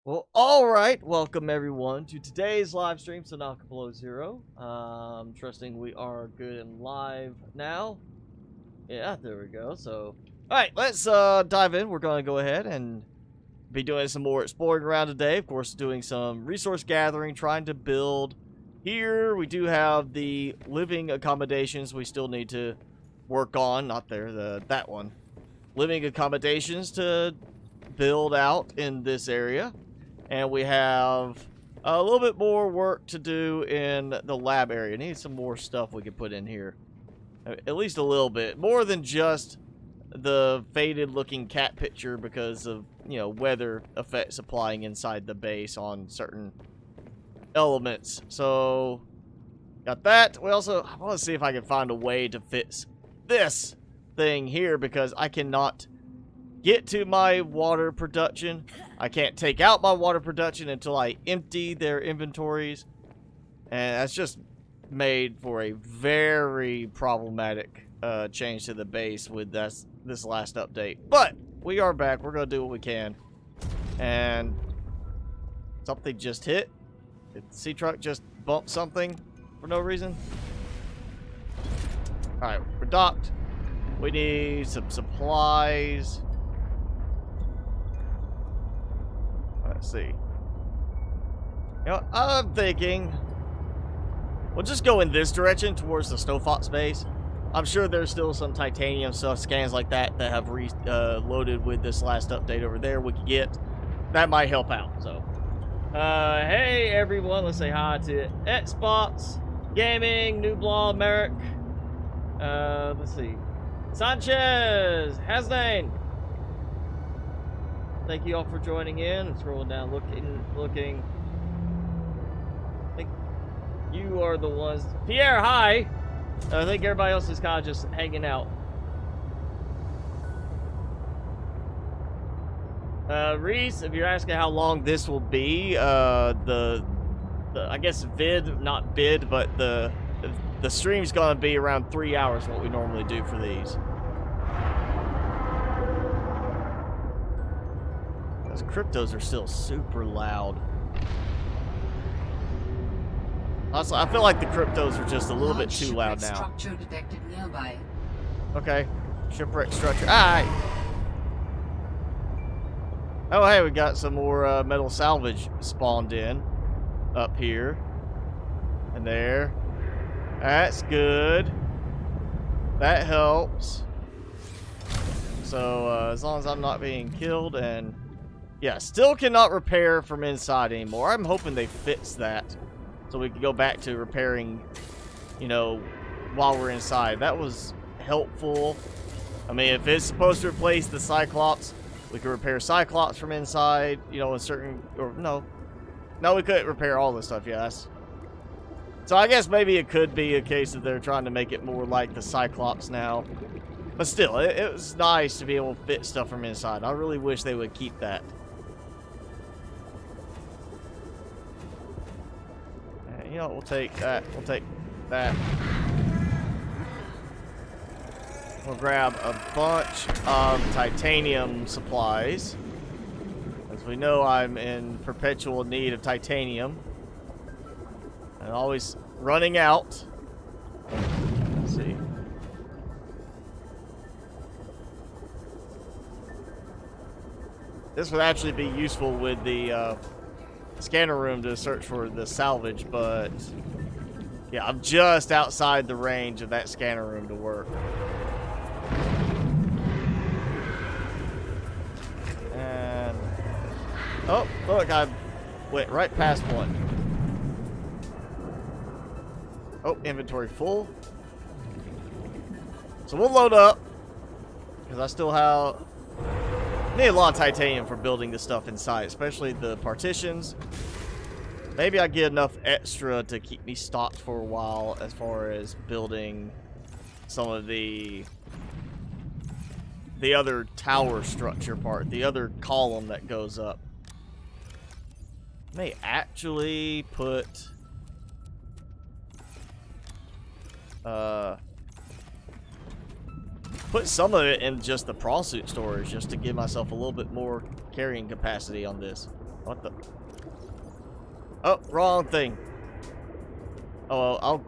Well, alright, welcome everyone to today's live stream, Subnautica Below Zero. Trusting we are good and live now. Yeah, there we go. So, alright, let's dive in. We're going to go ahead and be doing some more exploring around today. Of course, doing some resource gathering, trying to build. Here, we do have the living accommodations we still need to work on. Not there, that one. Living accommodations to build out in this area. And we have a little bit more work to do in the lab area. Need some more stuff we can put in here. At least a little bit. More than just the faded looking cat picture because of, you know, weather effects applying inside the base on certain elements. So, got that. We also, I want to see if I can find a way to fix this thing here because I cannot get to my water production. I can't take out my water production until I empty their inventories. And that's just made for a very problematic change to the base with this last update. But we are back. We're going to do what we can. And something just hit. Did the sea truck just bump something for no reason? Alright, we're docked. We need some supplies. Let's see. You know, I'm thinking we'll just go in this direction towards the Snow Fox base. I'm sure there's still some titanium stuff, scans like that have loaded with this last update over there we could get. That might help out. So, hey everyone, let's say hi to MrSpicyGaming, Nublaw, Merrick. Let's see, Sanchez, Hasnain. Thank you all for joining in. I'm scrolling down, looking. I think you are the ones. Pierre, hi. I think everybody else is kind of just hanging out. Reese, if you're asking how long this will be, I guess not bid, but the stream's gonna be around 3 hours, what we normally do for these. Those cryptos are still super loud. Also, I feel like the cryptos are just a little bit too loud now. Structure detected nearby. Okay. Shipwreck structure. Alright. Oh, hey, we got some more metal salvage spawned in. Up here. And there. That's good. That helps. So, as long as I'm not being killed and... Yeah, still cannot repair from inside anymore. I'm hoping they fix that so we can go back to repairing, you know, while we're inside. That was helpful. I mean, if it's supposed to replace the Cyclops, we could repair Cyclops from inside, you know, in certain... Or, no, we couldn't repair all this stuff, yes. So I guess maybe it could be a case that they're trying to make it more like the Cyclops now. But still, it was nice to be able to fit stuff from inside. I really wish they would keep that. You know, we'll take that. We'll take that. We'll grab a bunch of titanium supplies. As we know, I'm in perpetual need of titanium. And always running out. Let's see. This would actually be useful with the scanner room to search for the salvage, but yeah, I'm just outside the range of that scanner room to work. And oh, look, I went right past one. Oh, inventory full. So we'll load up because I still have need a lot of titanium for building this stuff inside, especially the partitions. Maybe I get enough extra to keep me stocked for a while as far as building some of the other tower structure part, the other column that goes up. May actually put some of it in just the prosuit storage just to give myself a little bit more carrying capacity on this. What the? Oh, wrong thing. Oh, I'll...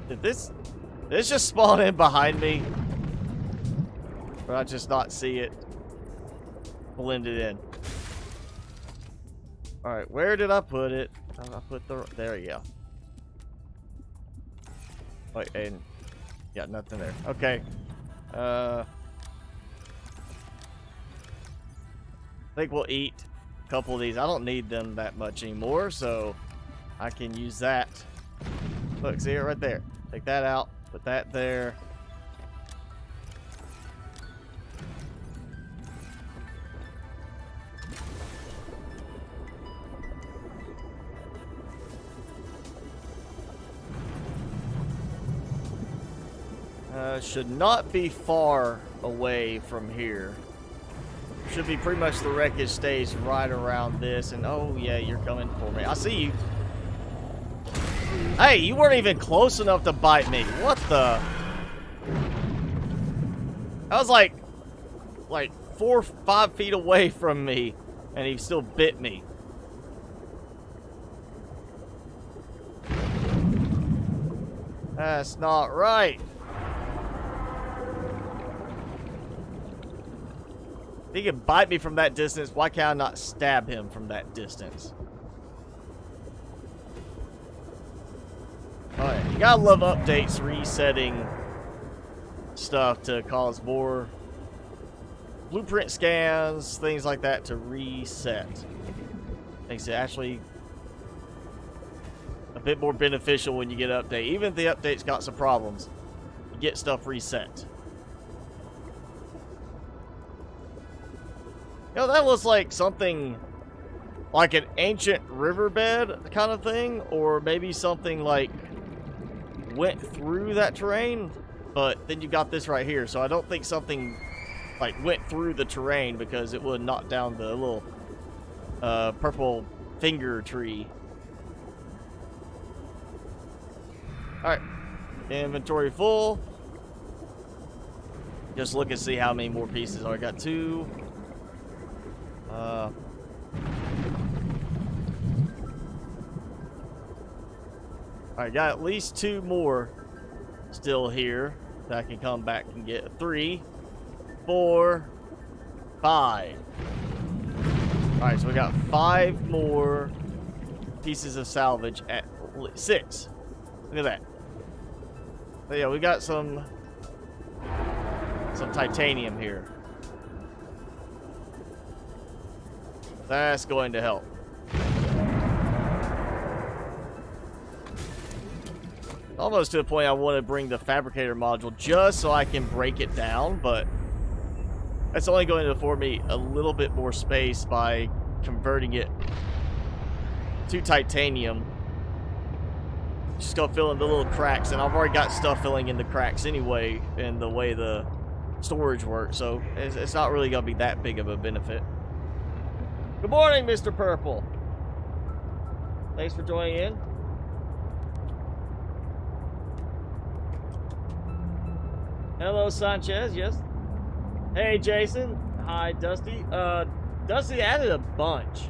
Did this just spawn in behind me? Or I just not see it blended in? Alright, where did I put it? I put the... There you go. Wait, and... Yeah, nothing there. Okay. I think we'll eat a couple of these. I don't need them that much anymore, so I can use that. Look, see it right there. Take that out, put that there. Should not be far away from here. Should be pretty much the wreckage stays right around this. And oh yeah, you're coming for me. I see you. Hey, you weren't even close enough to bite me. What the? I was like 4 or 5 feet away from me, and he still bit me. That's not right. If he can bite me from that distance, why can't I not stab him from that distance? Oh yeah, you gotta love updates resetting stuff to cause more blueprint scans, things like that to reset. Makes it actually a bit more beneficial when you get an update. Even if the update's got some problems, you get stuff reset. You know, that looks like something like an ancient riverbed kind of thing, or maybe something like went through that terrain, but then you got this right here, so I don't think something like went through the terrain, because it would knock down the little purple finger tree. Alright, inventory full. Just look and see how many more pieces. I got 2. Alright, got at least 2 more still here that I can come back and get. 3, 4, 5. Alright, so we got 5 more pieces of salvage at 6. Look at that. So yeah, we got some titanium here. That's going to help. Almost to the point I want to bring the fabricator module just so I can break it down, but that's only going to afford me a little bit more space by converting it to titanium. Just gonna fill in the little cracks, and I've already got stuff filling in the cracks anyway in the way the storage works, so it's not really gonna be that big of a benefit. Good morning, Mr. Purple. Thanks for joining in. Hello, Sanchez. Yes. Hey, Jason. Hi, Dusty. Dusty added a bunch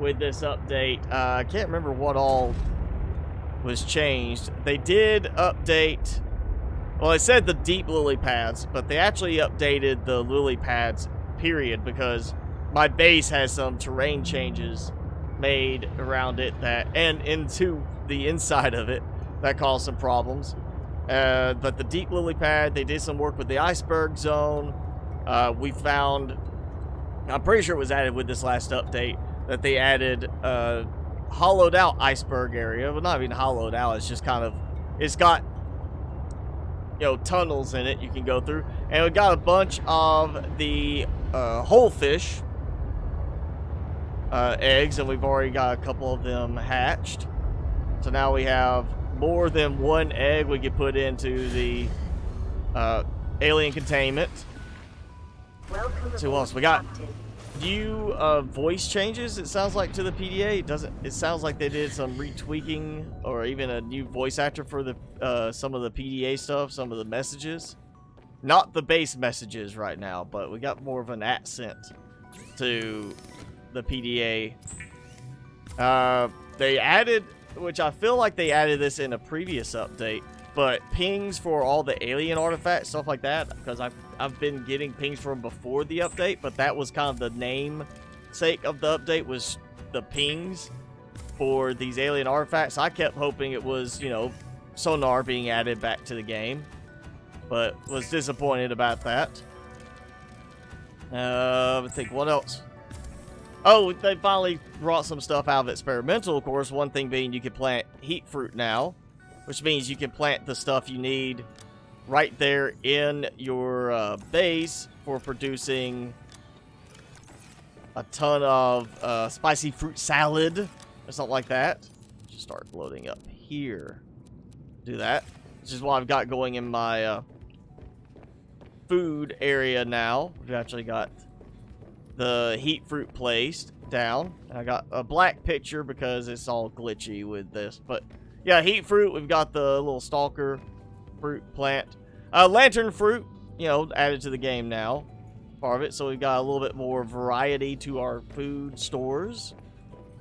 with this update. I can't remember what all was changed. They did update. Well, it said the deep lily pads, but they actually updated the lily pads, period, because my base has some terrain changes made around it that, and into the inside of it, that caused some problems. But the deep lily pad, they did some work with the iceberg zone. We found, I'm pretty sure it was added with this last update, that they added hollowed out iceberg area. Well, not even hollowed out, it's just kind of, it's got, you know, tunnels in it you can go through. And we got a bunch of the whole fish eggs, and we've already got a couple of them hatched. So now we have more than 1 egg we can put into the alien containment. So what else we got? New voice changes, it sounds like, to the PDA. It sounds like they did some retweaking, or even a new voice actor for the some of the PDA stuff, some of the messages. Not the base messages right now, but we got more of an accent to the PDA. They added, which I feel like they added this in a previous update, but pings for all the alien artifacts, stuff like that, because I've been getting pings from before the update, but that was kind of the namesake of the update, was the pings for these alien artifacts. I kept hoping it was, you know, sonar being added back to the game, but was disappointed about that. I think, what else? Oh, they finally brought some stuff out of experimental, of course. One thing being you can plant heat fruit now, which means you can plant the stuff you need right there in your base for producing a ton of spicy fruit salad or something like that. Just start loading up here. Do that. Which is what I've got going in my food area now. We've actually got the heat fruit placed down. I got a black picture because it's all glitchy with this. But yeah, heat fruit. We've got the little stalker fruit plant. Lantern fruit, you know, added to the game now. Part of it. So we've got a little bit more variety to our food stores.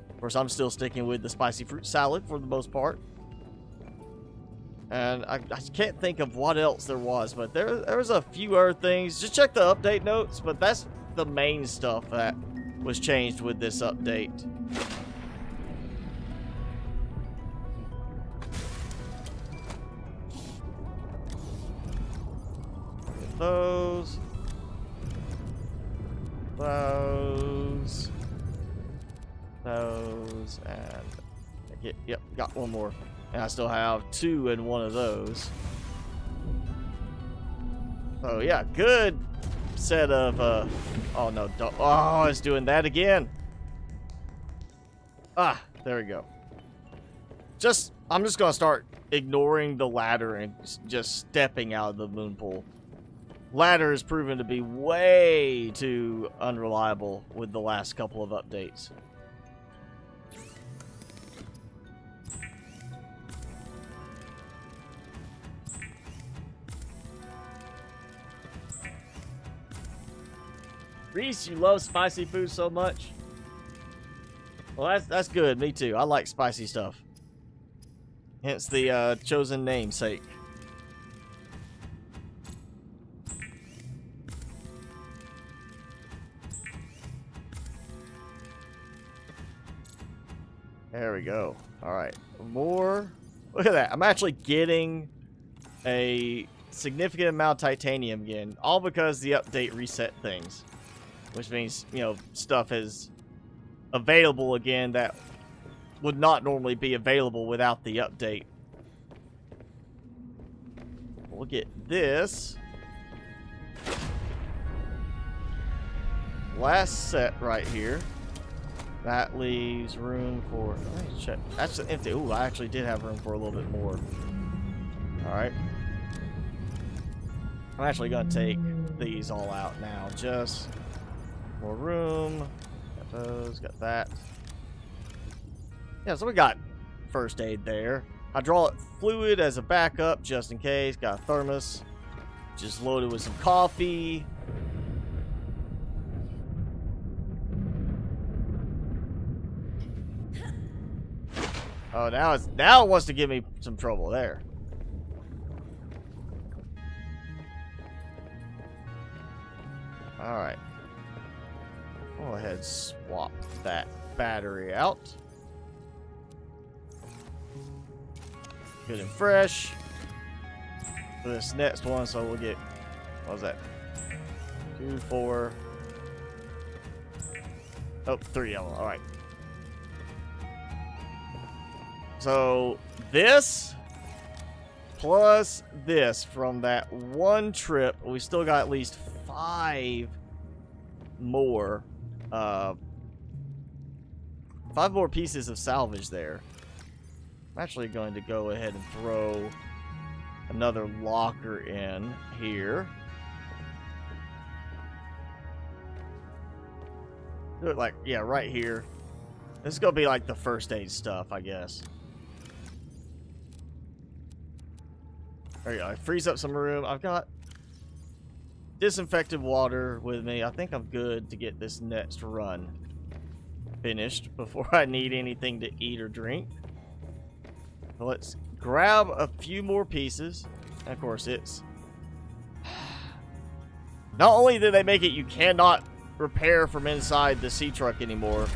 Of course, I'm still sticking with the spicy fruit salad for the most part. And I can't think of what else there was, but there was a few other things. Just check the update notes, but that's the main stuff that was changed with this update. Get those. Those, and yep, got one more. And I still have 2 in one of those. Oh yeah, good set of oh no, don't, oh, it's doing that again. Ah, there we go. I'm just gonna start ignoring the ladder and just stepping out of the moon pool. Ladder has proven to be way too unreliable with the last couple of updates. Reese, you love spicy food so much. Well, that's good. Me too. I like spicy stuff. Hence the chosen namesake. There we go. All right. More. Look at that. I'm actually getting a significant amount of titanium again. All because the update reset things. Which means, you know, stuff is available again that would not normally be available without the update. We'll get this. Last set right here. That leaves room for... Let me check. That's empty. Ooh, I actually did have room for a little bit more. Alright. I'm actually going to take these all out now. Just... more room. Got those, got that. Yeah, so we got first aid there. Hydraulic fluid as a backup, just in case. Got a thermos. Just loaded with some coffee. Oh, now it wants to give me some trouble there. All right. Go ahead and swap that battery out. Good and fresh. For this next one, so we'll get, what was that? 2, 4. Oh, 3 of them. All right. So this plus this from that one trip, we still got at least 5 more. 5 more pieces of salvage there. I'm actually going to go ahead and throw another locker in here. Do it like, yeah, right here. This is going to be like the first aid stuff, I guess. There you go. I freeze up some room. I've got disinfected water with me. I think I'm good to get this next run. finished before I need anything to eat or drink. So let's grab a few more pieces. And of course, it's... Not only did they make it you cannot repair from inside the sea truck anymore,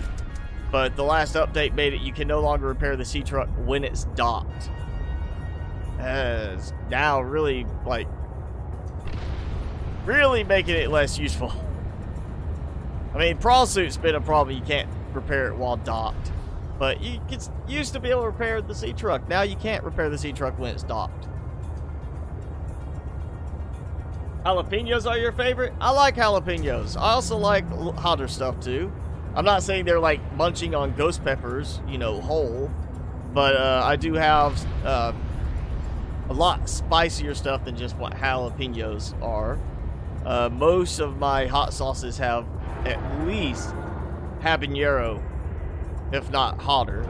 but the last update made it you can no longer repair the sea truck when it's docked. It's now really, like, really making it less useful. I mean, prawn suit's been a problem. You can't repair it while docked. But you used to be able to repair the sea truck. Now you can't repair the sea truck when it's docked. Jalapenos are your favorite? I like jalapenos. I also like hotter stuff too. I'm not saying they're like munching on ghost peppers, you know, whole. But I do have a lot spicier stuff than just what jalapenos are. Most of my hot sauces have at least habanero, if not hotter.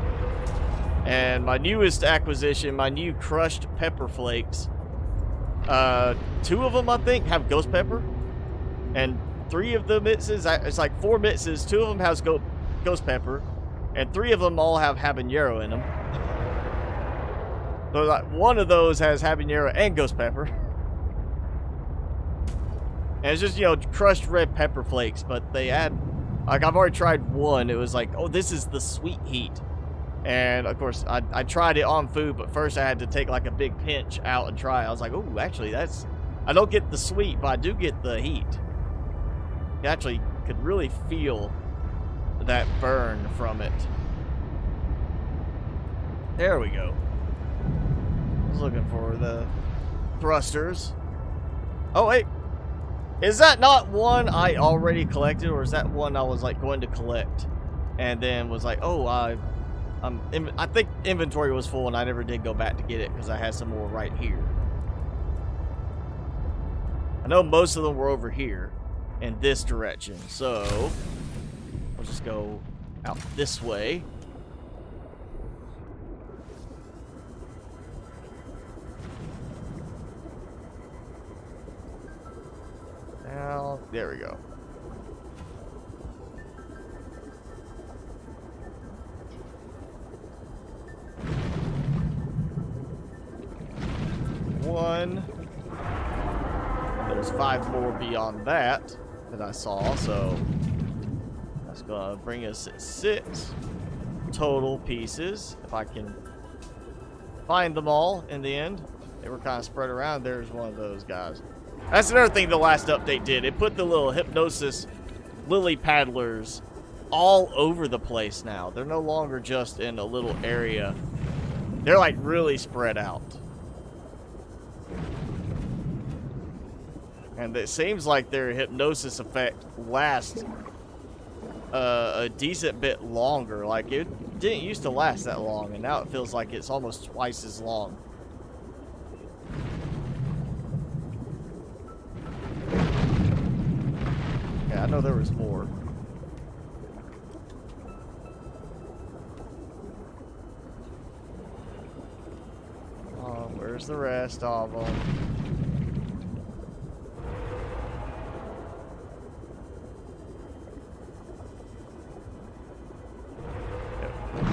And my newest acquisition, my new crushed pepper flakes, 2 of them I think have ghost pepper, and 3 of the mixes, it's like 4 mixes, 2 of them has ghost pepper, and 3 of them all have habanero in them. So like 1 of those has habanero and ghost pepper. And it's just, you know, crushed red pepper flakes, but they add, like, I've already tried one. It was like, oh, this is the sweet heat. And, of course, I tried it on food, but first I had to take, like, a big pinch out and try it. I was like, oh, actually, that's, I don't get the sweet, but I do get the heat. You actually could really feel that burn from it. There we go. I was looking for the thrusters. Oh, wait. Is that not one I already collected, or is that one I was like going to collect and then was like, oh, I think inventory was full and I never did go back to get it because I had some more right here. I know most of them were over here in this direction, so we'll just go out this way. Now, there we go. One. There's 5 more beyond that I saw, so that's gonna bring us at 6 total pieces. If I can find them all in the end. They were kind of spread around. There's one of those guys. That's another thing the last update did. It put the little hypnosis lily paddlers all over the place now. They're no longer just in a little area. They're like really spread out. And it seems like their hypnosis effect lasts a decent bit longer. Like, it didn't used to last that long, and now it feels like it's almost twice as long. Yeah, I know there was more. Where's the rest of them?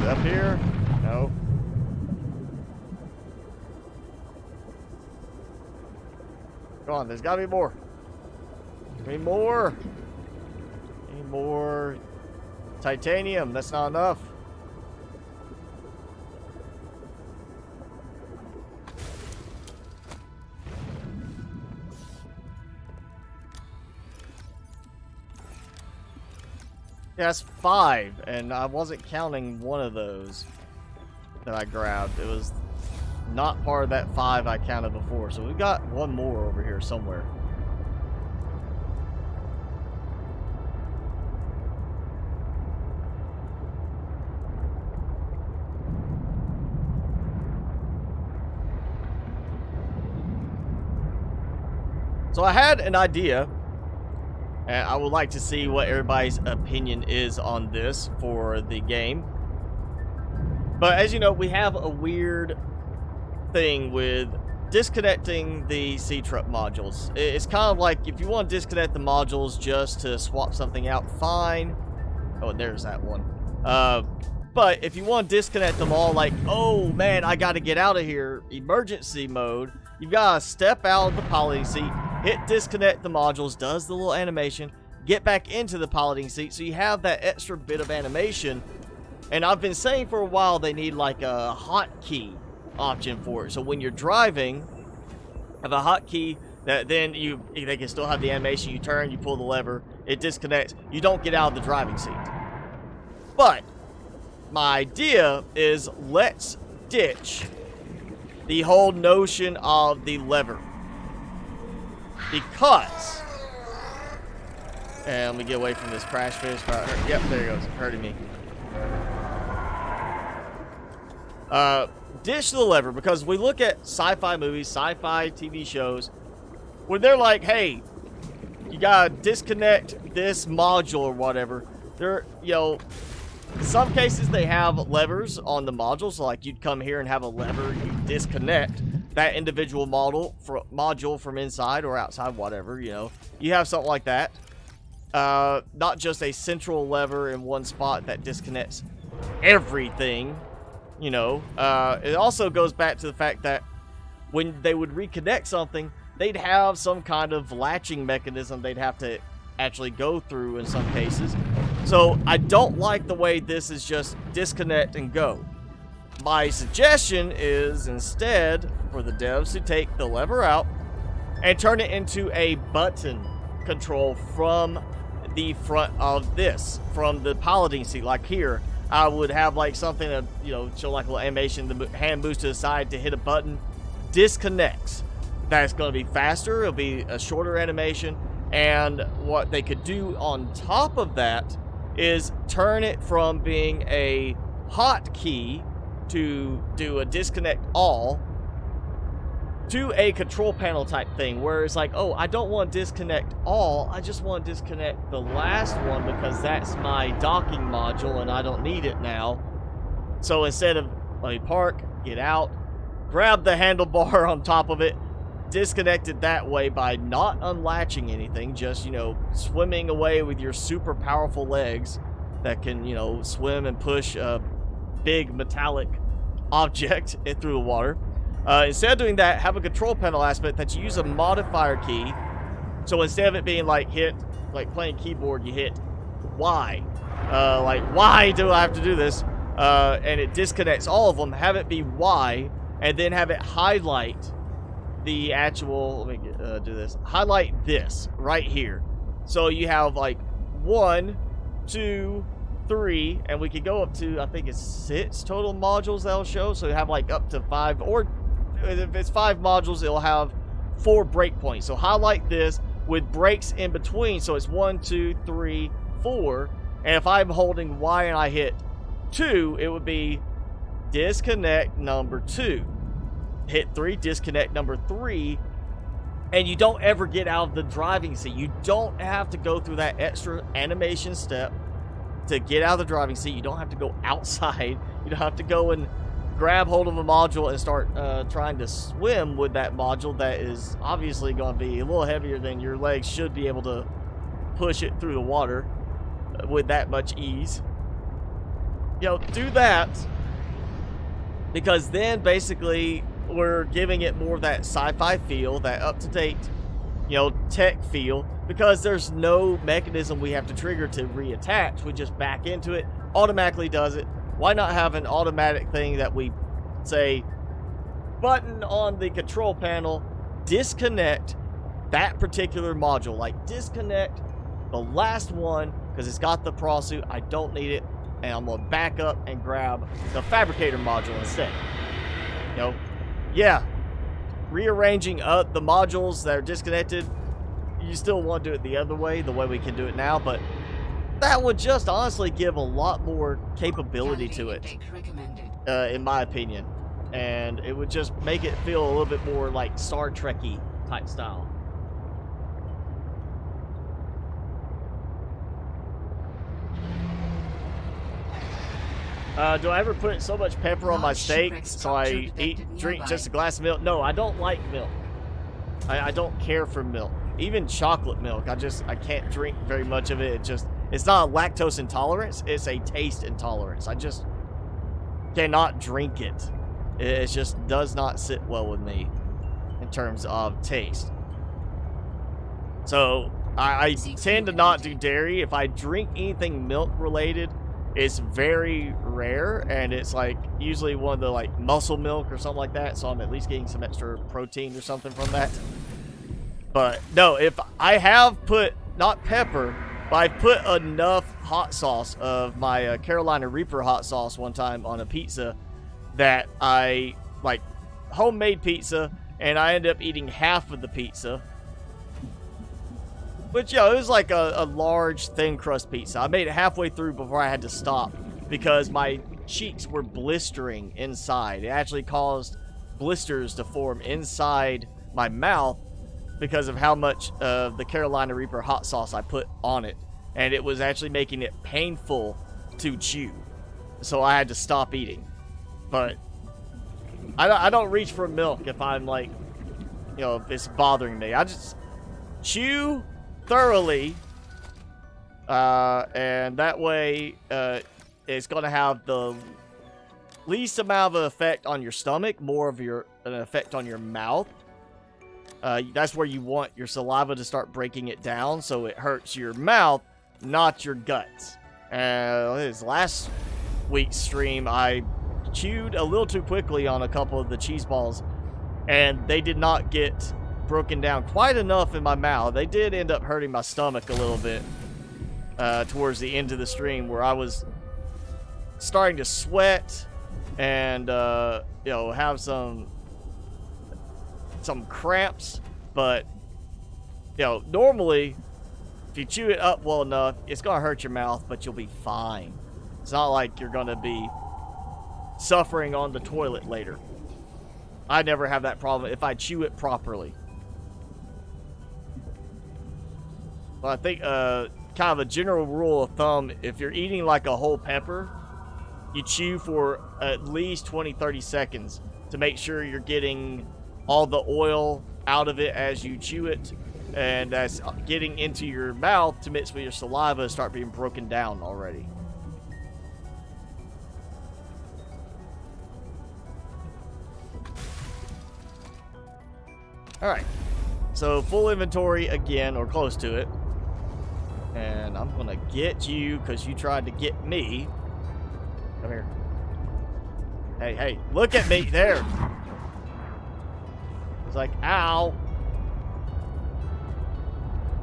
Up here? No. Come on, there's gotta be more. Any more? Any more titanium? That's not enough. Yeah, that's 5, and I wasn't counting one of those that I grabbed. It was not part of that 5 I counted before, so we've got one more over here somewhere. So I had an idea, and I would like to see what everybody's opinion is on this for the game. But as you know, we have a weird thing with disconnecting the sea truck modules. It's kind of like if you want to disconnect the modules just to swap something out, fine. Oh, there's that one. But if you want to disconnect them all, like, oh man, I got to get out of here, emergency mode, you've got to step out of the piloting seat, hit disconnect the modules, does the little animation, get back into the piloting seat, so you have that extra bit of animation. And I've been saying for a while they need like a hotkey option for it. So when you're driving, have a hotkey that then they can still have the animation. You turn, you pull the lever, it disconnects. You don't get out of the driving seat. But my idea is let's ditch the whole notion of the lever, because, and let me get away from this crash fish. Yep, there he goes, hurting me. Ditch the lever, because we look at sci-fi movies, sci-fi TV shows, when they're like, hey, you gotta disconnect this module or whatever. They're, you know, in some cases they have levers on the modules, so like you'd come here and have a lever, you disconnect that individual module from inside or outside, whatever, you know. You have something like that. Not just a central lever in one spot that disconnects everything, you know. It also goes back to the fact that when they would reconnect something, they'd have some kind of latching mechanism they'd have to actually go through in some cases. So I don't like the way this is just disconnect and go. My suggestion is instead for the devs to take the lever out and turn it into a button control from the front of this, from the piloting seat. Like here, I would have like something to, you know, show like a little animation, the hand moves to the side to hit a button, disconnects. That's going to be faster, it'll be a shorter animation, and what they could do on top of that is turn it from being a hotkey to do a disconnect all to a control panel type thing, where it's like, oh, I don't want to disconnect all, I just want to disconnect the last one because that's my docking module and I don't need it now. So instead of, let me park, get out, grab the handlebar on top of it, disconnect it that way by not unlatching anything, just, you know, swimming away with your super powerful legs that can, you know, swim and push a big metallic object through the water. Instead of doing that, have a control panel aspect that you use a modifier key. So instead of it being like hit, like playing keyboard, you hit Y. Like, why do I have to do this? And it disconnects all of them. Have it be Y, and then have it highlight the actual, let me do this. Highlight this right here. So you have like 1, 2, 3, and we could go up to, I think it's 6 total modules that'll show. So you have like up to 5, or if it's 5 modules, it'll have 4 breakpoints. So highlight this with breaks in between. So it's 1, 2, 3, 4. And if I'm holding Y and I hit 2, it would be disconnect number 2. Hit 3, disconnect number 3, and you don't ever get out of the driving seat. You don't have to go through that extra animation step to get out of the driving seat. You don't have to go outside. You don't have to go and grab hold of a module and start trying to swim with that module that is obviously going to be a little heavier than your legs should be able to push it through the water with that much ease. You know, do that, because then basically we're giving it more of that sci-fi feel, that up-to-date, you know, tech feel, because there's no mechanism we have to trigger to reattach. We just back into it, automatically does it. Why not have an automatic thing that we say, button on the control panel, disconnect that particular module, like disconnect the last one because it's got the crawl suit, I don't need it, and I'm gonna back up and grab the fabricator module instead. You know, yeah, rearranging the modules that are disconnected, you still want to do it the other way, the way we can do it now, but that would just honestly give a lot more capability to it, in my opinion, and it would just make it feel a little bit more like Star Trek-y type style. Do I ever put so much pepper on my steak so I drink just a glass of milk? No, I don't like milk. I don't care for milk. Even chocolate milk, I can't drink very much of it. It's not a lactose intolerance, it's a taste intolerance. I just cannot drink it. It just does not sit well with me in terms of taste. So I tend to not do dairy. If I drink anything milk related, it's very rare, and it's like usually one of the like muscle milk or something like that, so I'm at least getting some extra protein or something from that. But no, if I have put, not pepper, but I put enough hot sauce of my Carolina Reaper hot sauce one time on a pizza that I, like, homemade pizza, and I ended up eating half of the pizza. Which, yo, it was like a large, thin crust pizza. I made it halfway through before I had to stop because my cheeks were blistering inside. It actually caused blisters to form inside my mouth because of how much of the Carolina Reaper hot sauce I put on it. And it was actually making it painful to chew. So I had to stop eating. But I don't reach for milk if I'm like, you know, if it's bothering me. I just chew thoroughly. And that way it's going to have the least amount of an effect on your stomach, more of an effect on your mouth. That's where you want your saliva to start breaking it down so it hurts your mouth, not your guts. This last week's stream, I chewed a little too quickly on a couple of the cheese balls, and they did not get broken down quite enough in my mouth. They did end up hurting my stomach a little bit towards the end of the stream, where I was starting to sweat and you know, have some cramps. But you know, normally if you chew it up well enough, it's gonna hurt your mouth, but you'll be fine. It's not like you're gonna be suffering on the toilet later. I never have that problem if I chew it properly. Well, I think kind of a general rule of thumb, if you're eating like a whole pepper, you chew for at least 20-30 seconds to make sure you're getting all the oil out of it as you chew it, and that's getting into your mouth to mix with your saliva and start being broken down already. Alright, so full inventory again, or close to it. And I'm gonna get you because you tried to get me. Come here. Hey, hey, look at me there. It's like, ow.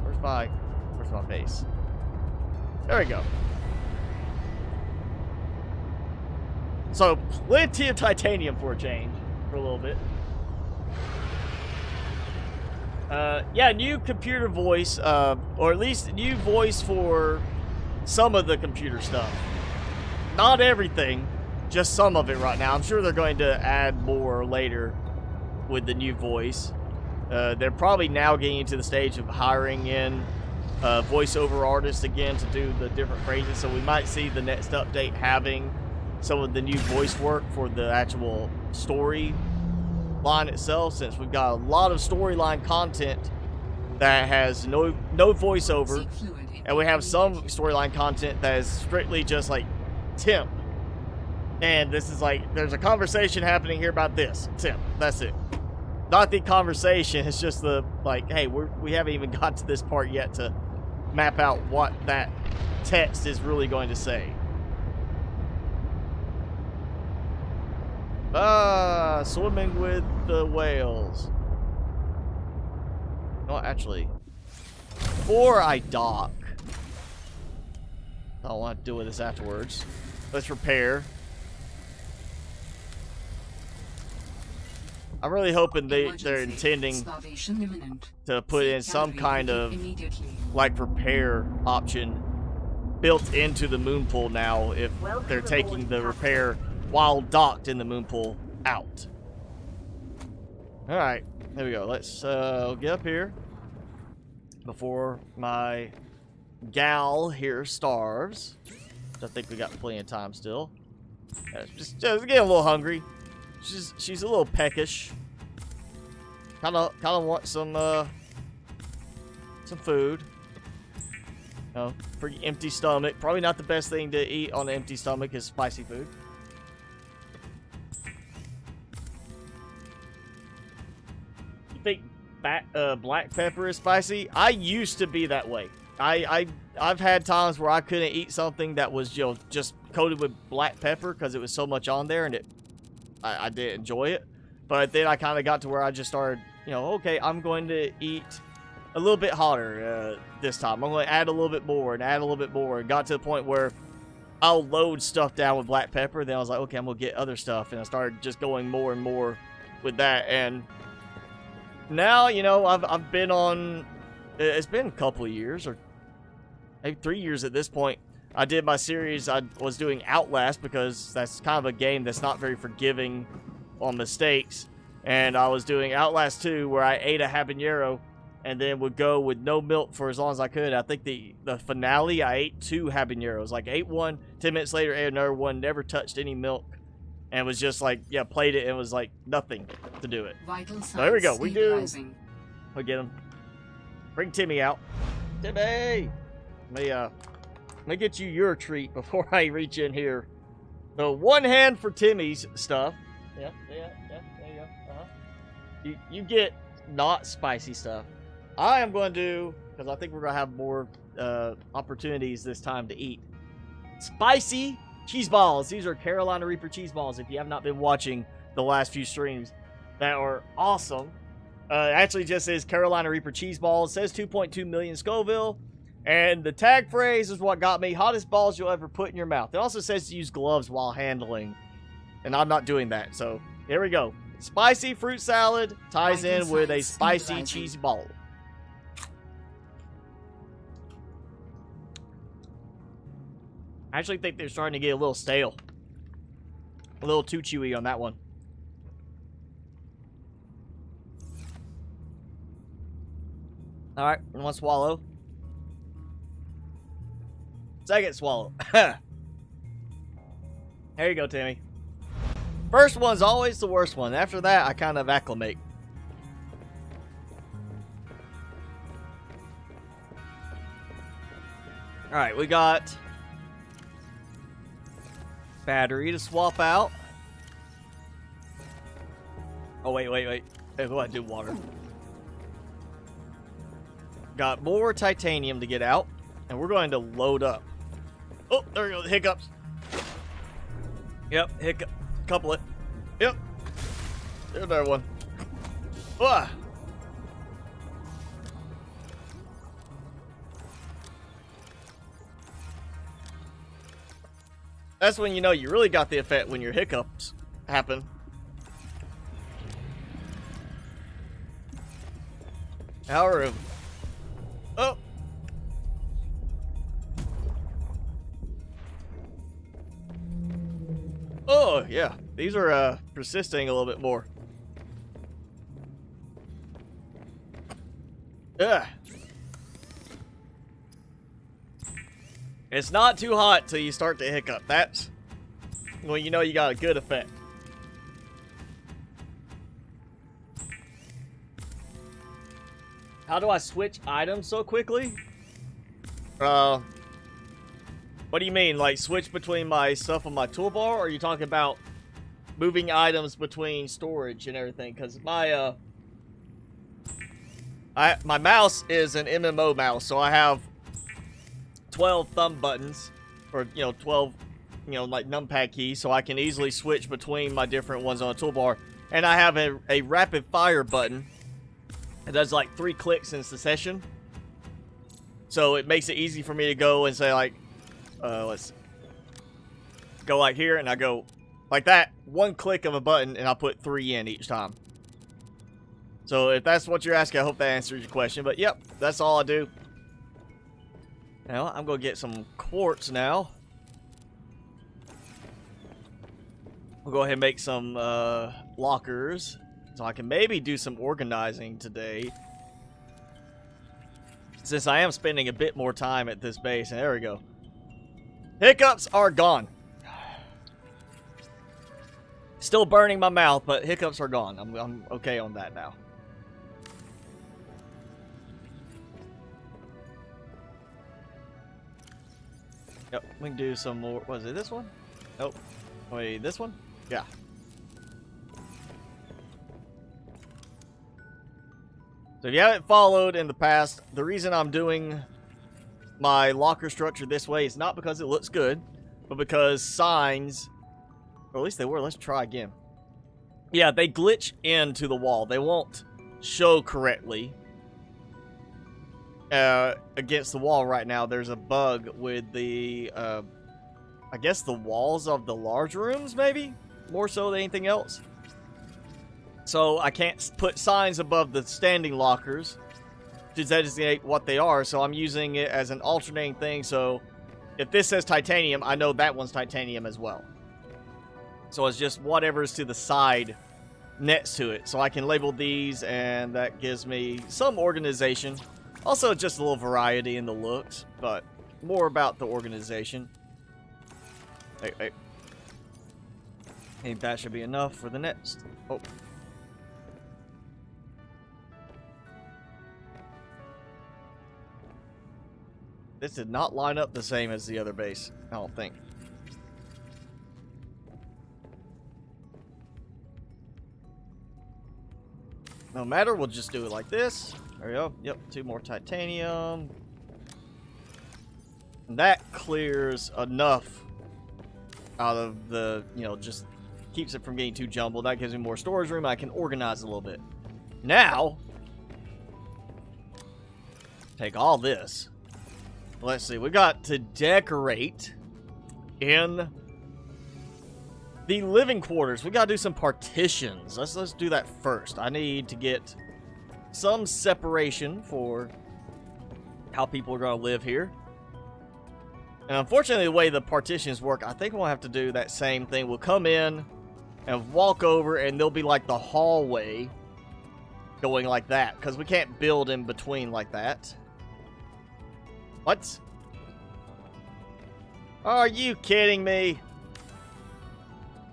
Where's my face? There we go. So plenty of titanium for a change, for a little bit. Yeah, new computer voice, or at least new voice for some of the computer stuff. Not everything, just some of it right now. I'm sure they're going to add more later with the new voice. They're probably now getting into the stage of hiring in voiceover artists again to do the different phrases, so we might see the next update having some of the new voice work for the actual story line itself, since we've got a lot of storyline content that has no voiceover, and we have some storyline content that is strictly just like temp, and this is like, there's a conversation happening here about this temp, that's it. Not the conversation, it's just the like, hey, we haven't even got to this part yet to map out what that text is really going to say. Swimming with the whales. No, actually, before I dock, I don't want to deal with this afterwards. Let's repair. I'm really hoping they're intending to put in some kind of like repair option built into the moon pool now if they're taking the repair while docked in the moon pool out. Alright, there we go. Let's get up here before my gal here starves. I think we got plenty of time still. Just getting a little hungry. She's a little peckish. Kind of want some food. Oh, pretty empty stomach. Probably not the best thing to eat on an empty stomach is spicy food. You think black pepper is spicy? I used to be that way. I've had times where I couldn't eat something that was, you know, just coated with black pepper because it was so much on there, and I didn't enjoy it. But then I kind of got to where I just started, you know, okay, I'm going to eat a little bit hotter this time. I'm going to add a little bit more and add a little bit more. And got to the point where I'll load stuff down with black pepper. Then I was like, okay, I'm going to get other stuff. And I started just going more and more with that. And now, you know, I've been on, it's been a couple of years, or maybe 3 years at this point. I did my series, I was doing Outlast because that's kind of a game that's not very forgiving on mistakes. And I was doing Outlast 2 where I ate a habanero and then would go with no milk for as long as I could. I think the finale, I ate 2 habaneros. Like, ate one, 10 minutes later, ate another one, never touched any milk. And was just like, yeah, played it and was like, nothing to do it. So here we go. We do. We'll get him. Bring Timmy out. Timmy! Let me get you your treat before I reach in here. So, one hand for Timmy's stuff. Yeah, there you go. You get not spicy stuff. I am going to do, because I think we're going to have more opportunities this time to eat, spicy cheese balls. These are Carolina Reaper cheese balls. If you have not been watching the last few streams, that are awesome. Actually just says Carolina Reaper cheese balls. It says 2.2 million Scoville. And the tag phrase is what got me. Hottest balls you'll ever put in your mouth. It also says to use gloves while handling. And I'm not doing that. So here we go. Spicy fruit salad ties in with a spicy cheese ball. I actually think they're starting to get a little stale. A little too chewy on that one. Alright, one swallow. Second swallow. There you go, Timmy. First one's always the worst one. After that, I kind of acclimate. Alright, we got battery to swap out. Oh, wait. Hey, go ahead and do water. Got more titanium to get out. And we're going to load up. Oh, there we go. The hiccups. Yep, hiccup. Couple it. Yep. There's another one. Ah. That's when you know you really got the effect, when your hiccups happen. Power room. Oh. Oh, yeah. These are persisting a little bit more. Ugh. It's not too hot till you start to hiccup. That's when you know you got a good effect. How do I switch items so quickly? What do you mean? Like switch between my stuff on my toolbar? Or are you talking about moving items between storage and everything? Because my my mouse is an MMO mouse, so I have 12 thumb buttons, or 12 like numpad keys, so I can easily switch between my different ones on the toolbar. And I have a rapid fire button. It does like 3 clicks in succession, so it makes it easy for me to go and say like, let's go like here, and I go like that. 1 click of a button, and I'll put 3 in each time. So if that's what you're asking, I hope that answers your question. But yep, that's all I do. Now I'm gonna get some quartz now. We'll go ahead and make some lockers, so I can maybe do some organizing today, since I am spending a bit more time at this base. And there we go. Hiccups are gone. Still burning my mouth, but hiccups are gone. I'm okay on that now. Yep, we can do some more. Was it this one? Nope. Wait, this one? Yeah. So if you haven't followed in the past, the reason I'm doing my locker structure this way is not because it looks good, but because signs, or at least they were, let's try again. Yeah, they glitch into the wall. They won't show correctly against the wall right now. There's a bug with the, I guess the walls of the large rooms, maybe? More so than anything else. So I can't put signs above the standing lockers to designate what they are, so I'm using it as an alternating thing, so if this says titanium, I know that one's titanium as well. So it's just whatever's to the side next to it. So I can label these, and that gives me some organization. Also, just a little variety in the looks, but more about the organization. Wait. I think that should be enough for the next. Oh. This did not line up the same as the other base, I don't think. No matter, we'll just do it like this. There we go. Yep, 2 more titanium. And that clears enough out of the, you know, just keeps it from getting too jumbled. That gives me more storage room. I can organize a little bit. Now, take all this. Let's see. We got to decorate in the living quarters. We got to do some partitions. Let's do that first. I need to get some separation for how people are going to live here. And unfortunately, the way the partitions work, I think we'll have to do that same thing. We'll come in and walk over, and there'll be like the hallway going like that, because we can't build in between like that. What? Are you kidding me?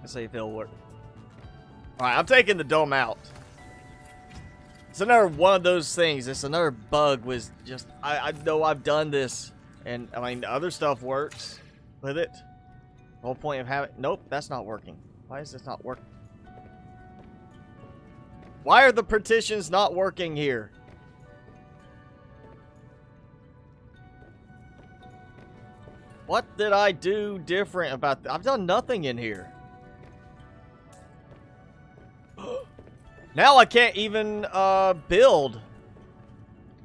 Let's see if it'll work. Alright, I'm taking the dome out. It's another one of those things. It's another bug with just... I know I've done this. And, I mean, the other stuff works with it. The whole point of having... Nope, that's not working. Why is this not working? Why are the partitions not working here? What did I do different about... I've done nothing in here. Now I can't even build.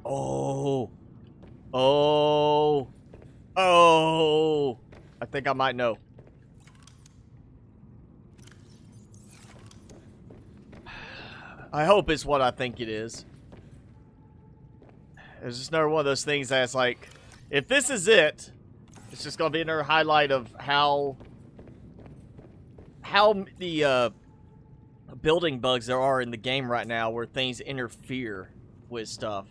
Oh. Oh. Oh. I think I might know. I hope it's what I think it is. It's just another one of those things that's like, if this is it, it's just going to be another highlight of how the building bugs there are in the game right now, where things interfere with stuff.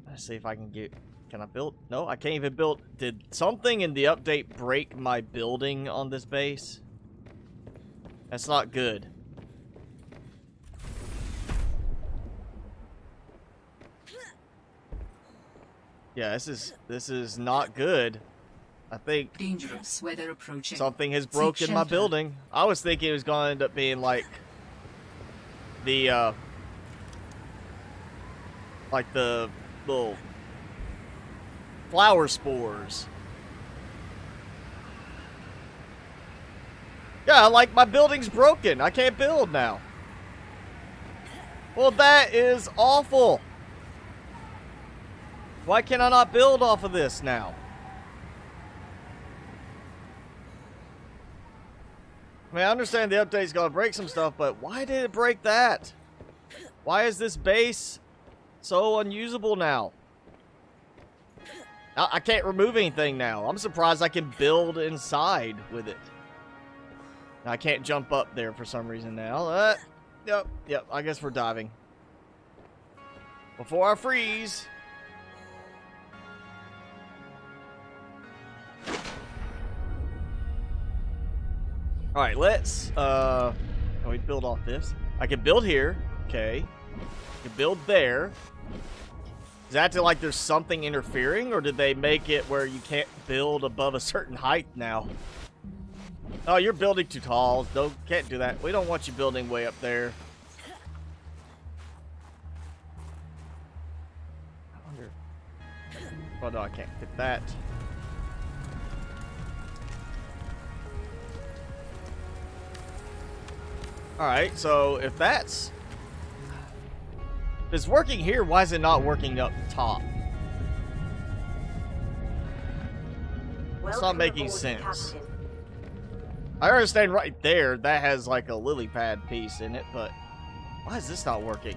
Let's see if I can get... Can I build? No, I can't even build. Did something in the update break my building on this base? That's not good. Yeah, this is not good. I think dangerous weather approaching. Something has broken my building. I was thinking it was going to end up being like the little flower spores. Yeah, like my building's broken. I can't build now. Well, that is awful. Why can I not build off of this now? I mean, I understand the update's gonna break some stuff, but why did it break that? Why is this base so unusable now? I can't remove anything now. I'm surprised I can build inside with it. I can't jump up there for some reason now. Yep, I guess we're diving. Before I freeze. Alright, let's, can we build off this? I can build here. Okay. I can build there. Is that to, like, there's something interfering, or did they make it where you can't build above a certain height now? Oh, you're building too tall. Can't do that. We don't want you building way up there. I wonder. Oh no, I can't get that. Alright, so if it's working here, why is it not working up top? It's not making sense. I understand right there that has like a Lilypad piece in it, but why is this not working?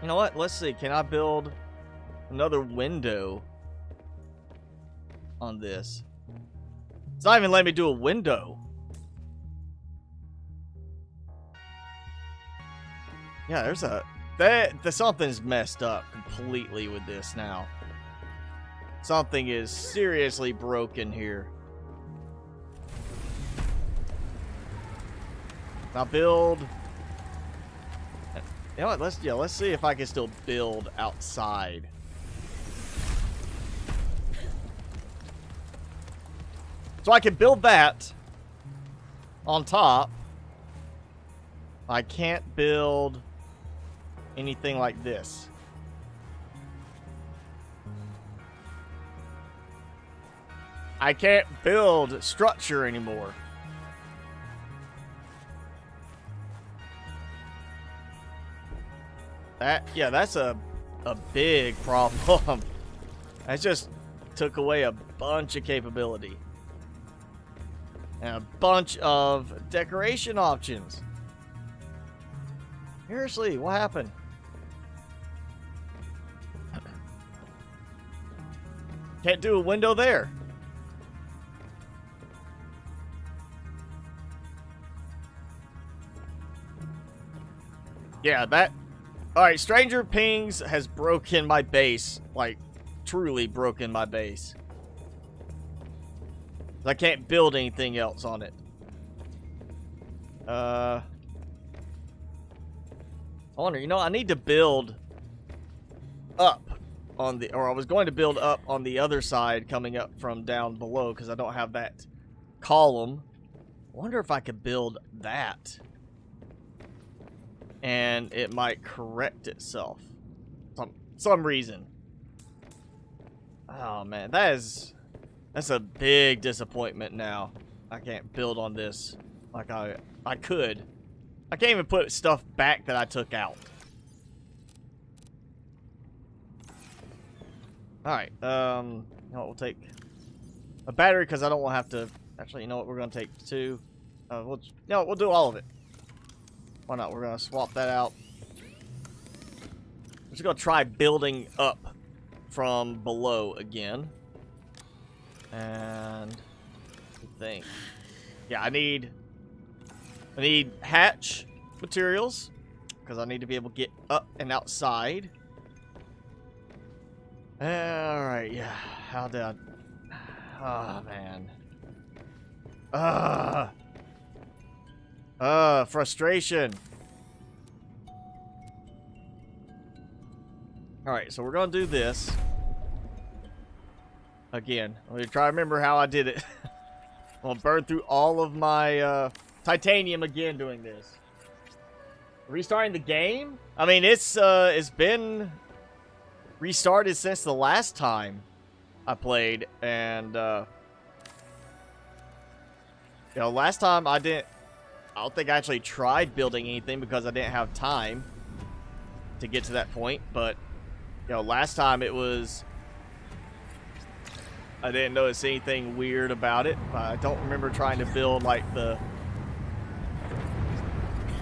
You know what? Let's see. Can I build another window on this? It's not even letting me do a window. Yeah, something's messed up completely with this now. Something is seriously broken here. Now build. You know what? Let's see if I can still build outside. So I can build that on top. I can't build anything like this. I can't build structure anymore. That's a big problem. That just took away a bunch of capability. And a bunch of decoration options. Seriously, what happened? Can't do a window there. Yeah, that... Alright, Stranger Pings has broken my base. Like, truly broken my base. I can't build anything else on it. I wonder, you know, I need to build up on the... Or I was going to build up on the other side coming up from down below because I don't have that column. I wonder if I could build that. And it might correct itself. Some reason. Oh man, that's a big disappointment now. I can't build on this like I could. I can't even put stuff back that I took out. Alright, you know what, we'll take a battery because I don't want to have to... Actually, you know what, we're going to take two. We'll do all of it. Why not? We're going to swap that out. I'm just going to try building up from below again. And I think... Yeah, I need hatch materials because I need to be able to get up and outside. Alright, yeah. How did I... Oh, man. Frustration. Alright, so we're gonna do this. Again. Let me try to remember how I did it. I'm gonna burn through all of my titanium again doing this. Restarting the game? I mean, it's been restarted since the last time I played, and you know, last time I don't think I actually tried building anything because I didn't have time to get to that point, but you know, last time it was... I didn't notice anything weird about it. I don't remember trying to build, like, the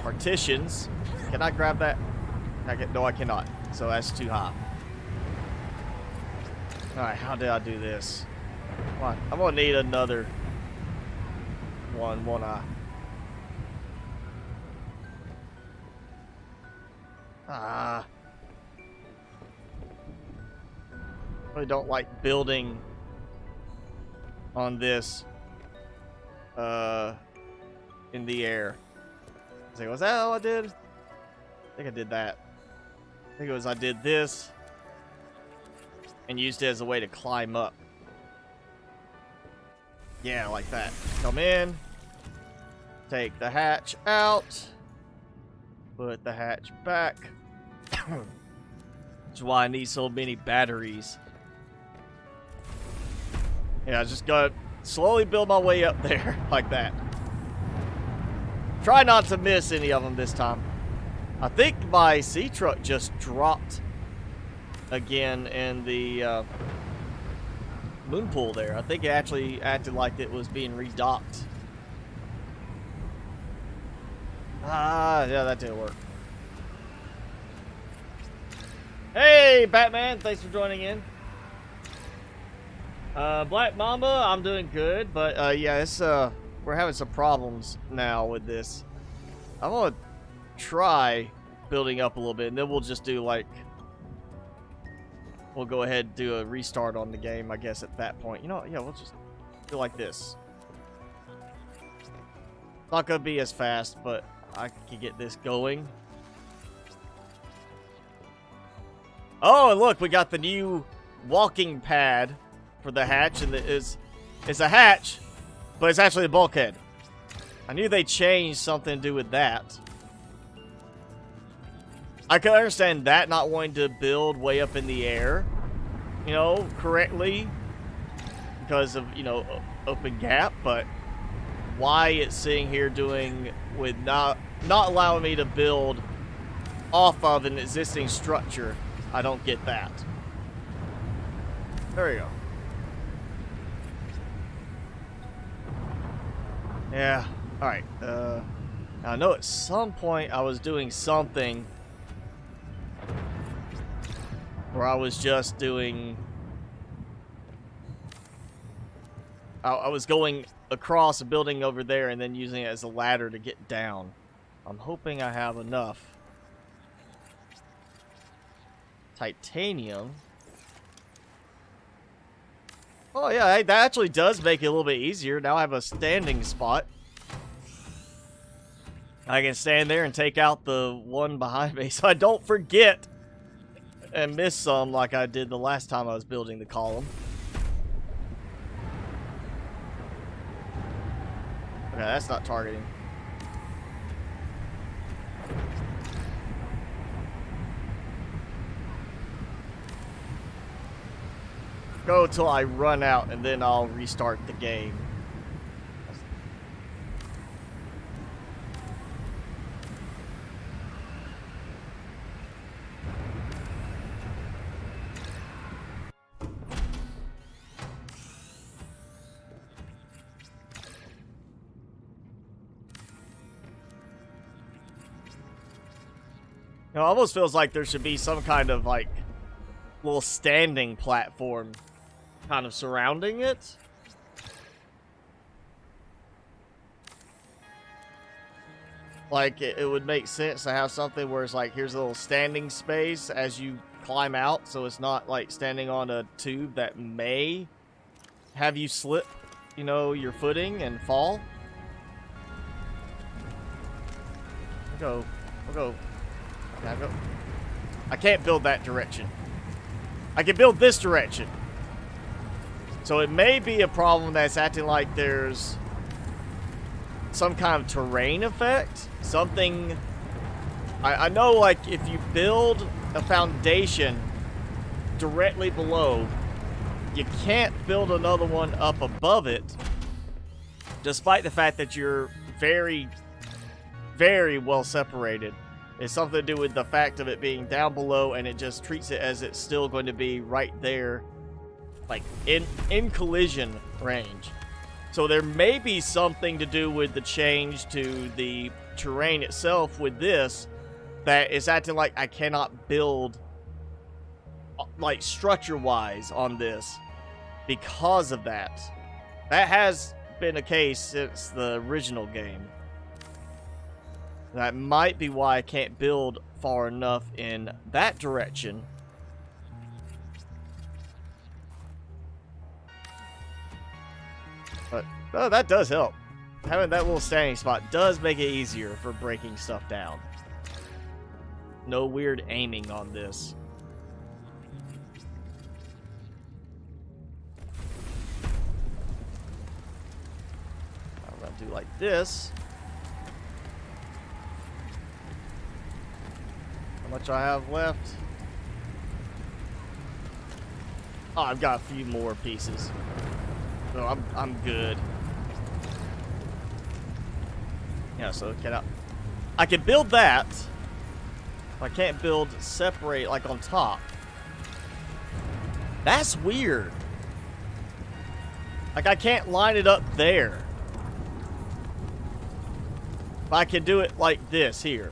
partitions. Can I grab that? No, I cannot. So that's too high. Alright, how did I do this? Come on. I'm going to need another one, won't I? I really don't like building on this in the air. Was that all I did? I think I did that. I think it was I did this and used it as a way to climb up. Yeah, like that. Come in. Take the hatch out. Put the hatch back. That's why I need so many batteries. Yeah, I just gotta slowly build my way up there like that. Try not to miss any of them this time. I think my sea truck just dropped again in the moon pool there. I think it actually acted like it was being redocked. Ah, yeah, that didn't work. Hey, Batman, thanks for joining in. Black Mamba, I'm doing good, but yeah, it's we're having some problems now with this. I'm gonna try building up a little bit, and then we'll just do like, we'll go ahead and do a restart on the game, I guess, at that point. You know, yeah, we'll just do like this. Not gonna be as fast, but I can get this going. Oh, and look, we got the new walking pad for the hatch, and it's a hatch, but it's actually a bulkhead. I knew they changed something to do with that. I can understand that not wanting to build way up in the air, you know, correctly because of, you know, open gap, but why it's sitting here doing with not allowing me to build off of an existing structure, I don't get that. There we go. Yeah, alright. I know at some point I was doing something where I was just doing... I was going across a building over there and then using it as a ladder to get down. I'm hoping I have enough titanium. Oh yeah, that actually does make it a little bit easier. Now I have a standing spot. I can stand there and take out the one behind me so I don't forget and miss some like I did the last time I was building the column. Okay, that's not targeting. Go till I run out, and then I'll restart the game. It almost feels like there should be some kind of, like, little standing platform kind of surrounding it. Like, it would make sense to have something where it's like, here's a little standing space as you climb out, so it's not like standing on a tube that may have you slip, you know, your footing and fall. We'll go. I can't build that direction. I can build this direction. So it may be a problem that's acting like there's some kind of terrain effect. Something... I know, like, if you build a foundation directly below, you can't build another one up above it, despite the fact that you're very, very well separated. It's something to do with the fact of it being down below, and it just treats it as it's still going to be right there, like in collision range. So there may be something to do with the change to the terrain itself with this, that is acting like I cannot build, like, structure-wise on this because of that. That has been a case since the original game. That might be why I can't build far enough in that direction. But, oh, that does help. Having that little standing spot does make it easier for breaking stuff down. No weird aiming on this. I'm gonna do like this. How much I have left? Oh, I've got a few more pieces. So I'm good. Yeah, so I can build that. I can't build separate like on top. That's weird. Like I can't line it up there. But I can do it like this here.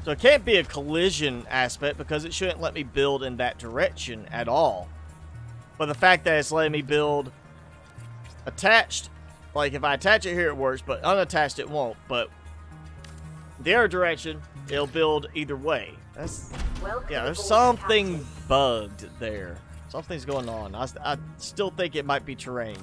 So it can't be a collision aspect because it shouldn't let me build in that direction at all. But the fact that it's letting me build attached, like if I attach it here it works, but unattached it won't. But the other direction, it'll build either way. That's, yeah, there's something bugged there. Something's going on. I still think it might be terrain.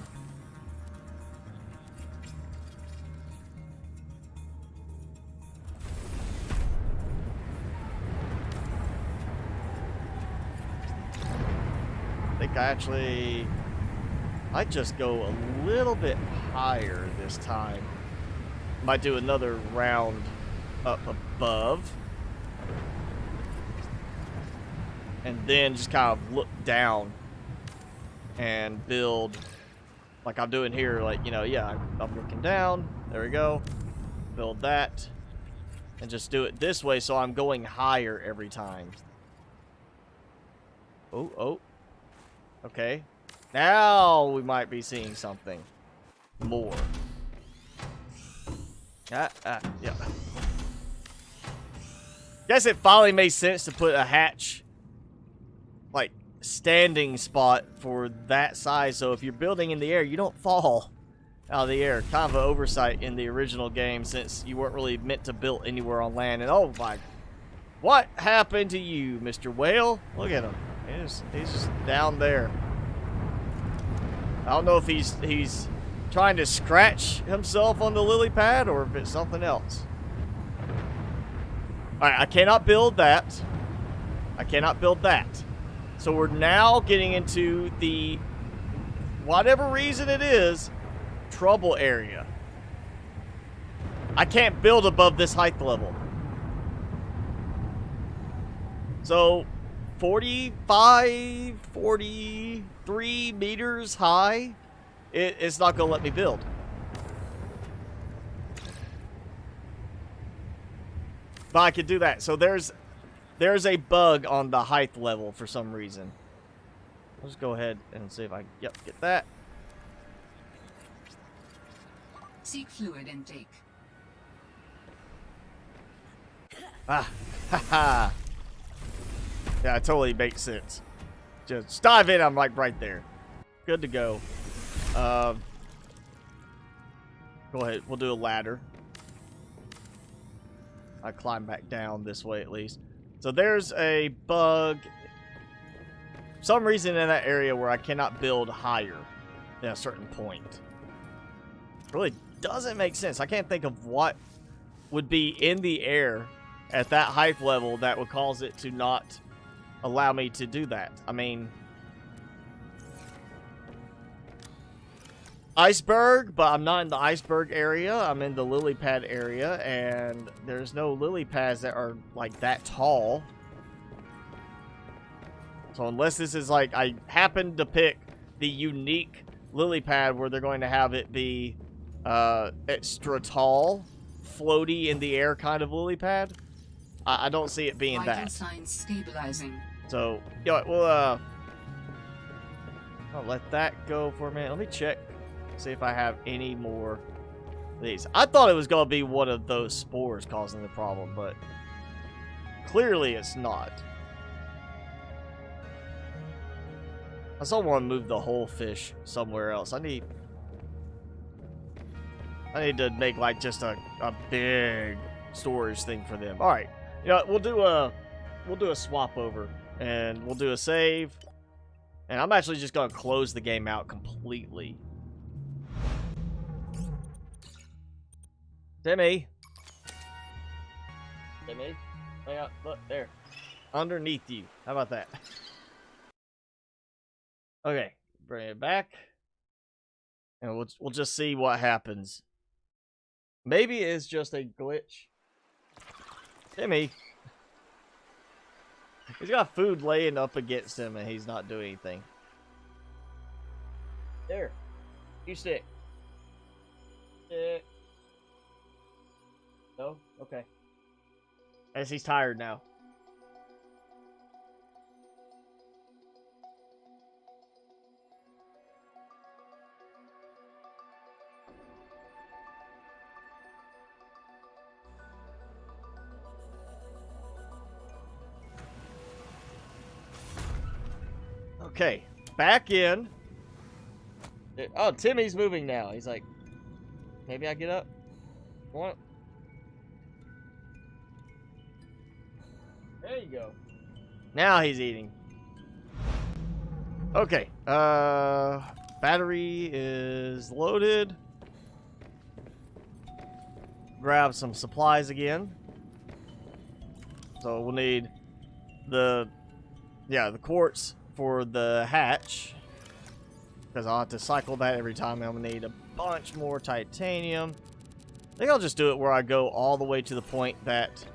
I think I might just go a little bit higher this time. Might do another round up above. And then just kind of look down and build like I'm doing here. Like, you know, yeah, I'm looking down. There we go. Build that. And just do it this way so I'm going higher every time. Oh. Okay. Now we might be seeing something more. Yeah. Guess it finally made sense to put a hatch, like, standing spot for that size, so if you're building in the air, you don't fall out of the air. Kind of an oversight in the original game, since you weren't really meant to build anywhere on land. And oh my, what happened to you, Mr. Whale? Look at him. He's just down there. I don't know if he's trying to scratch himself on the lily pad or if it's something else. Alright, I cannot build that. I cannot build that. So we're now getting into the, whatever reason it is, trouble area. I can't build above this height level. So 45, 43 meters high, it's not going to let me build. But I could do that. So there's a bug on the height level for some reason. Let's go ahead and see if I get that. Seek fluid intake. Haha. Yeah, it totally makes sense. Just dive in, I'm like right there. Good to go. Go ahead, we'll do a ladder. I climb back down this way at least. So there's a bug. For some reason in that area where I cannot build higher than a certain point. Really doesn't make sense. I can't think of what would be in the air at that height level that would cause it to not allow me to do that. I mean, iceberg, but I'm not in the iceberg area. I'm in the lily pad area, and there's no lily pads that are like that tall. So unless this is like, I happen to pick the unique lily pad where they're going to have it be extra tall, floaty in the air kind of lily pad, I don't see it being Vital that. signs stabilizing. So, you know what, we'll I'll let that go for a minute. Let me check, see if I have any more of these. I thought it was going to be one of those spores causing the problem, but clearly it's not. I still want to move the whole fish somewhere else. I need to make like just a big storage thing for them. All right, you know, we'll do a swap over, and we'll do a save. And I'm actually just gonna close the game out completely. Timmy. Yeah, look there. Underneath you. How about that? Okay, bring it back. And we'll just see what happens. Maybe it's just a glitch. Timmy. He's got food laying up against him and he's not doing anything. There. You stick. Stick. No? Okay. As he's tired now. Okay, back in. Oh, Timmy's moving now. He's like, maybe I get up? What? There you go. Now he's eating. Okay, battery is loaded. Grab some supplies again. So we'll need the quartz for the hatch, because I'll have to cycle that every time. I'm gonna need a bunch more titanium. I think I'll just do it where I go all the way to the point that,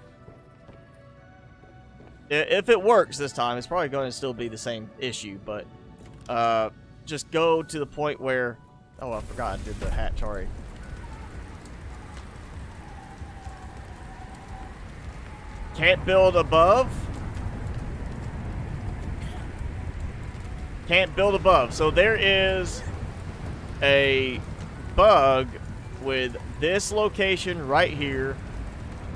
if it works this time, it's probably going to still be the same issue, but just go to the point where, oh, I forgot I did the hatch already. Can't build above. Can't build above. So there is a bug with this location right here.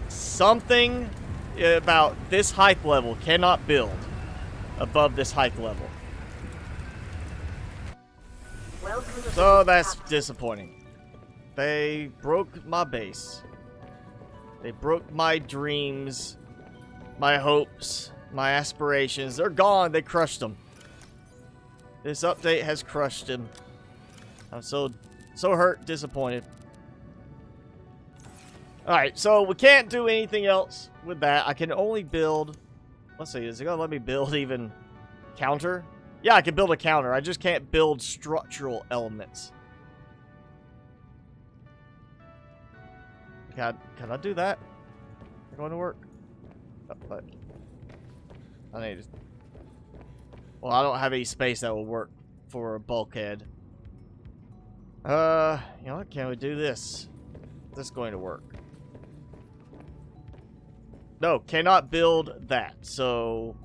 Something about this height level cannot build above this height level. So that's disappointing. They broke my base. They broke my dreams, my hopes, my aspirations. They're gone. They crushed them. This update has crushed him. I'm so hurt, disappointed. Alright, so we can't do anything else with that. I can only build... Let's see, is it going to let me build even counter? Yeah, I can build a counter. I just can't build structural elements. Can I do that? Is it going to work? Oh, but I need to... Well, I don't have any space that will work for a bulkhead. You know what? Can we do this? This is going to work. No, cannot build that. So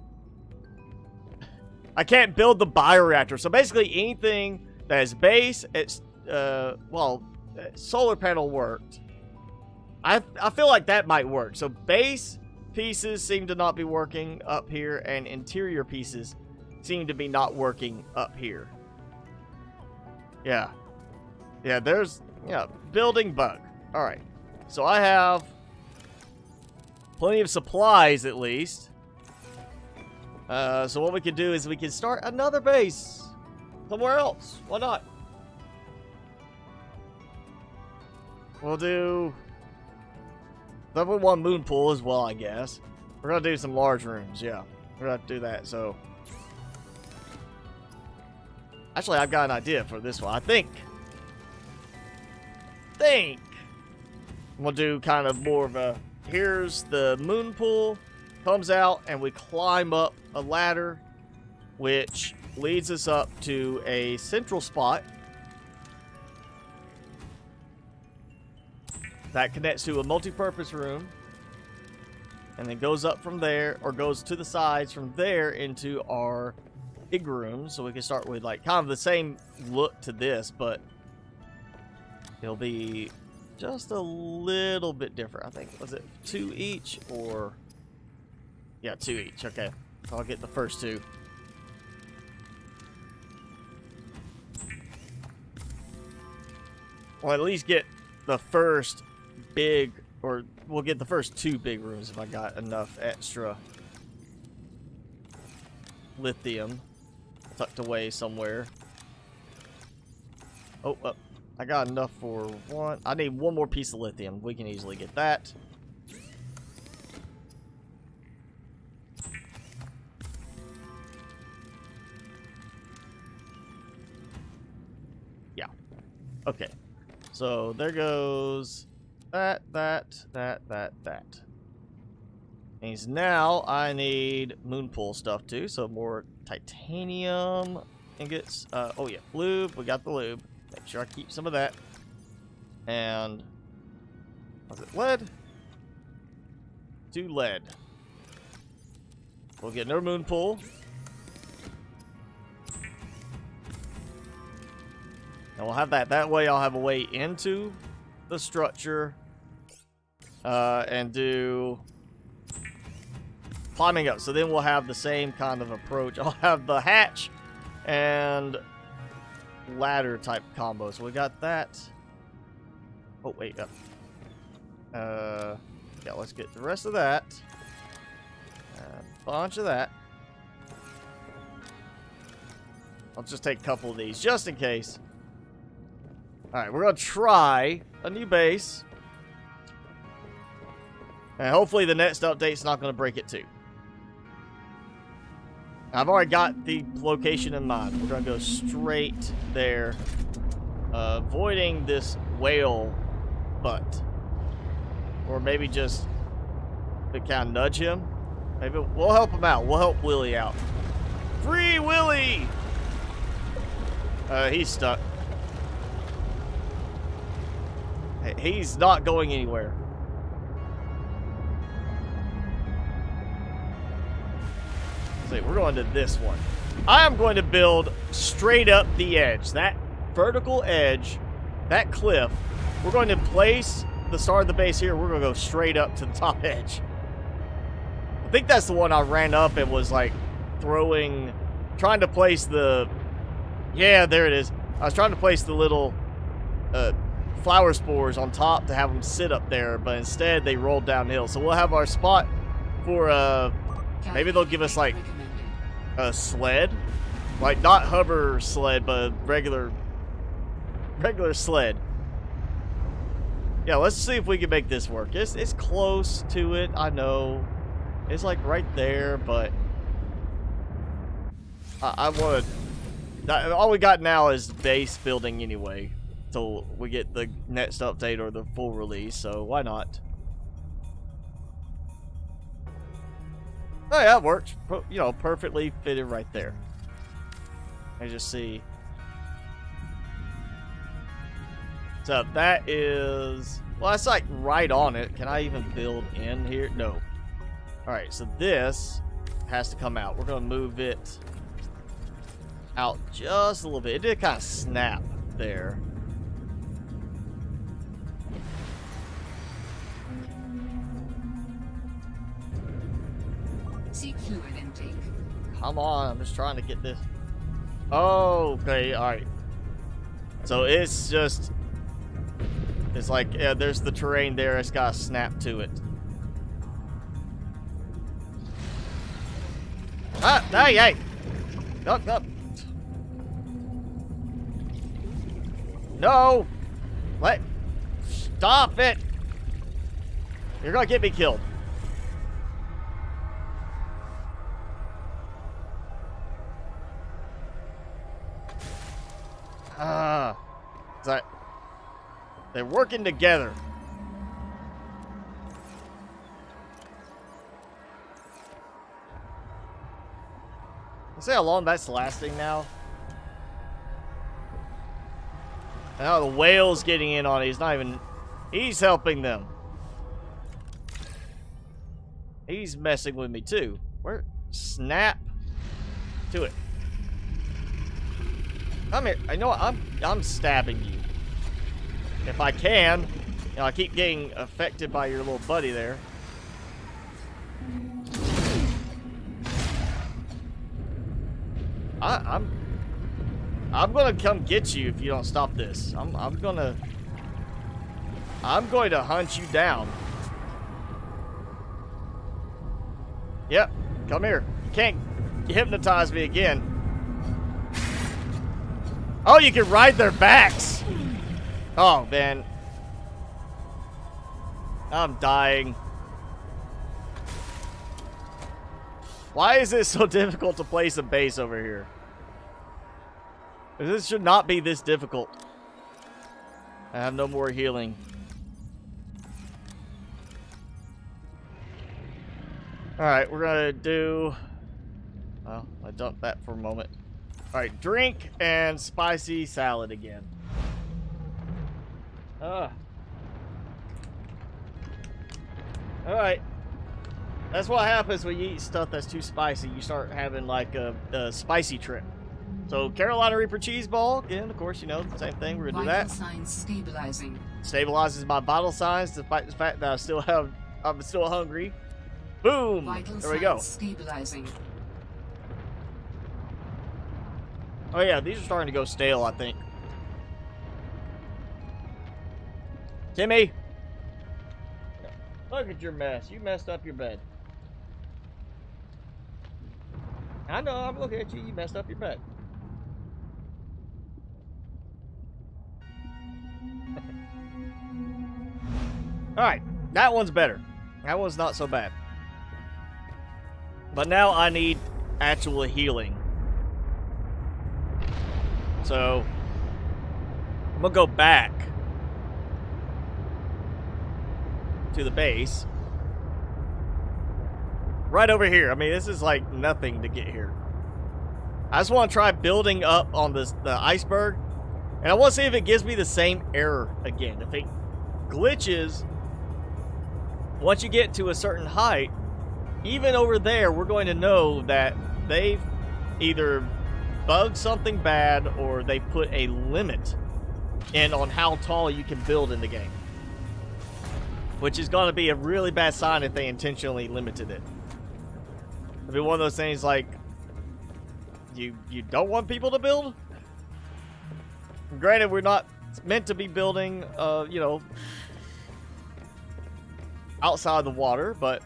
I can't build the bioreactor. So basically anything that is base, it's solar panel worked. I feel like that might work. So base pieces seem to not be working up here, and interior pieces seem to be not working up here. Yeah. Yeah, there's, building bug. Alright. So I have plenty of supplies, at least. So what we can do is we can start another base somewhere else. Why not? We'll do level 1 moon pool as well, I guess. We're gonna do some large rooms, yeah. We're gonna have to do that, so... Actually, I've got an idea for this one. I think we'll do kind of more of a... Here's the moon pool. Comes out, and we climb up a ladder, which leads us up to a central spot that connects to a multi-purpose room, and then goes up from there, or goes to the sides from there into our big room. So we can start with like kind of the same look to this, but it'll be just a little bit different. I think, was it 2 each, or... Yeah, 2 each. Okay. I'll get the first 2. Well, at least get the first big, or we'll get the first 2 big rooms if I got enough extra lithium tucked away somewhere. Oh, I got enough for 1. I need 1 more piece of lithium. We can easily get that. Okay. So there goes that. Means now I need moon pool stuff too. So more titanium ingots. Oh yeah, lube. We got the lube. Make sure I keep some of that. And was it lead? 2 lead. We'll get another moon pool. And we'll have that. That way I'll have a way into the structure and do climbing up. So then we'll have the same kind of approach. I'll have the hatch and ladder type combo. So we got that. Oh, wait. Yeah, let's get the rest of that. A bunch of that. I'll just take a couple of these just in case. Alright, we're going to try a new base. And hopefully the next update's not going to break it too. I've already got the location in mind. We're going to go straight there. Avoiding this whale butt. Or maybe just to kind of nudge him. Maybe we'll help him out. We'll help Willy out. Free Willy! He's stuck. Hey, he's not going anywhere. So we're going to this one. I am going to build straight up the edge. That vertical edge, that cliff. We're going to place the start of the base here. We're going to go straight up to the top edge. I think that's the one I ran up and was like trying to place the, yeah, there it is. I was trying to place the little flower spores on top to have them sit up there, but instead they rolled downhill. So we'll have our spot for, maybe they'll give us like a sled. Like not hover sled, but a regular sled. Yeah, let's see if we can make this work. It's close to it, I know. It's like right there, but I want to. All we got now is base building anyway, till we get the next update or the full release. So why not? Oh yeah, it works. You know, perfectly fitted right there. I just see. So that is, well, that's like right on it. Can I even build in here? No. All right, so this has to come out. We're gonna move it out just a little bit. It did kind of snap there. Seek fluid intake. Come on, I'm just trying to get this. Oh, okay, all right. So it's just, it's like, yeah, there's the terrain there. It's got a snap to it. Ah, hey, hey. Up. No. Stop it. You're going to get me killed. It's like they're working together. Let's see how long that's lasting now. Now the whale's getting in on it. He's not even. He's helping them. He's messing with me too. Where? Snap to it. Come here. I know I'm stabbing you. If I can. You know, I keep getting affected by your little buddy there. I'm gonna come get you if you don't stop this. I'm going to hunt you down. Yep, come here. You can't hypnotize me again. Oh, you can ride their backs. Oh, man. I'm dying. Why is it so difficult to place a base over here? This should not be this difficult. I have no more healing. Alright, we're gonna do... Well, I dumped that for a moment. Alright, drink and spicy salad again. Alright. That's what happens when you eat stuff that's too spicy. You start having like a spicy trip. So, Carolina Reaper cheese ball. Again, of course, you know, same thing. We're gonna do that. Vital signs stabilizing. Stabilizes my vital signs despite the fact that I'm still hungry. Boom! Vital There we go. signs stabilizing. Oh yeah, these are starting to go stale, I think. Timmy! Look at your mess. You messed up your bed. I know, I'm looking at you. You messed up your bed. Alright, that one's better. That one's not so bad. But now I need actual healing. So, I'm gonna go back to the base. Right over here. I mean, this is like nothing to get here. I just want to try building up on the iceberg. And I want to see if it gives me the same error again. If it glitches, once you get to a certain height, even over there, we're going to know that they've either bugged something bad or they put a limit in on how tall you can build in the game. Which is going to be a really bad sign if they intentionally limited it. It'll be one of those things like, you don't want people to build? Granted, we're not meant to be building, you know, outside the water, but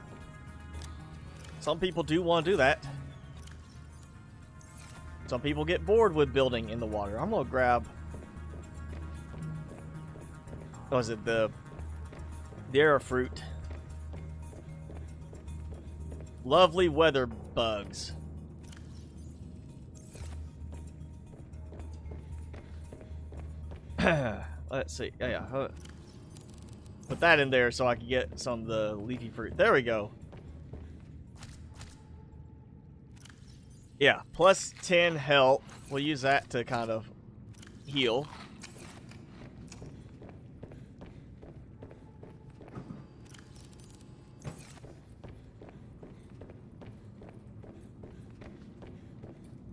some people do want to do that. Some people get bored with building in the water. I'm going to grab... What was it? The arrow fruit. Lovely weather bugs. Let's see. Yeah. Put that in there so I can get some of the leafy fruit. There we go. Yeah, plus 10 health. We'll use that to kind of heal.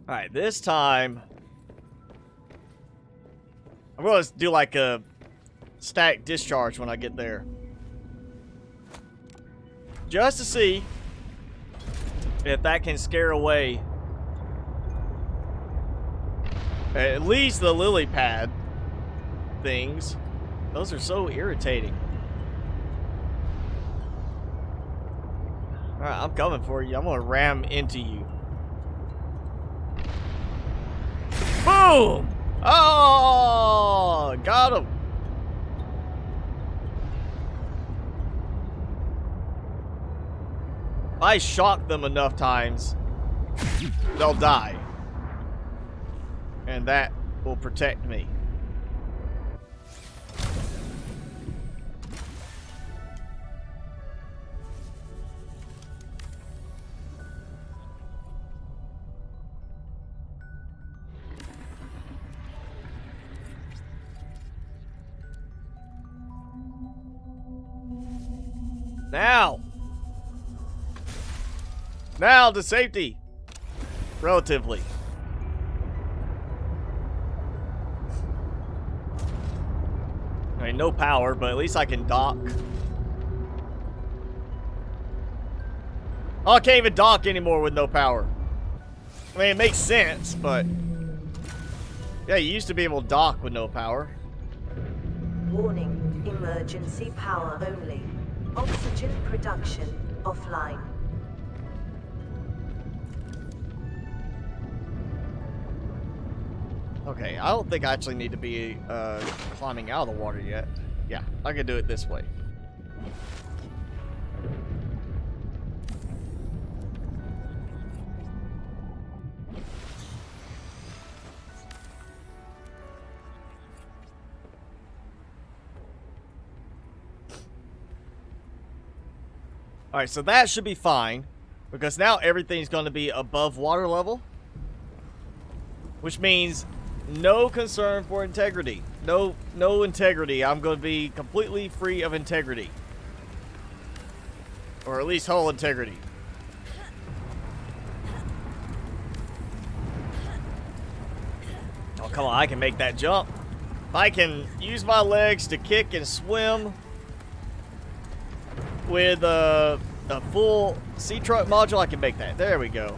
Alright, this time I'm going to do like a static discharge when I get there. Just to see if that can scare away at least the Lilypad things. Those are so irritating. Alright, I'm coming for you. I'm going to ram into you. Boom! Oh! Got him! If I shock them enough times, they'll die. And that will protect me. Now to safety. Relatively. I mean, no power, but at least I can dock. Oh, I can't even dock anymore with no power. I mean, it makes sense, but... Yeah, you used to be able to dock with no power. Warning, emergency power only. Oxygen production offline. Okay, I don't think I actually need to be climbing out of the water yet. Yeah, I can do it this way. Alright, so that should be fine. Because now everything's going to be above water level. Which means no concern for integrity. No integrity. I'm going to be completely free of integrity. Or at least hull integrity. Oh, come on. I can make that jump. If I can use my legs to kick and swim with a full sea truck module, I can make that. There we go.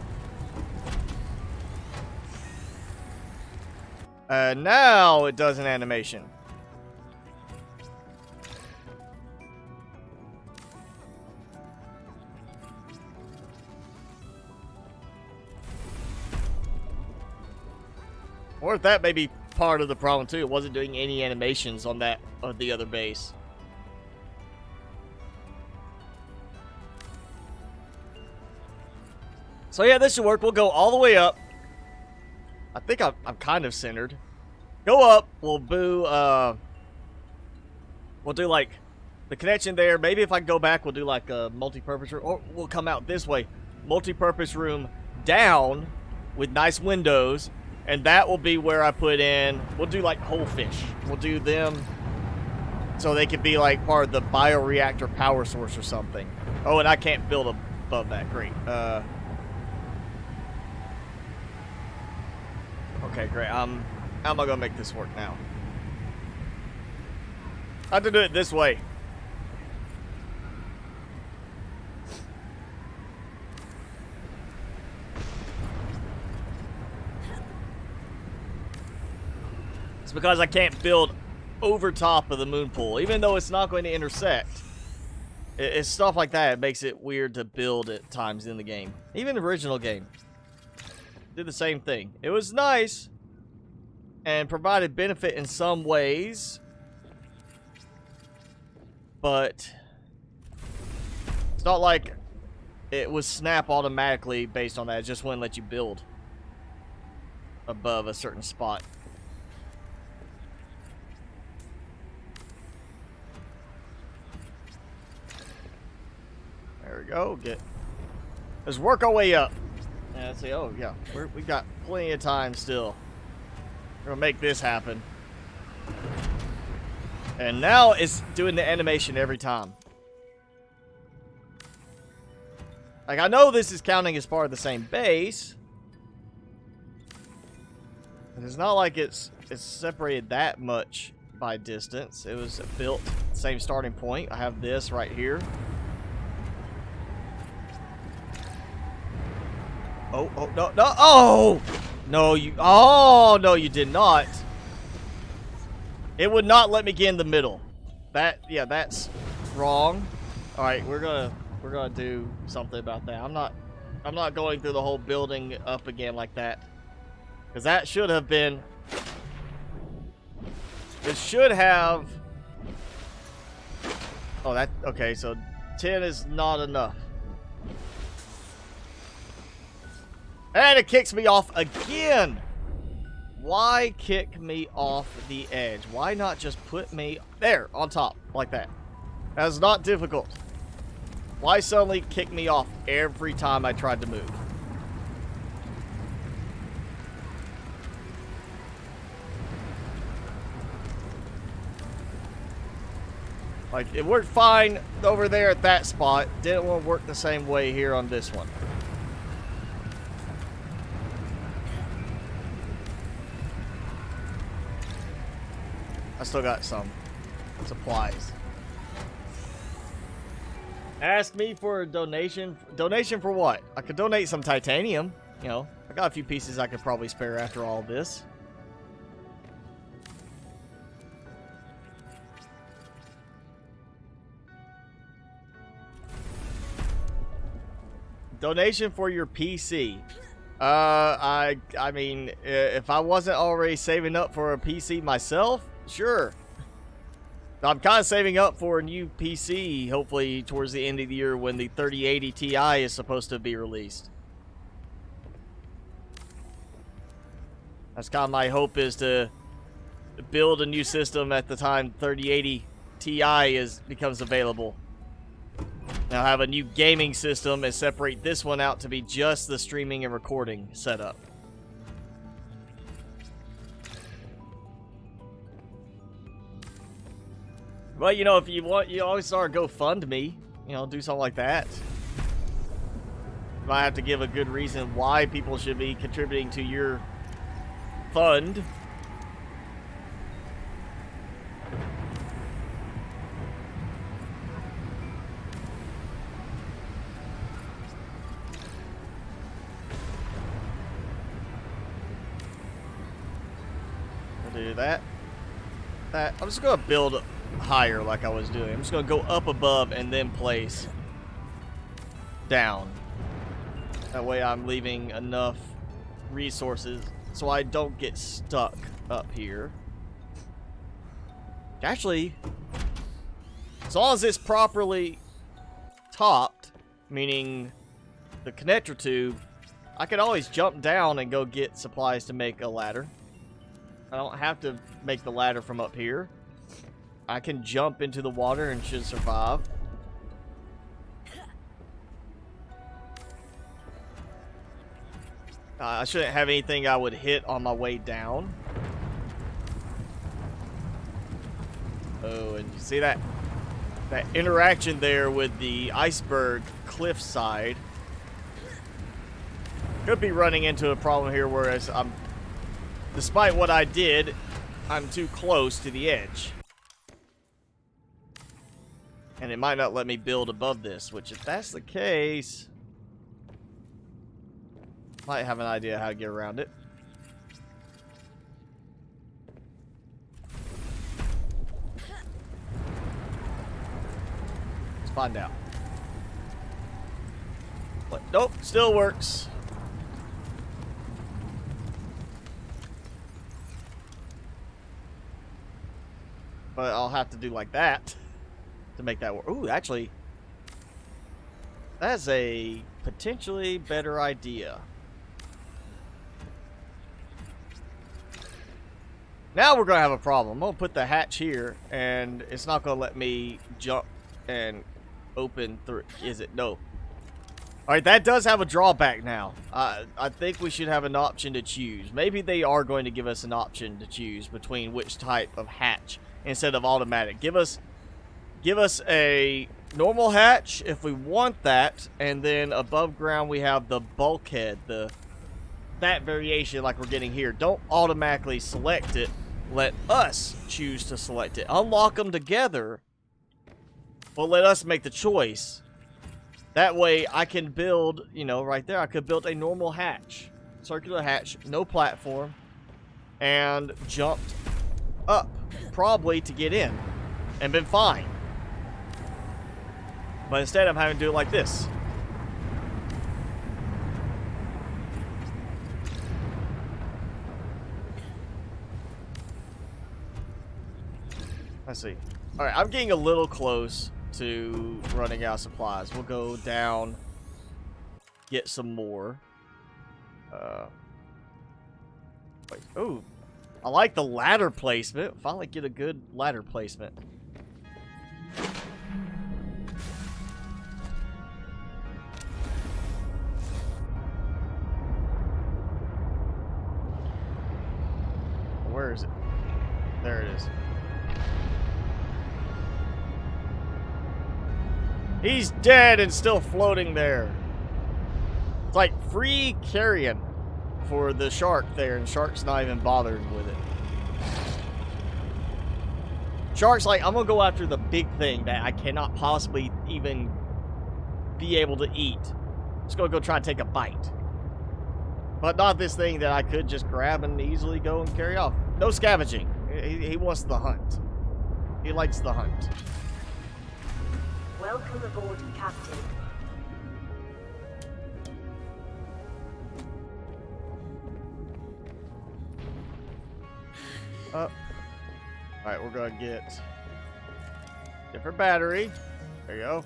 Now it does an animation. Or if that may be part of the problem too. It wasn't doing any animations on that of the other base. So yeah, this should work. We'll go all the way up. I think I'm kind of centered. Go up. We'll we'll do like the connection there. Maybe if I go back, we'll do like a multi-purpose room. Or we'll come out this way. Multi-purpose room down with nice windows. And that will be where I put in, we'll do like whole fish. We'll do them so they could be like part of the bioreactor power source or something. Oh, and I can't build above that. Great. Okay, great. How am I going to make this work now? I have to do it this way. It's because I can't build over top of the moon pool, even though it's not going to intersect. It's stuff like that. It makes it weird to build at times in the game. Even the original game did the same thing. It was nice and provided benefit in some ways, but it's not like it was snap automatically based on that. It just wouldn't let you build above a certain spot. There we go. Let's work our way up. And say, oh yeah, we got plenty of time still. We're gonna make this happen. And now it's doing the animation every time. Like, I know this is counting as part of the same base. And it's not like it's separated that much by distance. It was built same starting point. I have this right here. Oh, no, no, oh! No, no, you did not. It would not let me get in the middle. Yeah, that's wrong. Alright, we're gonna do something about that. I'm not going through the whole building up again like that. Because that should have been... It should have... Oh, that... Okay, so 10 is not enough. And it kicks me off again. Why kick me off the edge? Why not just put me there on top like that? That's not difficult. Why suddenly kick me off every time I tried to move? Like, it worked fine over there at that spot. Didn't want to work the same way here on this one. I still got some supplies. Ask me for a donation. Donation for what? I could donate some titanium. You know, I got a few pieces I could probably spare after all this. Donation for your PC. I mean, if I wasn't already saving up for a PC myself, sure. I'm kind of saving up for a new PC, hopefully towards the end of the year when the 3080 Ti is supposed to be released. That's kind of my hope, is to build a new system at the time 3080 Ti becomes available. Now have a new gaming system and separate this one out to be just the streaming and recording setup. Well, you know, if you want, you always start a GoFundMe. You know, do something like that. If I have to give a good reason why people should be contributing to your fund. I'll do that. I'm just gonna build higher like I was doing. I'm just gonna go up above and then place down. That way I'm leaving enough resources so I don't get stuck up here. Actually, as long as it's properly topped, meaning the connector tube, I can always jump down and go get supplies to make a ladder. I don't have to make the ladder from up here. I can jump into the water and should survive. I shouldn't have anything I would hit on my way down. Oh, and you see that interaction there with the iceberg cliffside? Could be running into a problem here, whereas despite what I did, I'm too close to the edge. And it might not let me build above this, which if that's the case, might have an idea how to get around it. Let's find out. But nope, still works. But I'll have to do like that to make that work. Ooh, actually, that's a potentially better idea. Now we're gonna have a problem. I'm gonna put the hatch here, and it's not gonna let me jump and open through. Is it? No. All right, that does have a drawback now. I think we should have an option to choose. Maybe they are going to give us an option to choose between which type of hatch instead of automatic. Give us a normal hatch if we want that, and then above ground we have the bulkhead, that variation like we're getting here. Don't automatically select it. Let us choose to select it. Unlock them together, but let us make the choice. That way I can build, you know, right there, I could build a normal hatch. Circular hatch, no platform, and jumped up, probably to get in, and been fine. But instead I'm having to do it like this. Let's see. Alright, I'm getting a little close to running out of supplies. We'll go down, get some more. Wait, ooh, I like the ladder placement. Finally get a good ladder placement. Where is it? There it is. He's dead and still floating there. It's like free carrion for the shark there, and shark's not even bothered with it. Shark's like, I'm gonna go after the big thing that I cannot possibly even be able to eat. Just gonna go try and take a bite. But not this thing that I could just grab and easily go and carry off. No scavenging. He wants the hunt. He likes the hunt. Welcome aboard, Captain. Alright, we're gonna get different battery. There you go.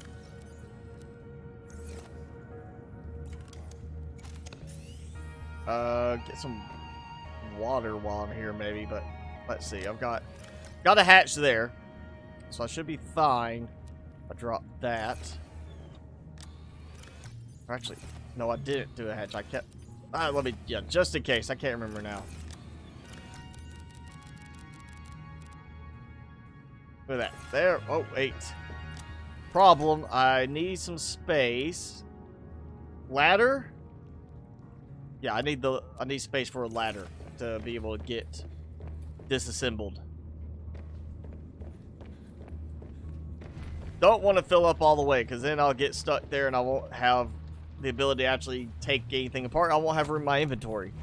Get some water while I'm here maybe, but let's see. I've got a hatch there, so I should be fine. I drop that. Or actually, no, I didn't do a hatch. I kept... let me... Yeah, just in case. I can't remember now. Look at that. There. Oh, 8. Problem. I need some space. Ladder? Yeah, I need space for a ladder to be able to get disassembled. Don't want to fill up all the way, because then I'll get stuck there and I won't have the ability to actually take anything apart. I won't have room in my inventory.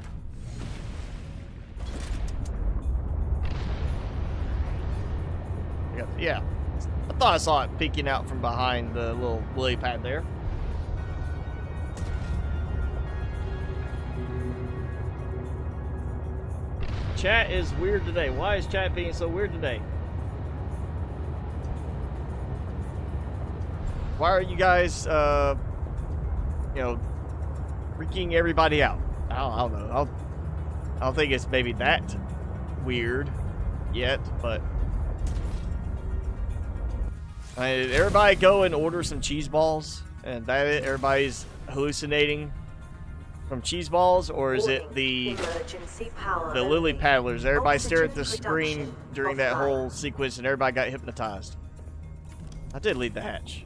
Yeah. I thought I saw it peeking out from behind the little Lilypad there. Chat is weird today. Why is chat being so weird today? Why are you guys, you know, freaking everybody out? I don't know. I don't think it's maybe that weird yet, but everybody go and order some cheese balls, and that it? Everybody's hallucinating from cheese balls, or is it the lily paddlers? Everybody stare at the screen during that whole sequence, and everybody got hypnotized. I did leave the hatch.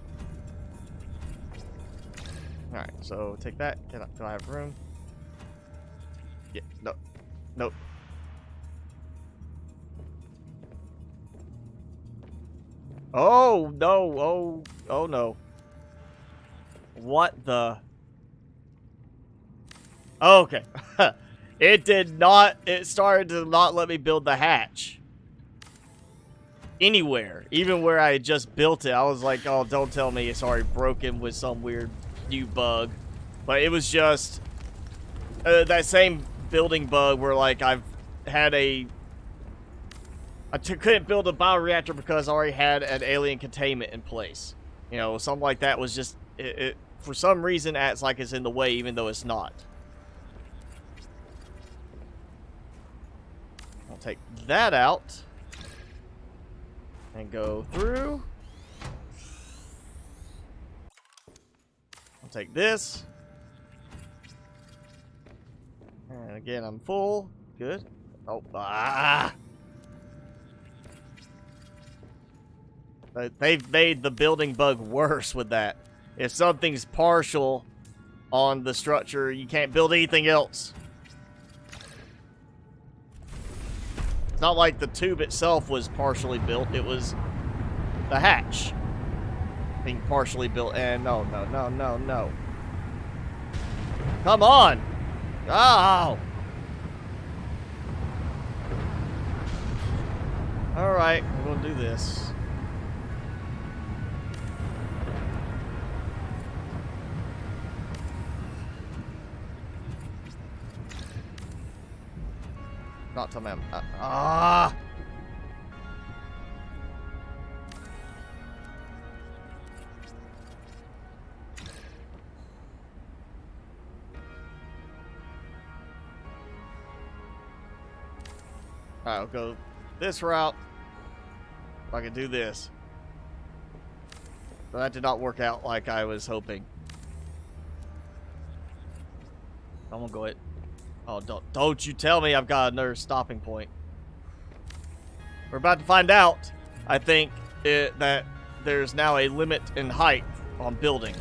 Alright, so take that. Do I have room? Yeah, no. Nope. Oh, no. Oh, no. What the? Oh, okay. It did not. It started to not let me build the hatch. Anywhere. Even where I had just built it. I was like, oh, don't tell me it's already broken with some weird new bug. But it was just that same building bug where, like, I've had a... I couldn't build a bioreactor because I already had an alien containment in place. You know, something like that was just... It for some reason acts like it's in the way, even though it's not. I'll take that out. And go through. I'll take this. And again, I'm full. Good. Oh, They've made the building bug worse with that. If something's partial on the structure, you can't build anything else. It's not like the tube itself was partially built. It was the hatch being partially built. And no. Come on! Oh! Alright, we're gonna do this. Not tell me I'm... Alright, I'll go this route. If I can do this. But that did not work out like I was hoping. I'm gonna go ahead. Oh, don't you tell me I've got another stopping point. We're about to find out, I think, that there's now a limit in height on building.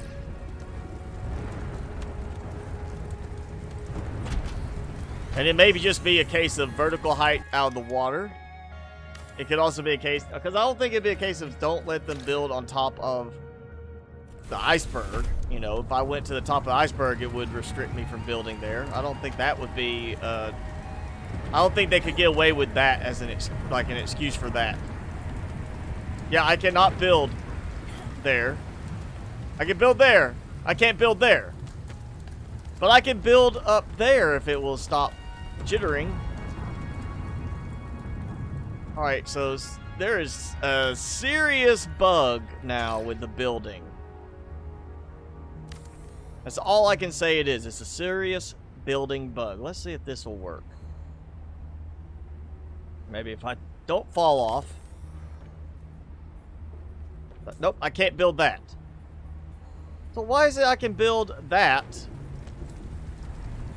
And it may just be a case of vertical height out of the water. It could also be a case, because I don't think it'd be a case of don't let them build on top of the iceberg. You know, if I went to the top of the iceberg, it would restrict me from building there. I don't think that would be, I don't think they could get away with that as an excuse for that. Yeah, I cannot build there. I can build there. I can't build there. But I can build up there if it will stop jittering. Alright, so there is a serious bug now with the building. That's all I can say it is. It's a serious building bug. Let's see if this will work. Maybe if I don't fall off. But nope, I can't build that. So why is it I can build that,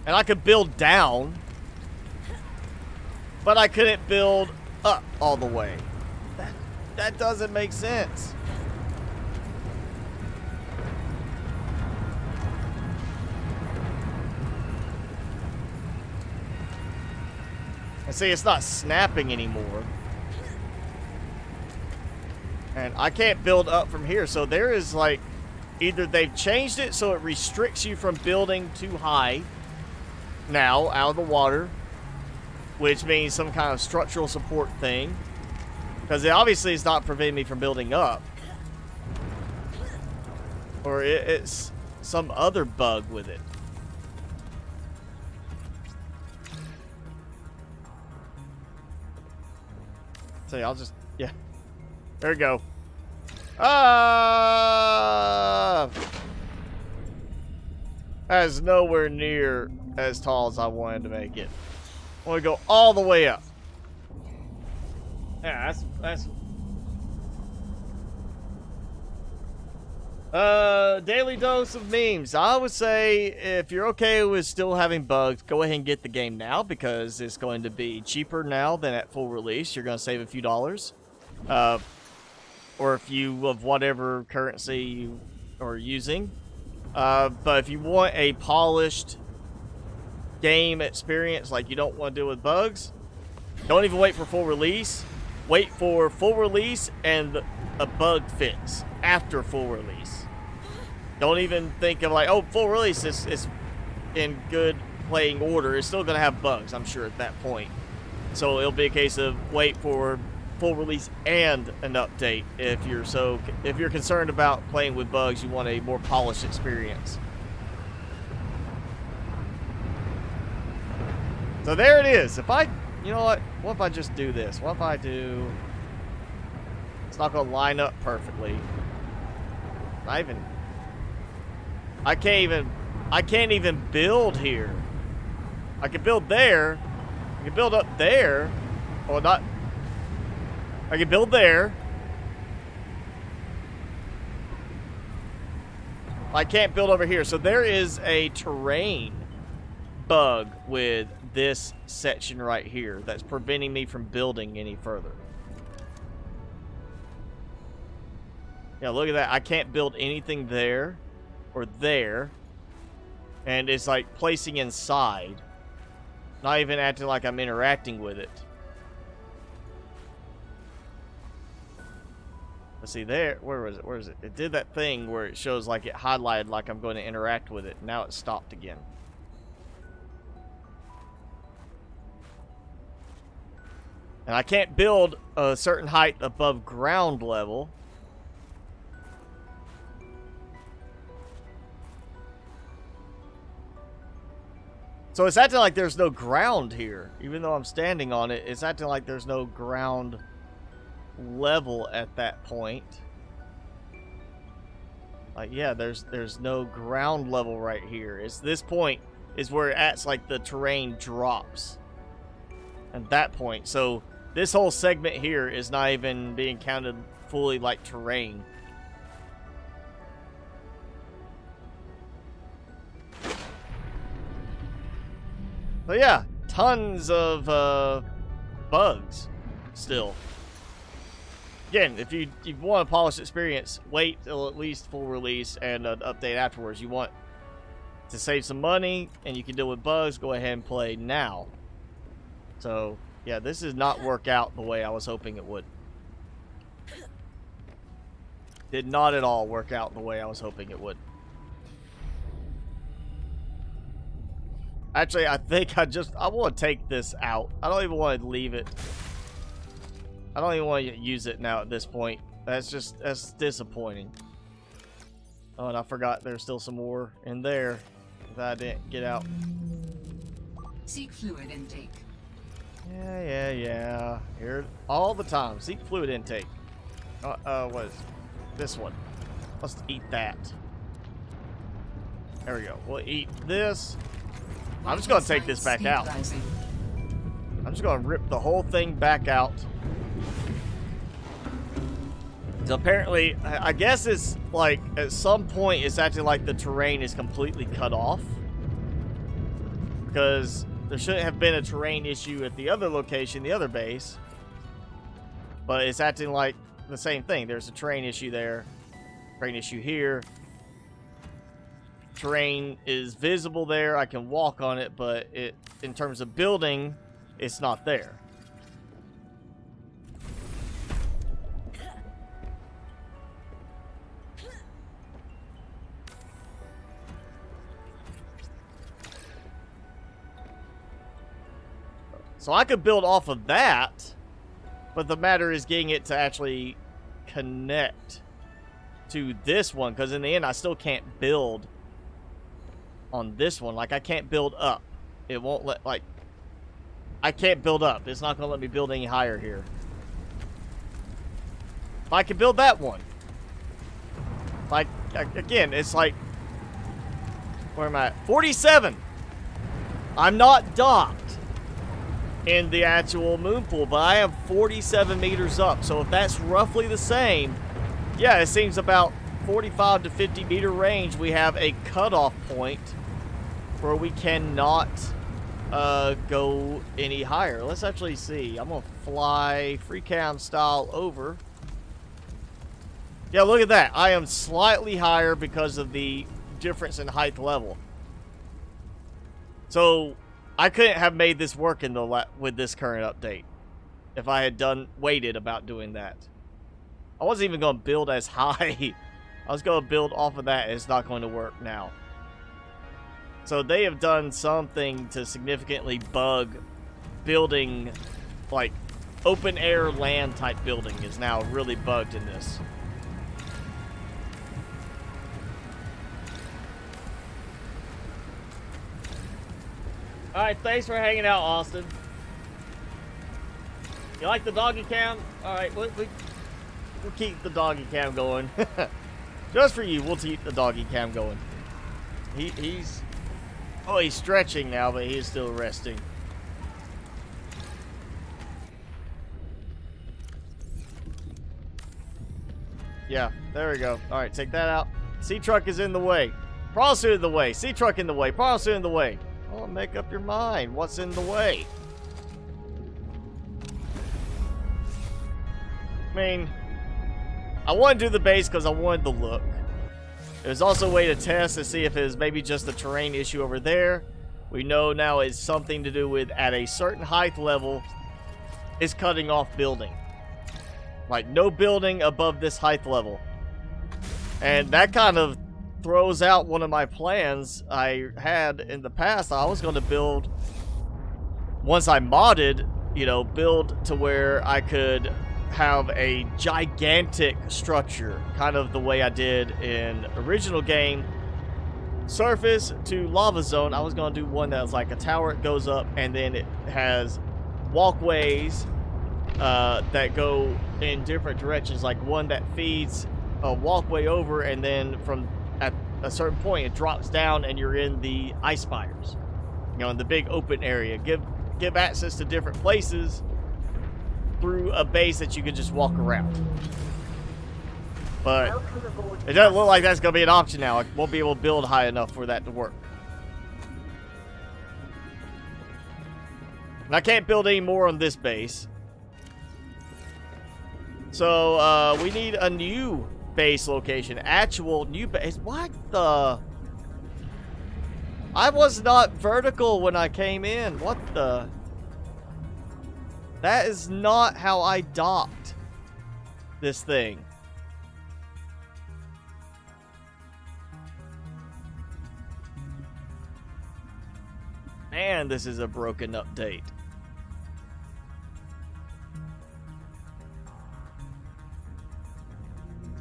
and I could build down, but I couldn't build up all the way? That doesn't make sense. And see, it's not snapping anymore. And I can't build up from here, so there is like, either they've changed it so it restricts you from building too high now, out of the water, which means some kind of structural support thing, because it obviously is not preventing me from building up. Or it's some other bug with it. So I'll just, yeah. There we go. That's nowhere near as tall as I wanted to make it. I want to go all the way up. Yeah, that's daily dose of memes. I would say if you're okay with still having bugs, go ahead and get the game now, because it's going to be cheaper now than at full release. You're going to save a few dollars. Or if you of whatever currency you are using. But if you want a polished game experience, like you don't want to deal with bugs, don't even wait for full release. Wait for full release and a bug fix after full release. Don't even think of like, oh, full release is in good playing order. It's still going to have bugs, I'm sure, at that point. So it'll be a case of wait for full release and an update if you're concerned about playing with bugs. You want a more polished experience. So there it is. You know what if I just do this? What if I do, it's not gonna line up perfectly. I can't even build here. I can build there. I can build up there. Well, not, I can build there. I can't build over here. So there is a terrain bug with this section right here that's preventing me from building any further. Yeah, look at that. I can't build anything there or there. And it's like placing inside. Not even acting like I'm interacting with it. Let's see there. Where was it? Where is it? It did that thing where it shows like it highlighted like I'm going to interact with it. Now it's stopped again. And I can't build a certain height above ground level. So it's acting like there's no ground here. Even though I'm standing on it, it's acting like there's no ground level at that point. Like, yeah, there's no ground level right here. It's this point is where it acts like the terrain drops. At that point. So this whole segment here is not even being counted fully like terrain. So yeah, tons of bugs still. Again, if you want a polished experience, wait till at least full release and an update afterwards. You want to save some money and you can deal with bugs, go ahead and play now. So yeah, this does not work out the way I was hoping it would. Did not at all work out the way I was hoping it would. Actually, I think I want to take this out. I don't even want to leave it. I don't even want to use it now at this point. That's disappointing. Oh, and I forgot there's still some more in there that I didn't get out. Seek fluid intake. Yeah. Here all the time. Seek fluid intake. What is this one? Let's eat that. There we go. We'll eat this. I'm just gonna take this back out. I'm just gonna rip the whole thing back out. So apparently, I guess it's like, at some point, it's acting like the terrain is completely cut off. Because there shouldn't have been a terrain issue at the other location, the other base. But it's acting like the same thing. There's a terrain issue there. Terrain issue here. Terrain is visible there. I can walk on it, but in terms of building, it's not there. So I could build off of that, but the matter is getting it to actually connect to this one, because in the end I still can't build on this one. Like, I can't build up. It won't let, like, I can't build up. It's not going to let me build any higher here. If I can build that one. Like, again, it's like, where am I at? 47! I'm not docked in the actual moon pool, but I am 47 meters up. So if that's roughly the same, yeah, it seems about 45 to 50 meter range, we have a cutoff point where we cannot go any higher. Let's actually see. I'm gonna fly free cam style over. Yeah, look at that. I am slightly higher because of the difference in height level. So I couldn't have made this work in the with this current update if I had waited about doing that. I wasn't even going to build as high. I was going to build off of that, and it's not going to work now. So they have done something to significantly bug building, like open air land type building is now really bugged in this. Alright, thanks for hanging out, Austin. You like the doggy cam? Alright, we'll keep the doggy cam going. Just for you, we'll keep the doggy cam going. He's stretching now, but he's still resting. Yeah, there we go. Alright, take that out. C-Truck is in the way. Prostitute in the way. C-Truck in the way. Prostitute in the way. Oh, make up your mind. What's in the way? I mean, I want to do the base because I wanted the look. There's also a way to test to see if it's maybe just a terrain issue over there. We know now it's something to do with at a certain height level, it's cutting off building. Like, no building above this height level. And that kind of throws out one of my plans I had in the past. I was going to build, once I modded, you know, build to where I could have a gigantic structure, kind of the way I did in original game. Surface to lava zone, I was going to do one that was like a tower. It goes up and then it has walkways that go in different directions, like one that feeds a walkway over, and then from at a certain point it drops down and you're in the ice spires, you know, in the big open area. Give access to different places through a base that you can just walk around. But it doesn't look like that's going to be an option now. I won't be able to build high enough for that to work. And I can't build any more on this base. So, we need a new base location. Actual new base. What the? I was not vertical when I came in. What the? That is not how I docked this thing. Man, this is a broken update.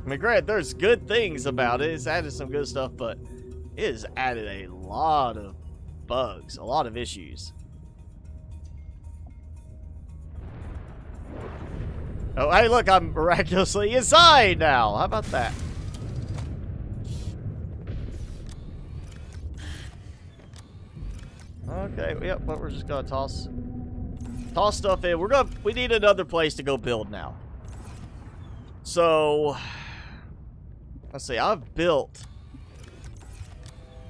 I mean, granted, there's good things about it. It's added some good stuff, but it has added a lot of bugs, a lot of issues. Oh, hey, look, I'm miraculously inside now. How about that? Okay, yep, but we're just gonna toss stuff in. We need another place to go build now. So, let's see. I've built.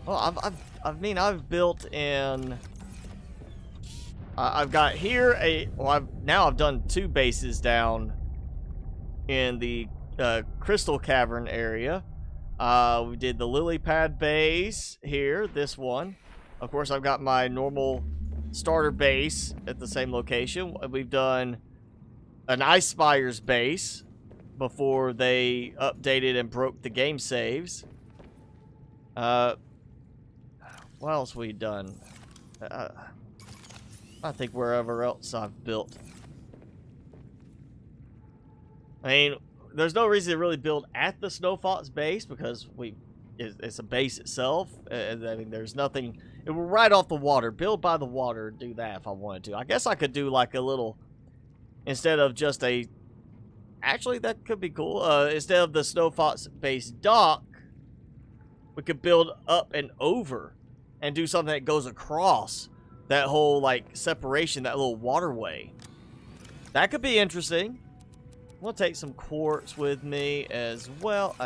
Well, I've built in. I've got here a. Well, I've done 2 bases down in the Crystal Cavern area. We did the Lilypad base here. This one, of course, I've got my normal starter base at the same location. We've done an Ice Spire's base before they updated and broke the game saves. What else we done? I think wherever else I've built. I mean, there's no reason to really build at the Snow Fox base because it's a base itself. I mean, there's nothing. We're right off the water. Build by the water. Do that if I wanted to. I guess I could do like a little, instead of just a. Actually, that could be cool. Instead of the Snow Fox base dock, we could build up and over and do something that goes across that whole like separation, that little waterway. That could be interesting. We'll take some quartz with me as well.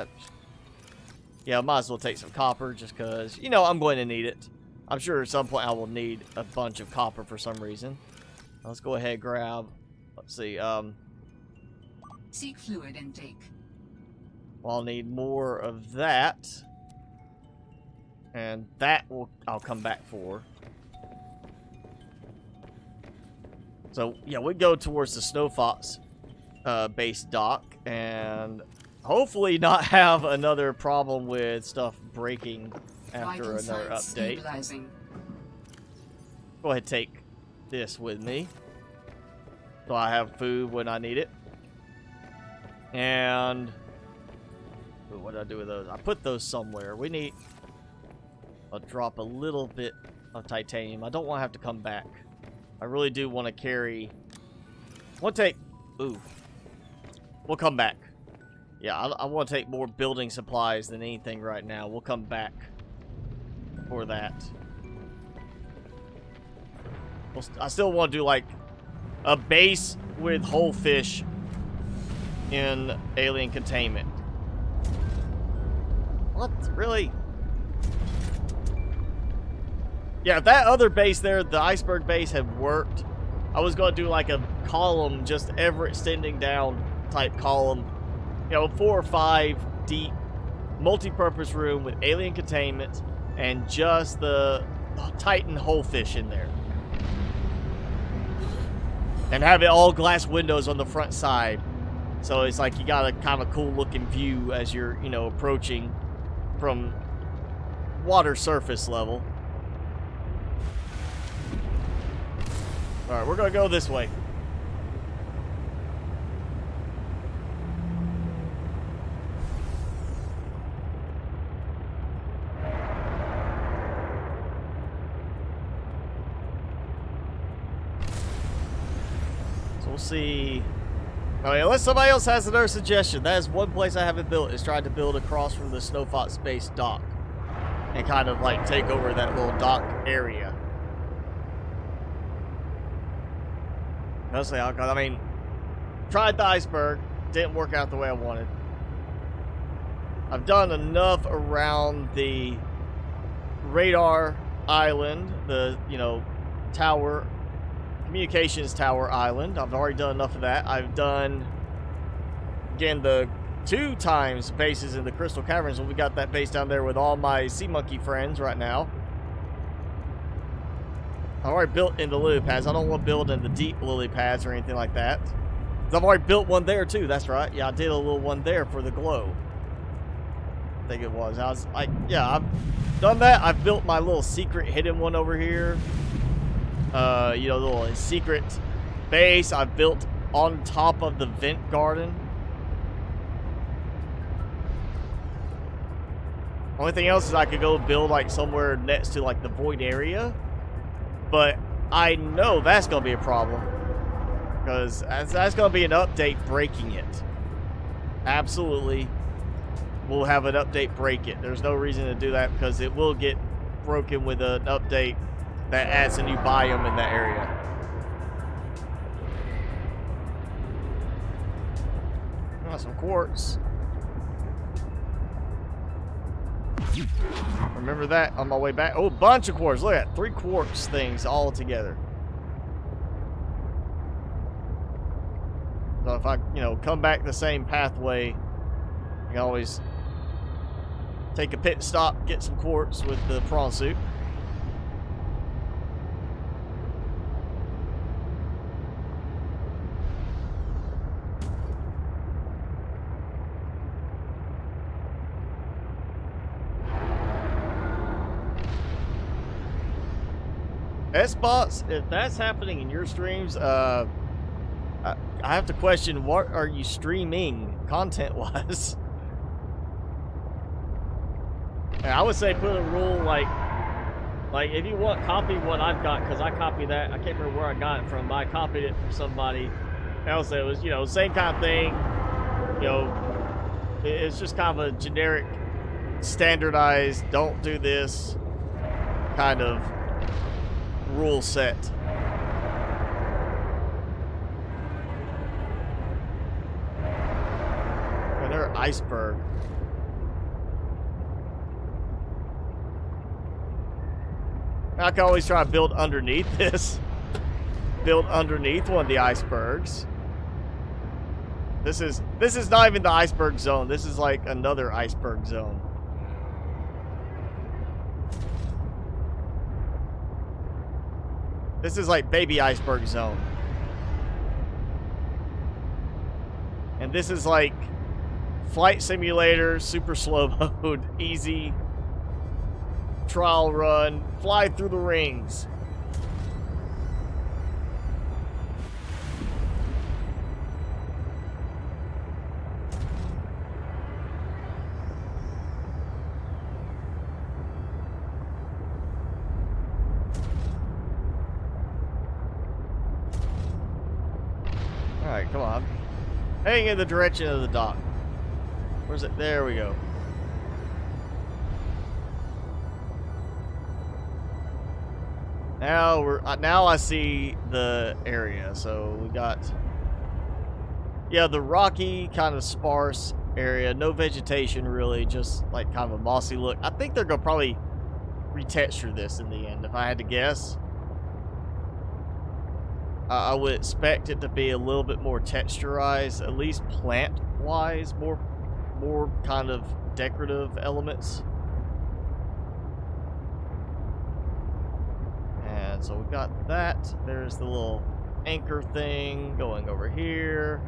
Yeah, I might as well take some copper just because, you know, I'm going to need it. I'm sure at some point I will need a bunch of copper for some reason. Let's go ahead and grab, let's see, Seek fluid intake. well, I'll need more of that. And that I'll come back for. So, yeah, we go towards the Snow Fox base dock and hopefully not have another problem with stuff breaking after another update. Go ahead and take this with me so I have food when I need it. And what did I do with those? I put those somewhere. We need. I'll drop a little bit of titanium. I don't want to have to come back. I really do want to carry. We'll take. Ooh. We'll come back. Yeah, I want to take more building supplies than anything right now. We'll come back for that. I still want to do like a base with whole fish in alien containment. What? Really? Yeah, if that other base there, the iceberg base, had worked, I was going to do like a column, just ever extending down type column. You know, 4 or 5 deep, multi-purpose room with alien containment and just the Titan whole fish in there. And have it all glass windows on the front side. So it's like you got a kind of cool looking view as you're, you know, approaching from water surface level. Alright, we're gonna go this way. So we'll see. Oh, yeah, unless somebody else has another suggestion. That is one place I haven't built, is tried to build across from the Snow Fox base dock. And kind of like take over that little dock area. Honestly, I mean, tried the iceberg, didn't work out the way I wanted. I've done enough around the radar island, the, you know, tower, communications tower island. I've already done enough of that. I've done, again, the 2 times bases in the Crystal Caverns when we got that base down there with all my sea monkey friends right now. I've already built in the lily pads. I don't want to build in the deep lily pads or anything like that. I've already built one there too. That's right. Yeah, I did a little one there for the glow. I think it was. I was like, yeah, I've done that. I've built my little secret hidden one over here. You know, the little secret base I've built on top of the vent garden. Only thing else is I could go build like somewhere next to like the void area. But I know that's going to be a problem. Because that's going to be an update breaking it. Absolutely. We'll have an update break it. There's no reason to do that because it will get broken with an update that adds a new biome in that area. Got some quartz. Remember that on my way back. Oh, bunch of quartz. Look at that. 3 quartz things all together. So if I, come back the same pathway, I can always take a pit stop, get some quartz with the prawn suit. S-Bots, if that's happening in your streams, I have to question, what are you streaming content-wise? I would say put a rule like if you want, copy what I've got, because I copied that. I can't remember where I got it from, but I copied it from somebody else. It was, same kind of thing. It's just kind of a generic, standardized, don't do this kind of rule set. Another iceberg. I can always try to build underneath this. Build underneath one of the icebergs. This is not even the iceberg zone. This is like another iceberg zone. This is like baby iceberg zone. And this is like flight simulator, super slow mode, easy trial run, fly through the rings. Alright, come on. Heading in the direction of the dock. Where's it? There we go. Now I see the area. So we got, yeah, the rocky kind of sparse area, no vegetation really, just like kind of a mossy look. I think they're gonna probably retexture this in the end, if I had to guess. I would expect it to be a little bit more texturized, at least plant-wise, more kind of decorative elements. And so we got that. There's the little anchor thing going over here.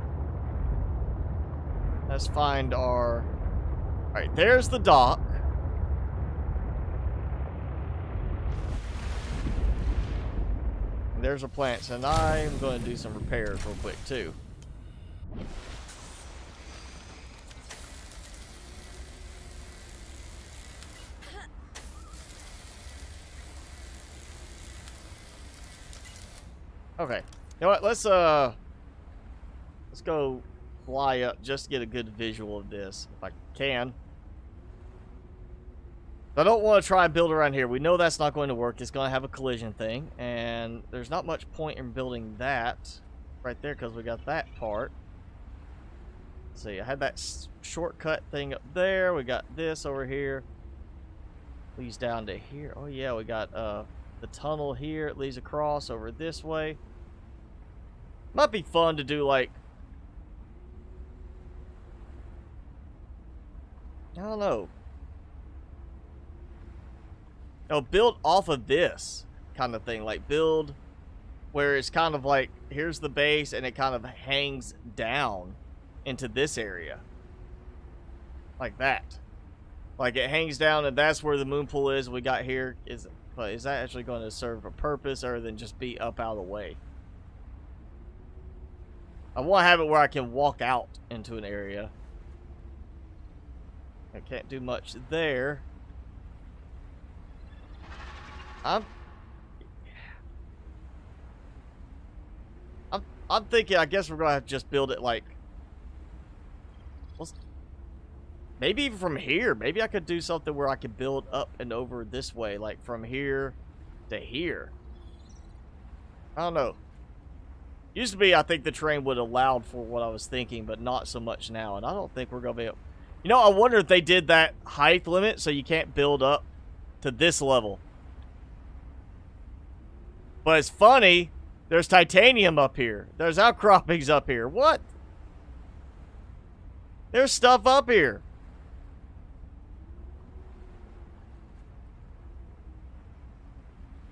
Let's find our... Alright, there's the dock. And there's our plants, and I'm going to do some repairs real quick too. Okay, you know what? Let's go fly up just to get a good visual of this, if I can. I don't want to try and build around here. We know that's not going to work. It's going to have a collision thing, and there's not much point in building that right there because we got that part. Let's see, I had that shortcut thing up there. We got this over here. Leads down to here. Oh yeah, we got the tunnel here. It leads across over this way. Might be fun to do, like, I don't know. No, build off of this kind of thing. Like, build where it's kind of like, here's the base, and it kind of hangs down into this area. Like that. Like, it hangs down, and that's where the moon pool is. We got here. But is that actually going to serve a purpose, other than just be up out of the way? I want to have it where I can walk out into an area. I can't do much there. I'm thinking, I guess we're going to have to just build it like... Maybe even from here. Maybe I could do something where I could build up and over this way. Like from here to here. I don't know. Used to be, I think the terrain would allowed for what I was thinking, but not so much now. And I don't think we're going to be able... You know, I wonder if they did that height limit so you can't build up to this level. But it's funny, there's titanium up here. There's outcroppings up here. What? There's stuff up here.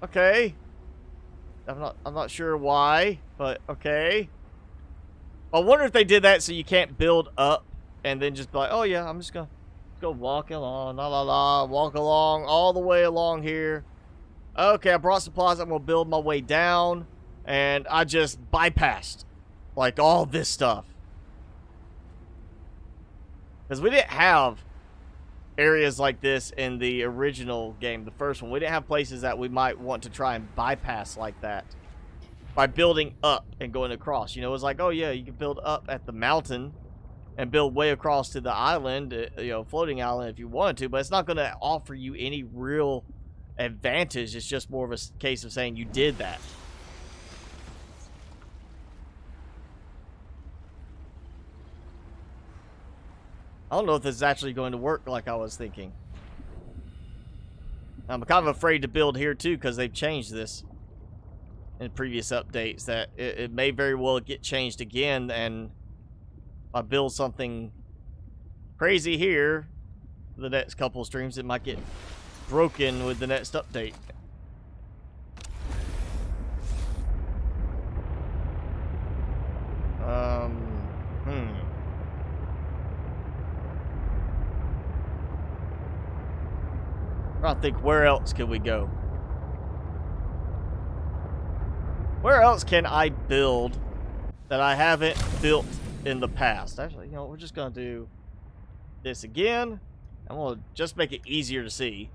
Okay. I'm not sure why, but okay. I wonder if they did that so you can't build up and then just be like, oh yeah, I'm just gonna go walk along, walk along all the way along here. Okay, I brought supplies, I'm gonna build my way down, and I just bypassed like all this stuff. Because we didn't have areas like this in the original game, the first one. We didn't have places that we might want to try and bypass like that by building up and going across. You know, it was like, oh yeah, you can build up at the mountain and build way across to the island, you know, floating island if you wanted to, but it's not going to offer you any real advantage. It's just more of a case of saying you did that. I don't know if this is actually going to work like I was thinking. I'm kind of afraid to build here too because they've changed this in previous updates, that it may very well get changed again, and I build something crazy here for the next couple of streams, it might get broken with the next update. I think, where else can we go? Where else can I build that I haven't built in the past? Actually, you know, we're just gonna do this again. I'm gonna just make it easier to see.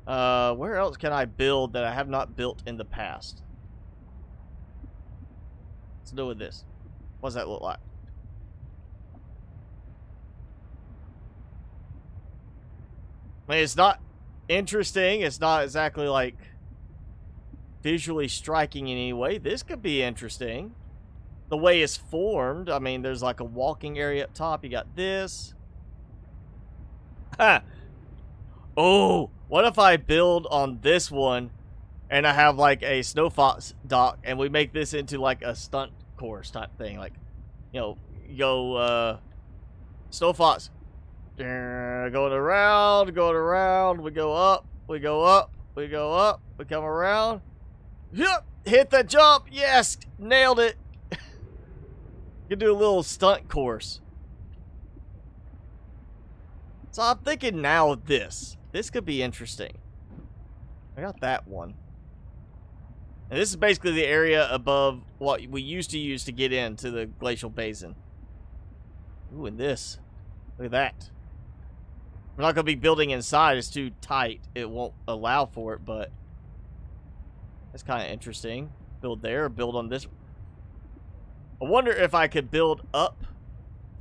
Where else can I build that I have not built in the past? Let's do with this. What does that look like? I mean, it's not interesting. It's not exactly like visually striking in any way. This could be interesting. The way it's formed. I mean, there's like a walking area up top. You got this. Ha! Oh, what if I build on this one and I have like a Snow Fox dock and we make this into like a stunt course type thing? Like, you know, you go Snow Fox. Going around, we go up, we go up, we go up, we come around. Yep, hit that jump. Yes, nailed it. You can do a little stunt course. So I'm thinking now of this. This could be interesting. I got that one. And this is basically the area above what we used to use to get into the glacial basin. Ooh, and this. Look at that. We're not going to be building inside. It's too tight. It won't allow for it, but that's kind of interesting. Build there, build on this. I wonder if I could build up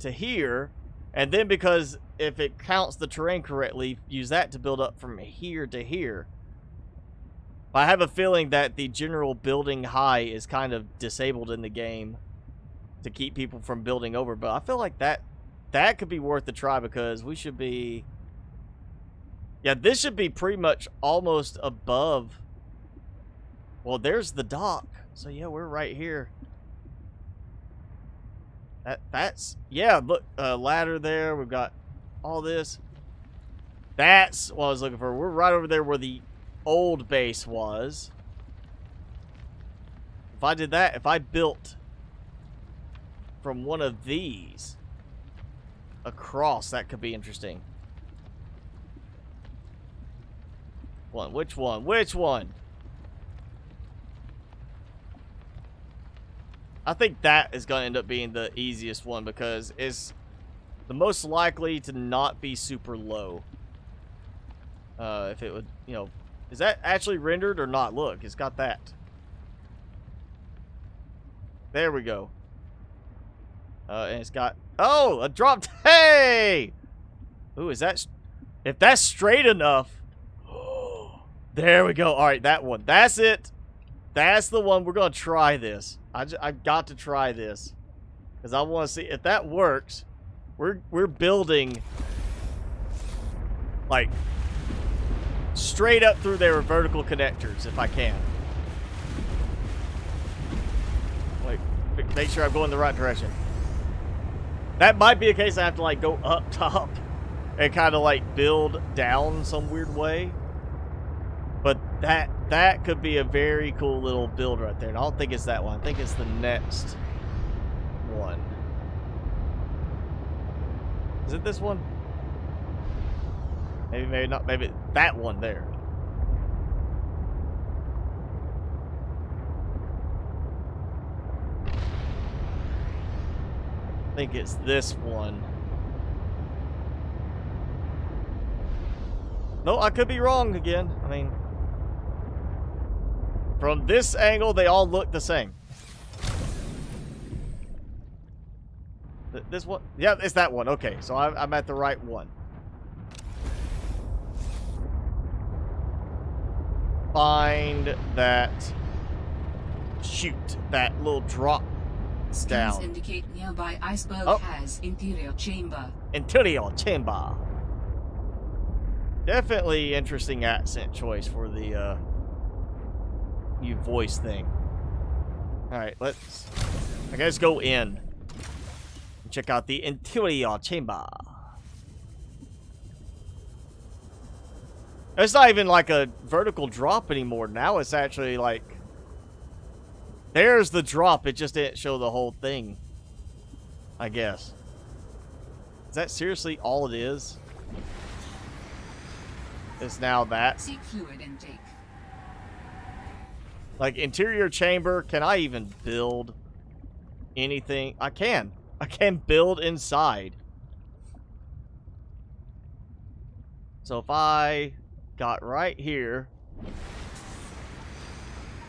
to here, and then because if it counts the terrain correctly, use that to build up from here to here. I have a feeling that the general building high is kind of disabled in the game to keep people from building over, but I feel like that could be worth a try because we should be... Yeah, this should be pretty much almost above. Well, there's the dock. So, yeah, we're right here. That's... Yeah, look, ladder there. We've got all this. That's what I was looking for. We're right over there where the old base was. If I did that, if I built from one of these across, that could be interesting. Which one? Which one? I think that is going to end up being the easiest one because it's the most likely to not be super low. If it would, you know, is that actually rendered or not? Look, it's got that. There we go. And it's got, oh, a drop. Hey! Ooh, is that, if that's straight enough. There we go. All right, that one. That's it. That's the one. We're going to try this. I've got to try this. Because I want to see if that works. We're building like straight up through their vertical connectors if I can. Wait, make sure I'm going the right direction. That might be a case I have to like go up top and kind of like build down some weird way. But that could be a very cool little build right there. And I don't think it's that one. I think it's the next one. Is it this one? Maybe, maybe not. Maybe that one there. I think it's this one. No, I could be wrong again. I mean, from this angle, they all look the same. This one? Yeah, it's that one. Okay, so I'm at the right one. Find that. Shoot, that little drop Scans down. indicate nearby iceberg has interior chamber. Interior chamber. Definitely interesting accent choice for the new voice thing. Alright, let's I guess go in. Check out the interior chamber. It's not even like a vertical drop anymore. Now it's actually like, there's the drop. It just didn't show the whole thing, I guess. Is that seriously all it is? It's now that? Seek fluid intake. Like interior chamber, can I even build anything? I can. I can build inside. So if I got right here,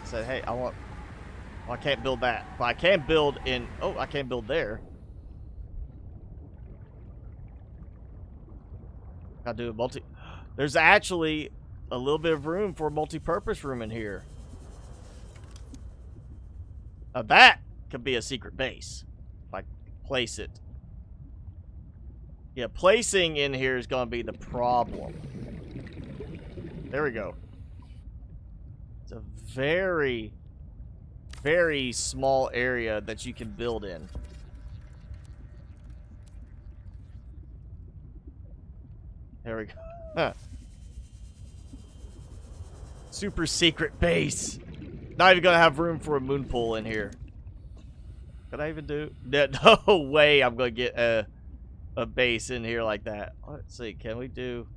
said, hey, I want, well, I can't build that, but I can build in, oh, I can build there. I'll do a multi, there's actually a little bit of room for a multi-purpose room in here. Now that could be a secret base if I place it. Yeah, placing in here is going to be the problem. There we go. It's a very, very small area that you can build in. There we go. Huh. Super secret base. Not even gonna have room for a moon pool in here. Could I even do that? No way I'm gonna get a base in here like that. Let's see, can we do?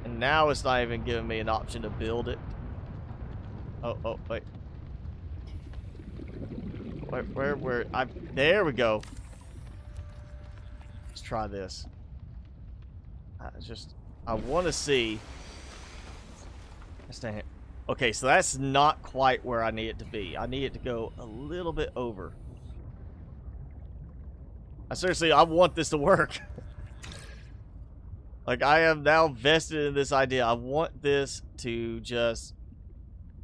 And now it's not even giving me an option to build it. Oh, wait. Where? There we go. Let's try this. I want to see. Okay, so that's not quite where I need it to be. I need it to go a little bit over. I want this to work. Like, I am now vested in this idea. I want this to just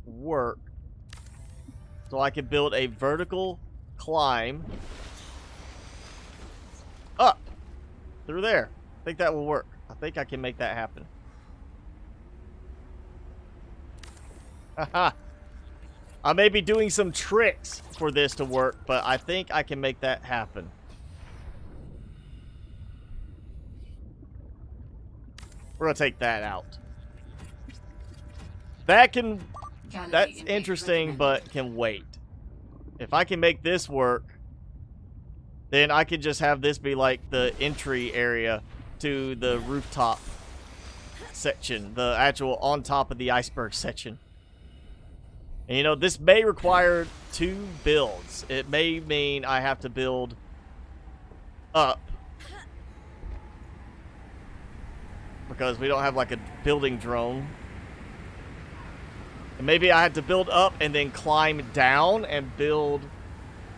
work. So I can build a vertical climb up through there. I think that will work. I think I can make that happen. Haha. I may be doing some tricks for this to work, but I think I can make that happen. We're gonna take that out. That's interesting, but can wait. If I can make this work, then I can just have this be like the entry area to the rooftop section, the actual on top of the iceberg section. And you know, this may require 2 builds. It may mean I have to build up, because we don't have like a building drone. And maybe I have to build up and then climb down and build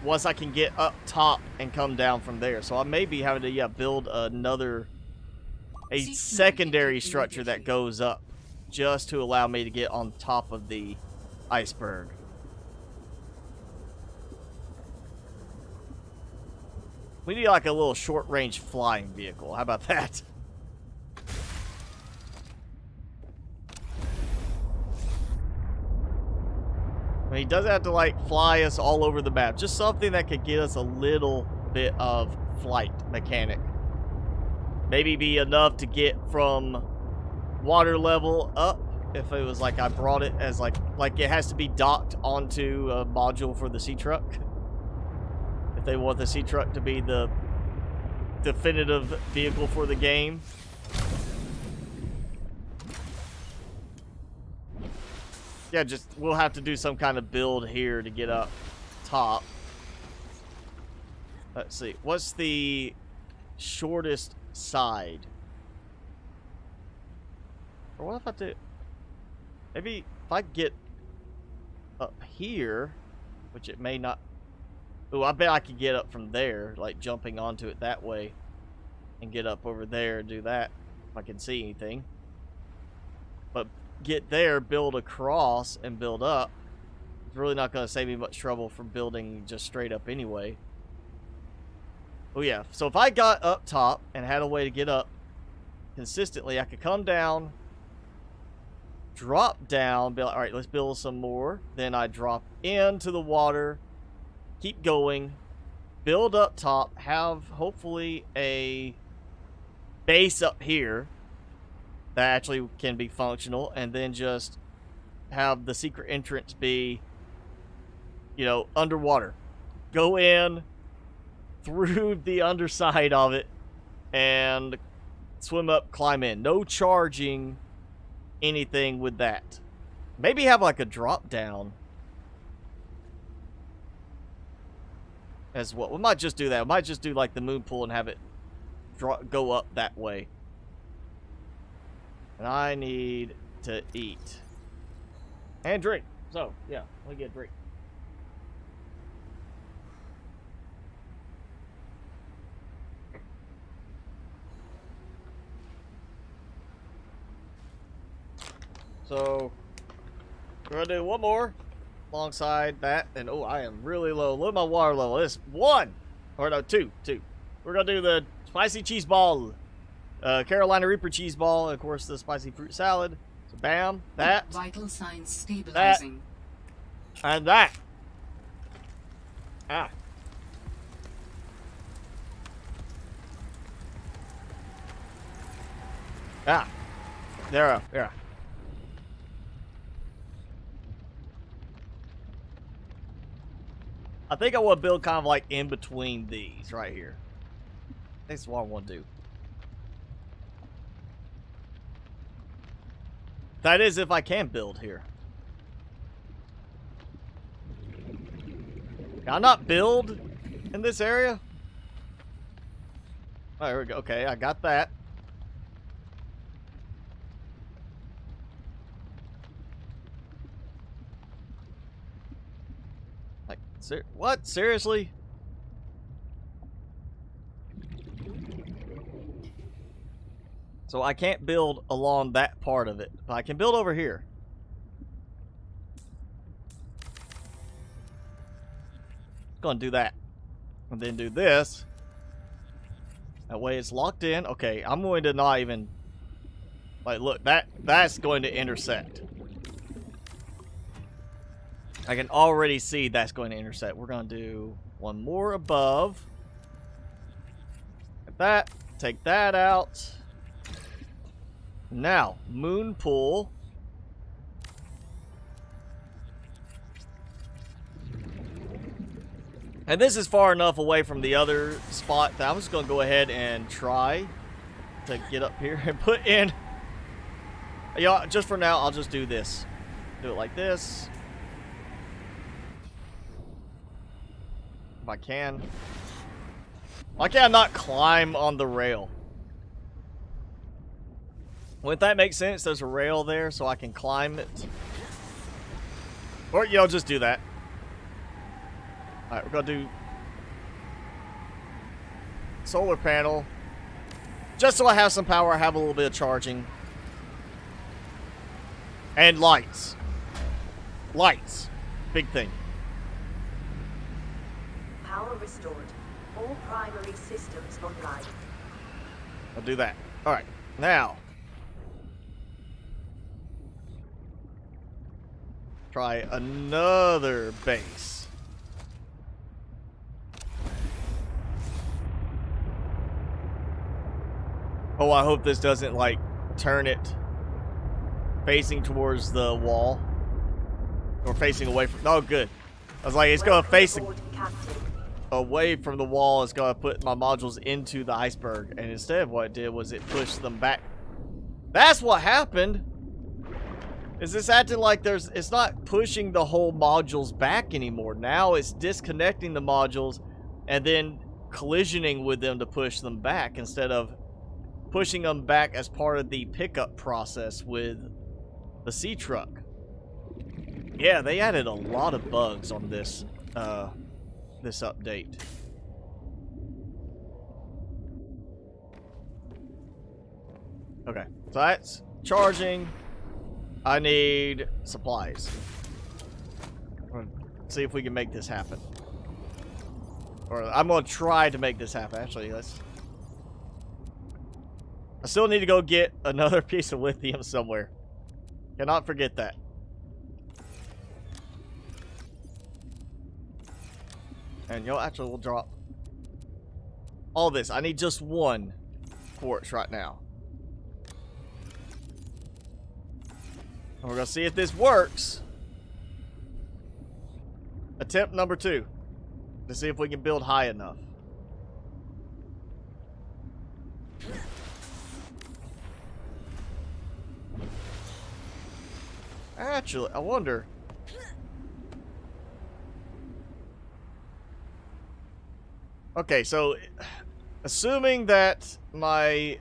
once I can get up top and come down from there. So I may be having to build a secondary structure that goes up just to allow me to get on top of the iceberg. We need like a little short-range flying vehicle. How about that? I mean, he doesn't have to like fly us all over the map. Just something that could get us a little bit of flight mechanic. Maybe be enough to get from water level up. If it was like I brought it as like it has to be docked onto a module for the sea truck. If they want the sea truck to be the definitive vehicle for the game. Yeah, just we'll have to do some kind of build here to get up top. Let's see. What's the shortest side? Or what if I do? Maybe if I get up here, which it may not. Oh, I bet I could get up from there, like jumping onto it that way, and get up over there and do that if I can see anything. But get there, build across, and build up. It's really not going to save me much trouble from building just straight up anyway. Oh yeah, so if I got up top and had a way to get up consistently, I could come down, drop down, build, all right, let's build some more. Then I drop into the water, keep going, build up top, have hopefully a base up here that actually can be functional, and then just have the secret entrance be, you know, underwater. Go in through the underside of it and swim up, climb in. No charging anything with that. Maybe have like a drop down as well. We might just do that. We might just do like the moon pool and have it go up that way. And I need to eat and drink. So yeah, let me get a drink. So we're gonna do one more alongside that, and oh, I am really low. Look at my water level. It's 1 or no 2. We're gonna do the spicy cheese ball, Carolina Reaper cheese ball, and of course the spicy fruit salad. So bam, that, Vital signs stabilizing. and that. Ah. Ah. There. I think I want to build kind of like in between these right here. That's what I want to do. That is if I can build here. Can I not build in this area? Oh, there we go. Okay, I got that. What? Seriously? So I can't build along that part of it, but I can build over here. Gonna do that. And then do this. That way it's locked in. Okay, I'm going to not even... Like, look, that's going to intersect. I can already see that's going to intersect. We're going to do one more above. Like that. Take that out. Now, moon pool. And this is far enough away from the other spot that I'm just going to go ahead and try to get up here and put in. Yeah, just for now, I'll just do this. Do it like this. If I can. Why can't I not climb on the rail? Wouldn't that make sense? There's a rail there so I can climb it. Or, yeah, I'll just do that. Alright, we're going to do solar panel. Just so I have some power, I have a little bit of charging. And lights. Lights. Big thing. Power restored. All primary systems online. I'll do that. Alright. Now. Try another base. Oh, I hope this doesn't, like, turn it facing towards the wall. Or facing away from... Oh, good. I was like, it's going to face away from the wall. It's going to put my modules into the iceberg. And instead, what it did was it pushed them back. That's what happened. Is this acting like it's not pushing the whole modules back anymore. Now it's disconnecting the modules and then collisioning with them to push them back instead of pushing them back as part of the pickup process with the sea truck. Yeah, they added a lot of bugs on this this update. Okay, so that's charging. I need supplies. Let's see if we can make this happen. Or I'm gonna try to make this happen. Actually, I still need to go get another piece of lithium somewhere. Cannot forget that. And actually we'll drop all this. I need just one quartz right now. And we're gonna see if this works. Attempt number 2. To see if we can build high enough. Actually, I wonder. Okay, so assuming that my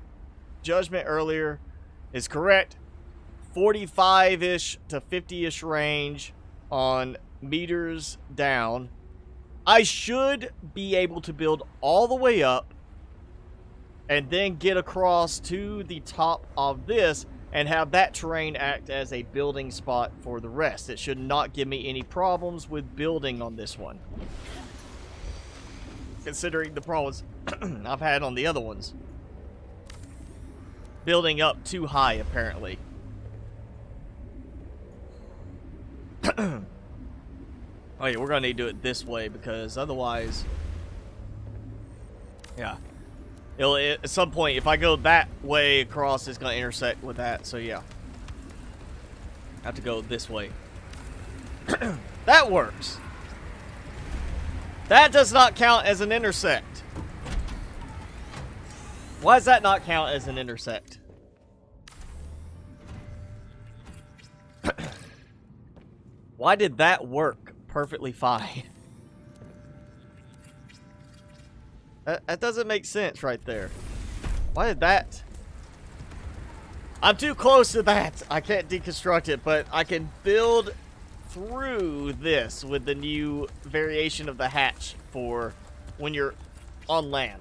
judgment earlier is correct, 45-ish to 50-ish range on meters down, I should be able to build all the way up and then get across to the top of this and have that terrain act as a building spot for the rest. It should not give me any problems with building on this one, considering the problems I've had on the other ones. Building up too high, apparently. Oh yeah, we're gonna need to do it this way because otherwise, yeah, at some point if I go that way across, it's gonna intersect with that. So yeah, I have to go this way. That works. That does not count as an intersect. Why does that not count as an intersect? Why did that work perfectly fine? That doesn't make sense right there. Why did that? I'm too close to that. I can't deconstruct it, but I can build through this with the new variation of the hatch for when you're on land.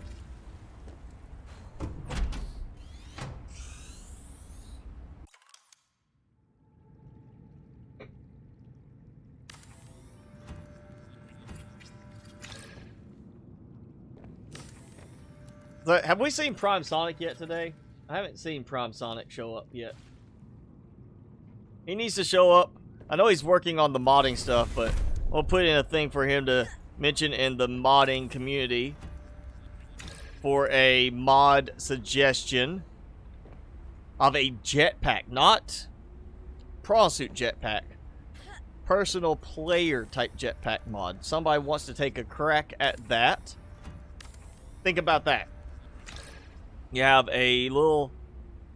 So, have we seen Prime Sonic yet today? I haven't seen Prime Sonic show up yet. He needs to show up. I know he's working on the modding stuff, but we'll put in a thing for him to mention in the modding community for a mod suggestion of a jetpack, not prawn suit jetpack, personal player type jetpack mod. Somebody wants to take a crack at that. Think about that. You have a little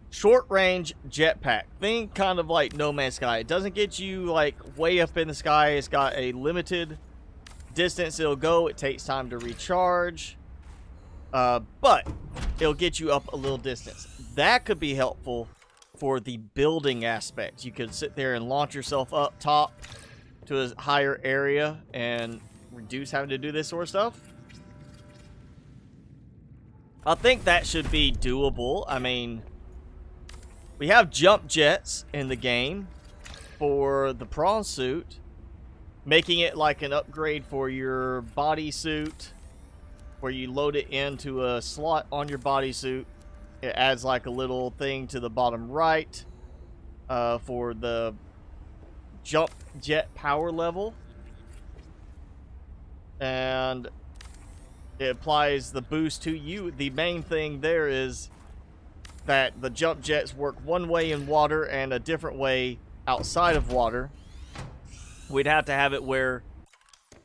short-range jetpack. Think kind of like No Man's Sky. It doesn't get you like way up in the sky. It's got a limited distance it'll go. It takes time to recharge. But it'll get you up a little distance. That could be helpful for the building aspect. You could sit there and launch yourself up top to a higher area and reduce having to do this sort of stuff. I think that should be doable. I mean, we have jump jets in the game. for the prawn suit, making it like an upgrade for your bodysuit, where you load it into a slot on your bodysuit. It adds like a little thing to the bottom right for the jump jet power level. And it applies the boost to you. The main thing there is that the jump jets work one way in water and a different way outside of water. We'd have to have it where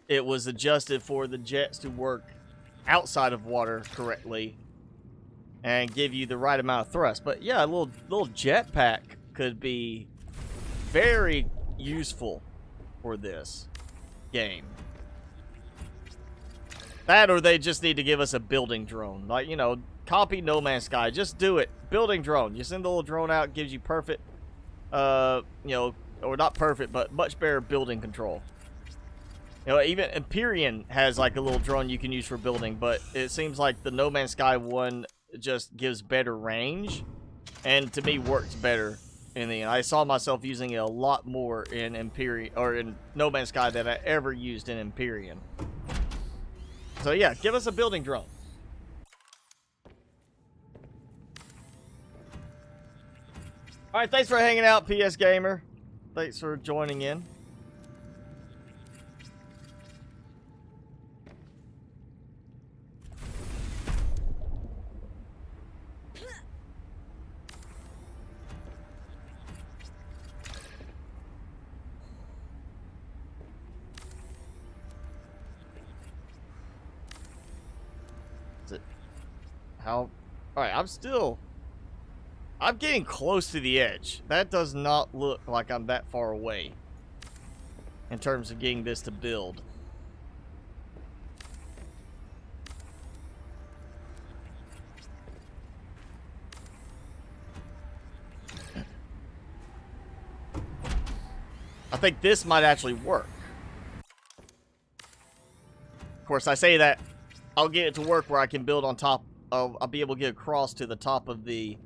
it was adjusted for the jets to work outside of water correctly and give you the right amount of thrust. But yeah, a little jetpack could be very useful for this game. That, or they just need to give us a building drone. Like, you know, copy No Man's Sky. Just do it. Building drone. You send the little drone out, gives you perfect, you know, or not perfect, but much better building control. You know, even Empyrean has like a little drone you can use for building, but it seems like the No Man's Sky one just gives better range, and to me works better in the end. I saw myself using it a lot more in Empyrean, or in No Man's Sky, than I ever used in Empyrean. So yeah, give us a building drone. Alright, thanks for hanging out, PS Gamer. Thanks for joining in. How? Alright, I'm getting close to the edge. That does not look like I'm that far away in terms of getting this to build. I think this might actually work. Of course, I say that I'll get it to work where I can build on top of, I'll be able to get across to the top of the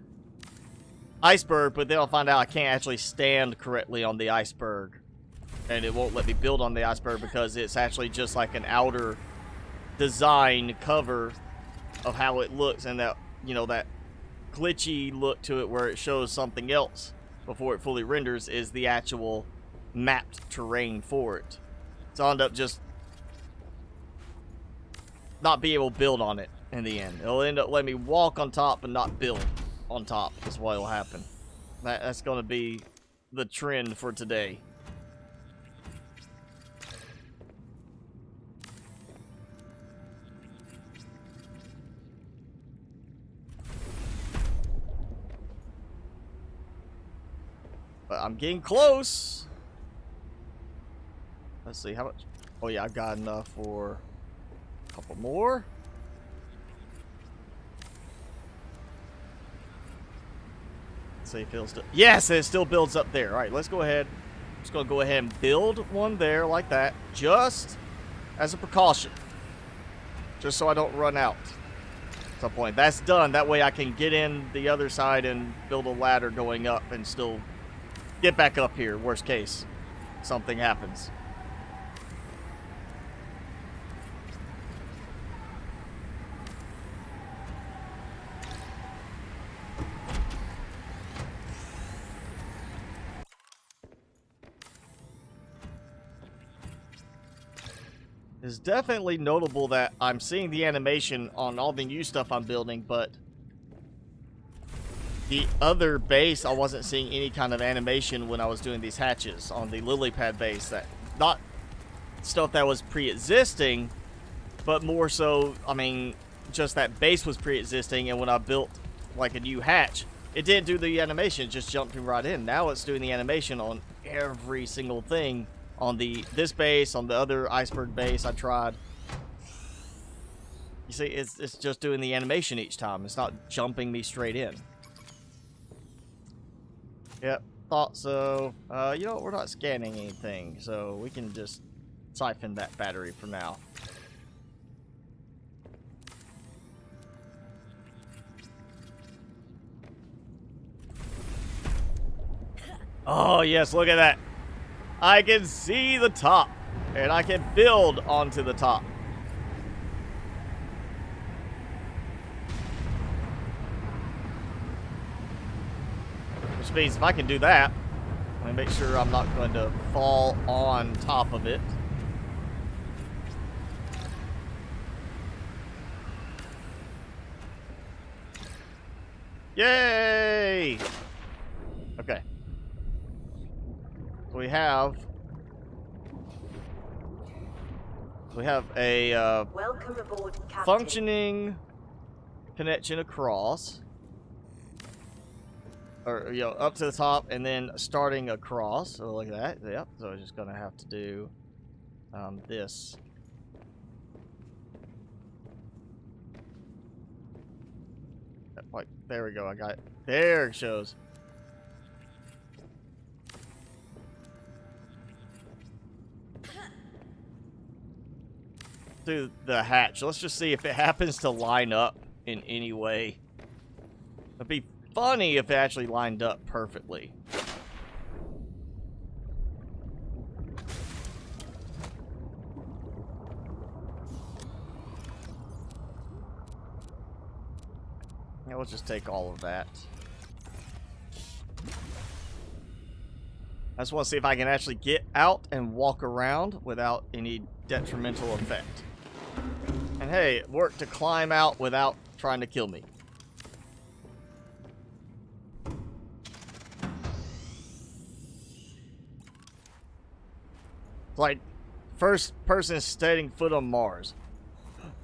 iceberg, but then I'll find out I can't actually stand correctly on the iceberg. And it won't let me build on the iceberg because it's actually just like an outer design cover of how it looks, and that, you know, that glitchy look to it where it shows something else before it fully renders is the actual mapped terrain for it. So I'll end up just not be able to build on it in the end. It'll end up letting me walk on top and not build on top is what will happen. That's going to be the trend for today. But I'm getting close. Let's see how much. Oh yeah, I've got enough for a couple more. See if it'll still. Yes, it still builds up there. All right, let's go ahead. Just gonna go ahead and build one there like that, just as a precaution, just so I don't run out at some point. That's done. That way I can get in the other side and build a ladder going up and still get back up here. Worst case, something happens. It's definitely notable that I'm seeing the animation on all the new stuff I'm building, but the other base, I wasn't seeing any kind of animation when I was doing these hatches on the Lilypad base. That, not stuff that was pre-existing, but more so, I mean, just that base was pre-existing, and when I built like a new hatch, it didn't do the animation, it just jumped me right in. Now it's doing the animation on every single thing. On this base, on the other iceberg base I tried. You see, it's just doing the animation each time. It's not jumping me straight in. Yep, thought so. You know what, we're not scanning anything, so we can just siphon that battery for now. Oh yes, look at that. I can see the top, and I can build onto the top. Which means if I can do that, let me make sure I'm not going to fall on top of it. Yay! Okay. So we have a Welcome aboard, Captain. functioning connection across, or up to the top, and then starting across. So like that. Yep. So I'm just gonna have to do this. Like, there we go. I got it. There it shows. Do the hatch. Let's just see if it happens to line up in any way. It'd be funny if it actually lined up perfectly. Yeah, let's just take all of that. I just want to see if I can actually get out and walk around without any detrimental effect. And hey, it worked to climb out without trying to kill me. Like, first person setting foot on Mars.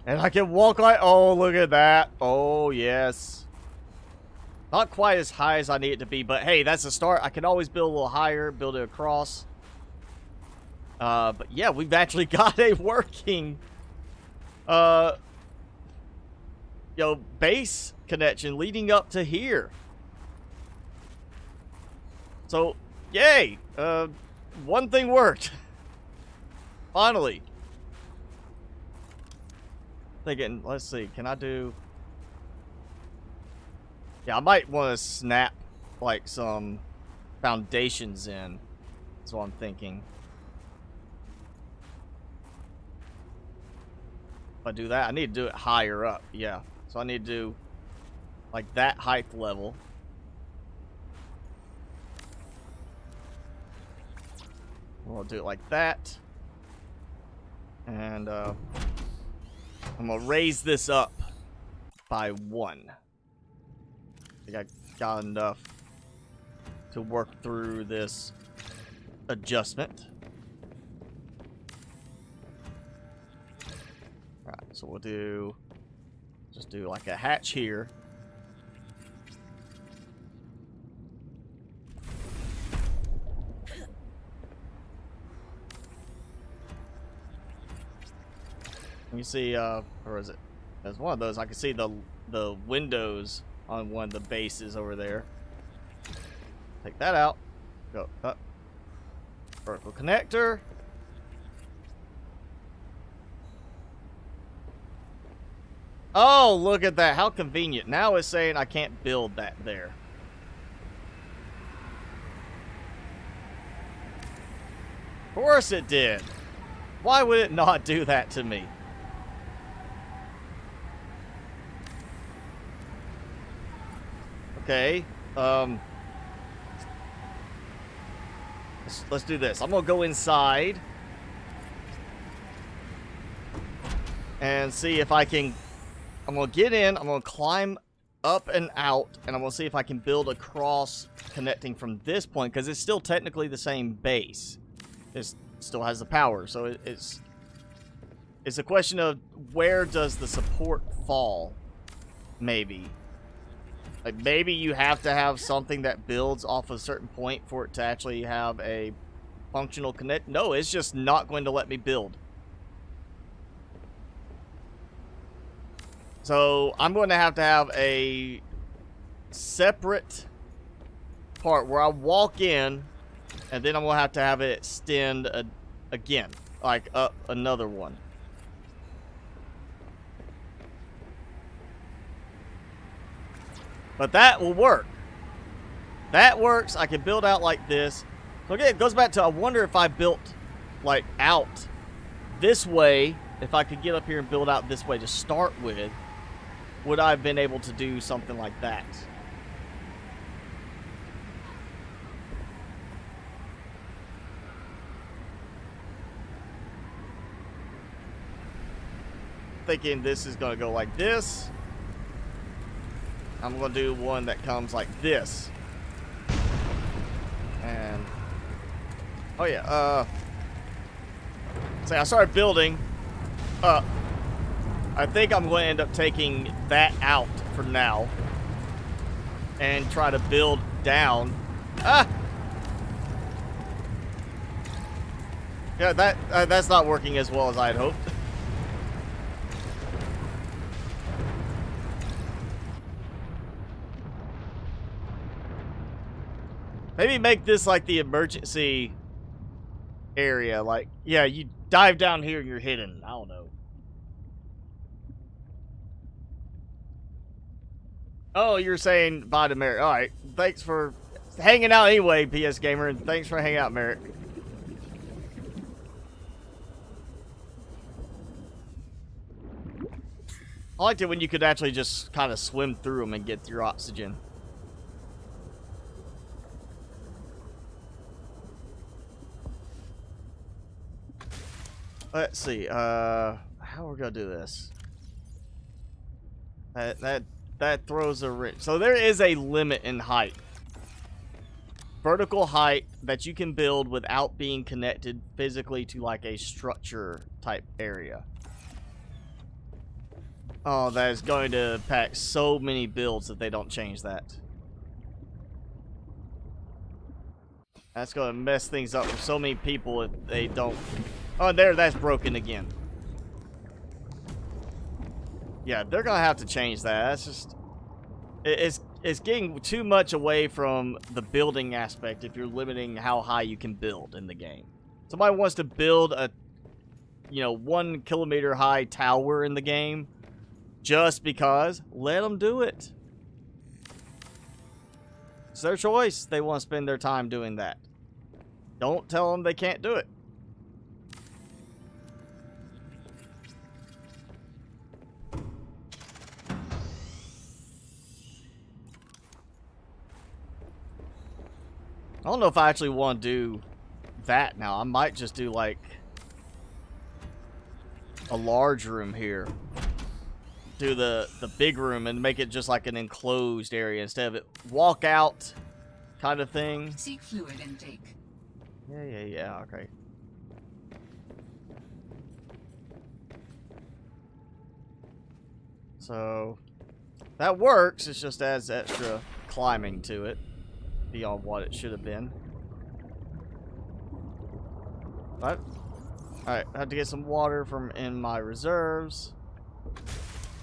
And I can walk like, oh, look at that. Oh, yes. Not quite as high as I need it to be, but hey, that's a start. I can always build a little higher, build it across. But yeah, we've actually got a working, base connection leading up to here. So, yay. One thing worked. Finally. Thinking, let's see, can I do... Yeah, I might want to snap, like, some foundations in. That's what I'm thinking. If I do that, I need to do it higher up, yeah. So I need to do, like, that height level. We'll do it like that. And, I'm gonna raise this up by 1. I think I got enough to work through this adjustment. Alright, so we'll just do like a hatch here. You see, or is it? There's one of those. I can see the windows on one of the bases over there. Take that out. Go up. Vertical connector. Oh, look at that. How convenient. Now it's saying I can't build that there. Of course it did. Why would it not do that to me? Okay, let's do this. I'm gonna go inside and see if I can. I'm gonna get in. I'm gonna climb up and out, and I'm gonna see if I can build a cross connecting from this point, because it's still technically the same base. It still has the power, so it's a question of where does the support fall, maybe. Like, maybe you have to have something that builds off a certain point for it to actually have a functional connect. No, it's just not going to let me build. So, I'm going to have a separate part where I walk in, and then I'm going to have it extend again, like up another one. But that will work. That works. I can build out like this, Okay, it goes back to, I wonder if I built, like, out this way, if I could get up here and build out this way to start with, would I have been able to do something like that? Thinking this is going to go like this. I'm going to do one that comes like this. And oh yeah, say I started building. I think I'm going to end up taking that out for now and try to build down. Yeah, that's not working as well as I had hoped. Maybe make this like the emergency area. Like, yeah, you dive down here and you're hidden. I don't know. Oh, you're saying bye to Merrick. Alright, thanks for hanging out anyway, PS Gamer, and thanks for hanging out, Merrick. I liked it when you could actually just kind of swim through them and get your oxygen. Let's see, how we're gonna do this? That throws a wrench. So there is a limit in height. Vertical height that you can build without being connected physically to like a structure type area. Oh, that is going to pack so many builds if they don't change that. That's going to mess things up for so many people if they don't. Oh, there, that's broken again. Yeah, they're going to have to change that. That's just... It's getting too much away from the building aspect if you're limiting how high you can build in the game. Somebody wants to build a, 1 kilometer high tower in the game just because, let them do it. It's their choice. They want to spend their time doing that. Don't tell them they can't do it. I don't know if I actually want to do that now. I might just do like a large room here. Do the big room and make it just like an enclosed area instead of it walk out kind of thing. Seek fluid intake. Yeah, okay. So that works, it just adds extra climbing to it beyond what it should have been. But alright, I have to get some water from in my reserves.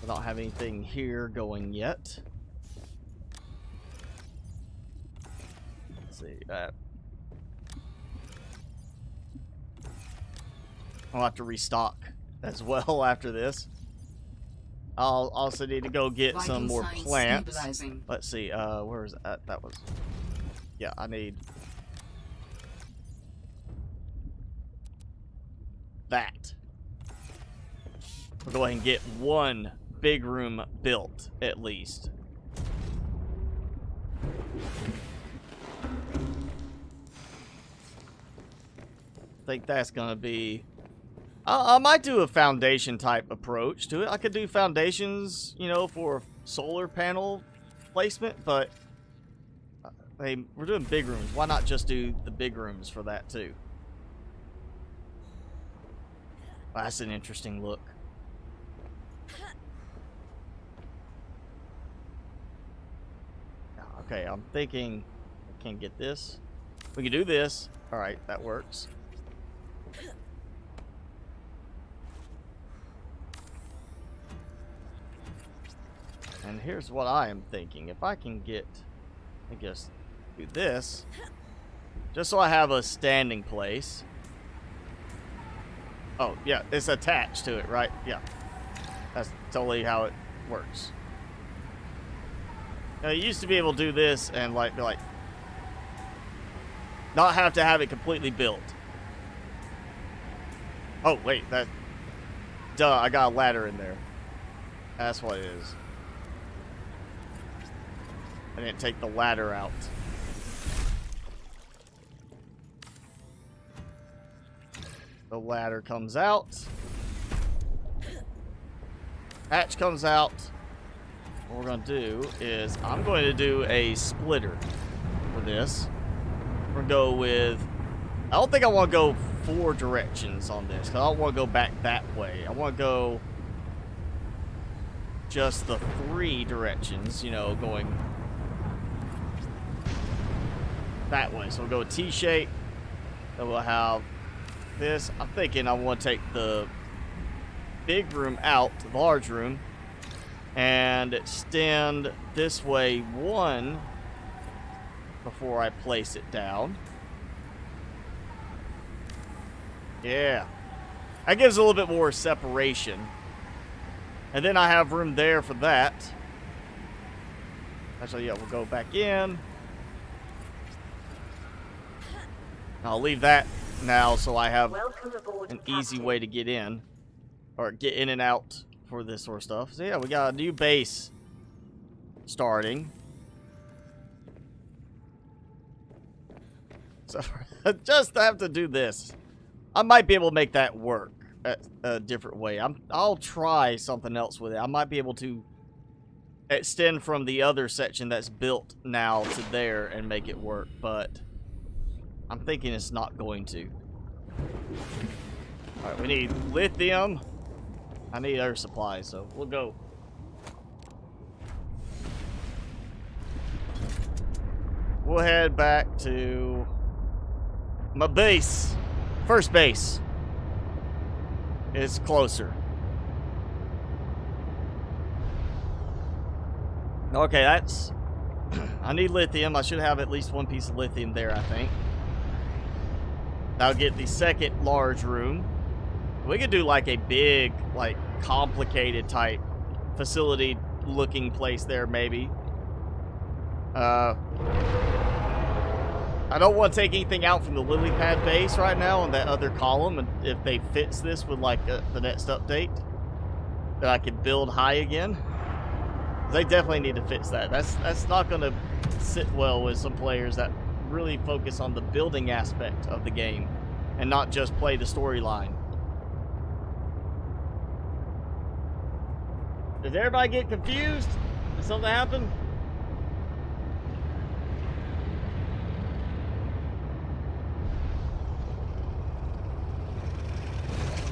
I don't have anything here going yet. Let's see that. I'll have to restock as well after this. I'll also need to go get some more plants. Let's see, where is that? That was... Yeah, I need... that. We'll go ahead and get one big room built, at least. I think that's gonna be... I might do a foundation type approach to it. I could do foundations, for solar panel placement, but hey, we're doing big rooms. Why not just do the big rooms for that too? Wow, that's an interesting look. Okay, I'm thinking I can't get this. We can do this. All right, that works. And here's what I am thinking. If I can get, I guess, do this, just so I have a standing place. Oh, yeah, it's attached to it, right? Yeah. That's totally how it works. Now, you used to be able to do this and, be like, Not have to have it completely built. Oh, wait, that... Duh, I got a ladder in there. That's what it is. I didn't take the ladder out. The ladder comes out. Hatch comes out. What we're going to do is I'm going to do a splitter for this. We're going to go with... I don't think I want to go 4 directions on this, because I don't want to go back that way. I want to go just the 3 directions, you know, going that way. So we'll go T-shape. Then we'll have this. I'm thinking I want to take the big room out, the large room, and extend this way 1 before I place it down. Yeah. That gives a little bit more separation. And then I have room there for that. Actually, yeah, we'll go back in. I'll leave that now so I have an easy way to get in. Or get in and out for this sort of stuff. So yeah, we got a new base starting. So just have to do this. I might be able to make that work a different way. I'll try something else with it. I might be able to extend from the other section that's built now to there and make it work, but I'm thinking it's not going to. Alright, we need lithium. I need other supplies, so we'll go. We'll head back to my base. First base is closer. Okay, that's... I need lithium. I should have at least 1 piece of lithium there, I think. I'll get the second large room. We could do like a big, like, complicated type facility looking place there, maybe. I don't want to take anything out from the Lilypad base right now on that other column, and if they fix this with like the next update, that I can build high again. They definitely need to fix that. That's not going to sit well with some players that really focus on the building aspect of the game and not just play the storyline. Did everybody get confused? Did something happen?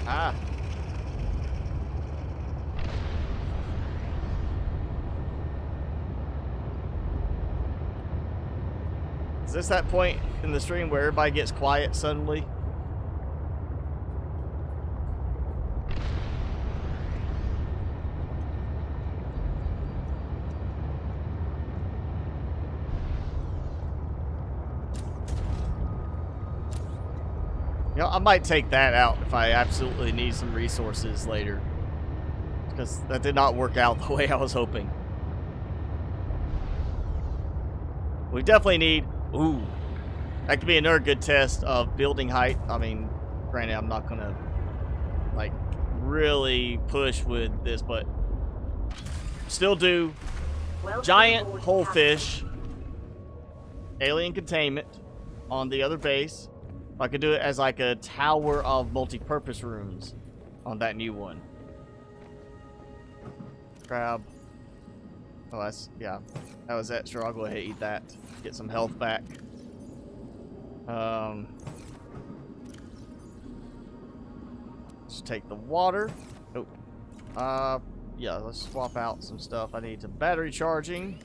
Ah. Is this that point in the stream where everybody gets quiet suddenly? You know, I might take that out if I absolutely need some resources later. Because that did not work out the way I was hoping. We definitely need... Ooh. That could be another good test of building height. I mean, granted, I'm not going to, like, really push with this, but... Still do giant whole fish. Alien containment on the other base. I could do it as like a tower of multi-purpose rooms on that new one. Crab. Oh, that's, yeah. That was extra. I'll go ahead and eat that. Get some health back. Let's take the water. Oh. Yeah, let's swap out some stuff. I need some battery charging.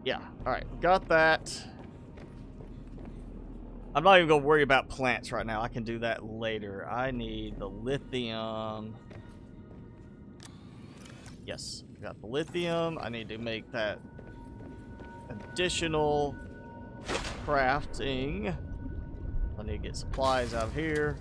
Yeah, alright, got that. I'm not even going to worry about plants right now. I can do that later. I need the lithium. Yes, got the lithium. I need to make that additional crafting. I need to get supplies out of here.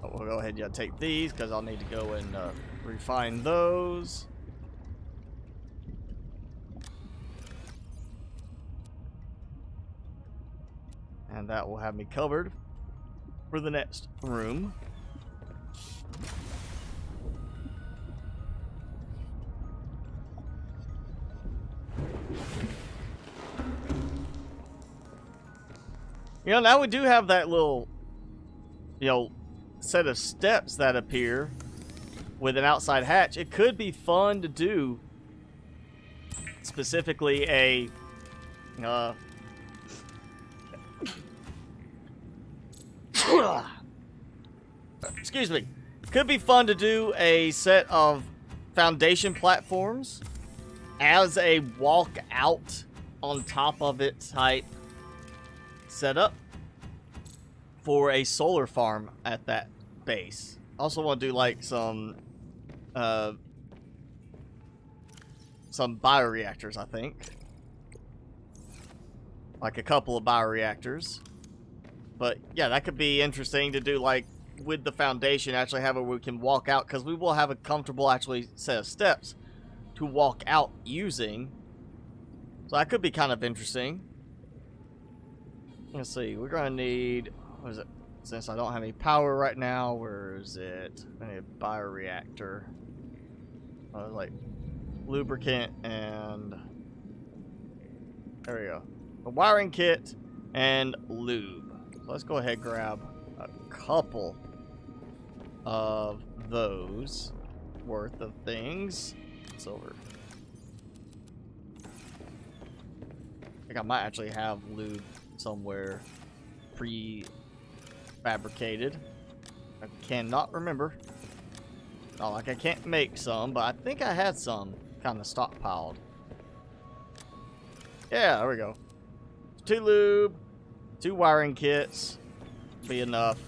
Oh, we'll go ahead and take these because I'll need to go and refine those. And that will have me covered for the next room. You know, now we do have that little, you know, set of steps that appear with an outside hatch. It could be fun to do specifically a excuse me. Could be fun to do a set of foundation platforms as a walk out on top of it type setup for a solar farm at that base. Also want to do like some bioreactors, I think. Like a couple of bioreactors. But yeah, that could be interesting to do, like with the foundation, actually have it where we can walk out, because we will have a comfortable actually set of steps to walk out using. So that could be kind of interesting. Let's see, we're gonna need, what is it? Since I don't have any power right now, where is it? I need a bioreactor. Like lubricant and there we go. A wiring kit and lube. So let's go ahead and grab a couple of those worth of things. Silver. I think I might actually have lube somewhere pre-fabricated. I cannot remember. Not like I can't make some, but I think I had some kind of stockpiled. Yeah, there we go. 2 lube, 2 wiring kits, be enough.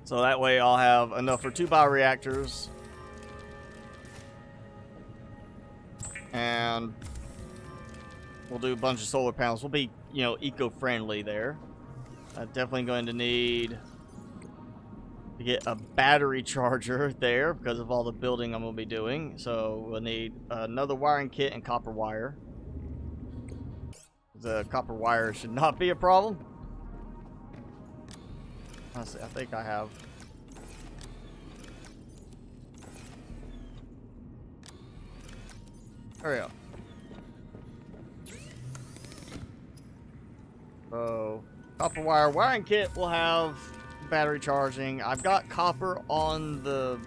So that way I'll have enough for 2 bioreactors. And we'll do a bunch of solar panels. We'll be, you know, eco-friendly there. I'm definitely going to need to get a battery charger there because of all the building I'm going to be doing. So we'll need another wiring kit and copper wire. The copper wire should not be a problem. Let's see, I think I have. There we go. So, copper wire wiring kit will have battery charging. I've got copper on the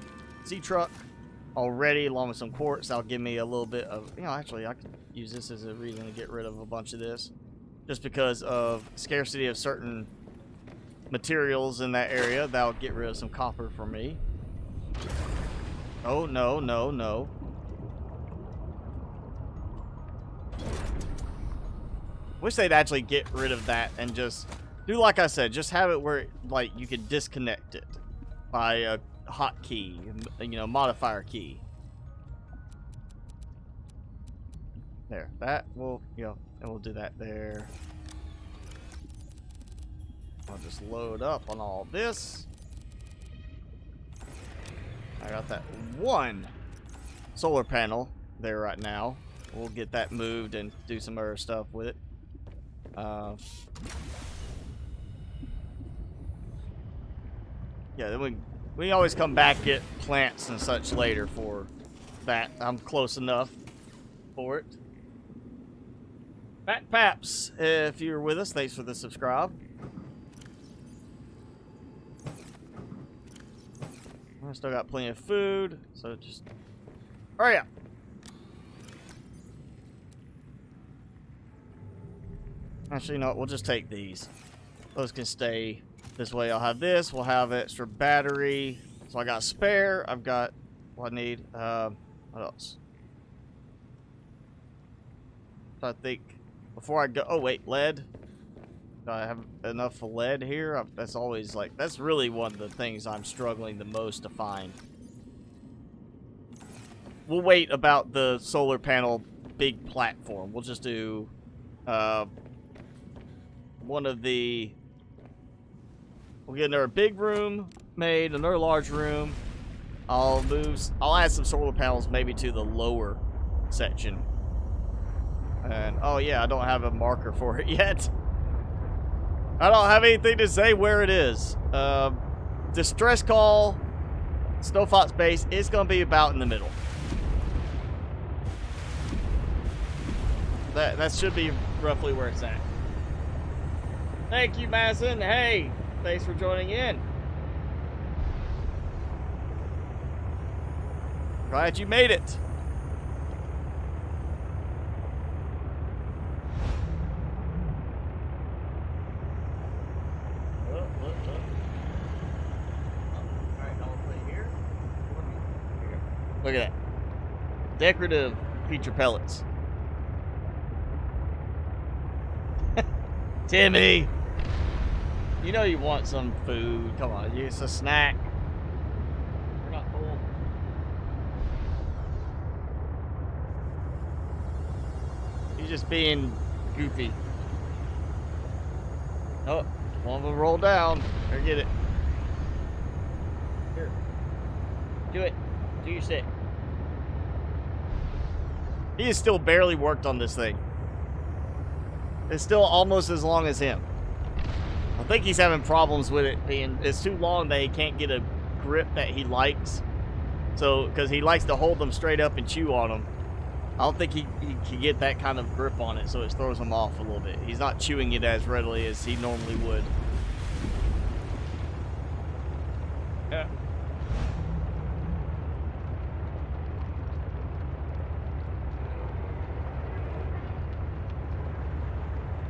Z-Truck already, along with some quartz. That'll give me a little bit of, you know, actually I could use this as a reason to get rid of a bunch of this. Just because of scarcity of certain materials in that area, that'll get rid of some copper for me. Oh, no, no, no. Wish they'd actually get rid of that and just do like I said, just have it where like you could disconnect it by a hotkey, you know, modifier key. There, that will, you know, and we'll do that there. I'll just load up on all this. I got that 1 solar panel there right now. We'll get that moved and do some other stuff with it. Yeah, then we always come back, get plants and such later for that. I'm close enough for it. Fat Paps, if you're with us, thanks for the subscribe. I still got plenty of food, so just hurry up. Actually, you know what? We'll just take these. Those can stay this way. I'll have this. We'll have extra battery. So I got spare. I've got what I need. What else? So I think before I go. Oh wait, lead. Do I have enough for lead here? That's always like, that's really one of the things I'm struggling the most to find. We'll wait about the solar panel big platform. We'll just do one of the We'll get another big room made, another large room. I'll add some solar panels maybe to the lower section. And, oh yeah, I don't have a marker for it yet. I don't have anything to say where it is. Distress call, Snowfox base is going to be about in the middle. That should be roughly where it's at. Thank you, Madison. Hey, thanks for joining in. Glad you made it. Look at that. Decorative feature pellets. Timmy! You know you want some food. Come on, it's a snack. We're not full. He's just being goofy. Oh, one of them rolled down. Here, get it. Here. Do it. Do your sit. He has still barely worked on this thing. It's still almost as long as him. I think he's having problems with it being, it's too long that he can't get a grip that he likes. So, because he likes to hold them straight up and chew on them. I don't think he can get that kind of grip on it, so it throws him off a little bit. He's not chewing it as readily as he normally would. Yeah.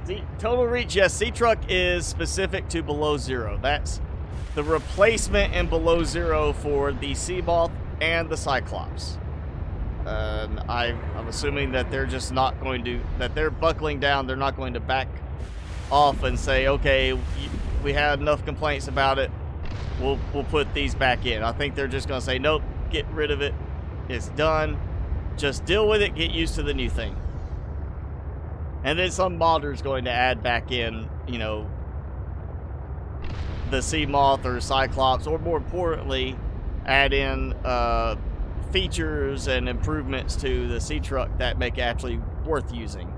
See, total reach, yes, Sea-Truck is specific to below zero. That's the replacement in below zero for the Seamoth and the Cyclops. I'm assuming that they're just not going to, that they're buckling down. They're not going to back off and say, okay, we had enough complaints about it. We'll put these back in. I think they're just going to say, nope, get rid of it. It's done. Just deal with it. Get used to the new thing. And then some modder's going to add back in, you know, the Seamoth or Cyclops, or more importantly, add in features and improvements to the Sea-Truck that make it actually worth using.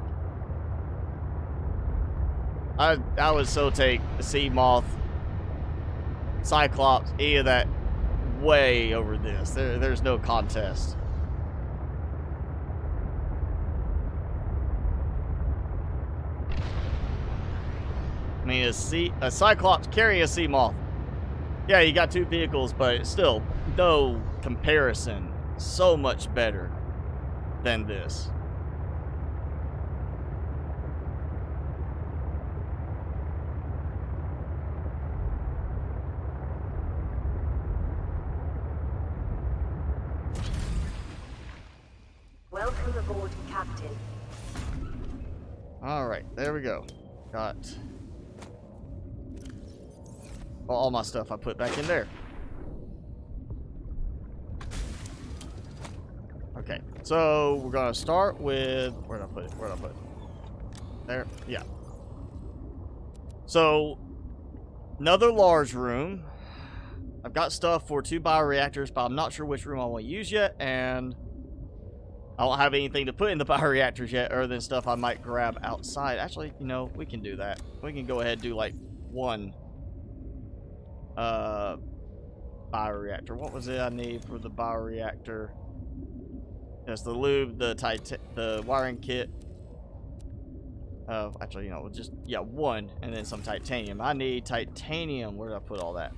I would so take the Seamoth, Cyclops, any of that way over this. There's no contest. I mean, a Cyclops carrying a Seamoth. Yeah, you got two vehicles, but it's still no comparison. So much better than this. Welcome aboard, Captain. All right, there we go. Got all my stuff I put back in there. Okay, so we're gonna start with, where'd I put it? Where'd I put it? There, yeah. So, another large room. I've got stuff for 2 bioreactors, but I'm not sure which room I want to use yet, and I don't have anything to put in the bioreactors yet, other than stuff I might grab outside. Actually, you know, we can do that. We can go ahead and do like one bioreactor. What was it I need for the bioreactor? That's the lube, the wiring kit. Actually, you know, just, yeah, one, and then some titanium. I need titanium. Where did I put all that?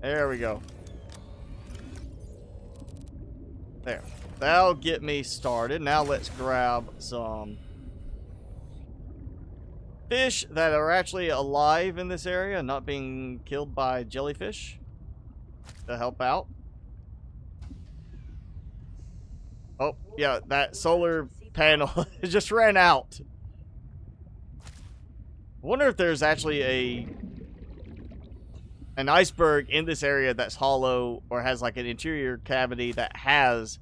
There we go. There. That'll get me started. Now let's grab some fish that are actually alive in this area, not being killed by jellyfish, to help out. Oh, yeah, that solar panel just ran out. I wonder if there's actually an iceberg in this area that's hollow or has like an interior cavity that has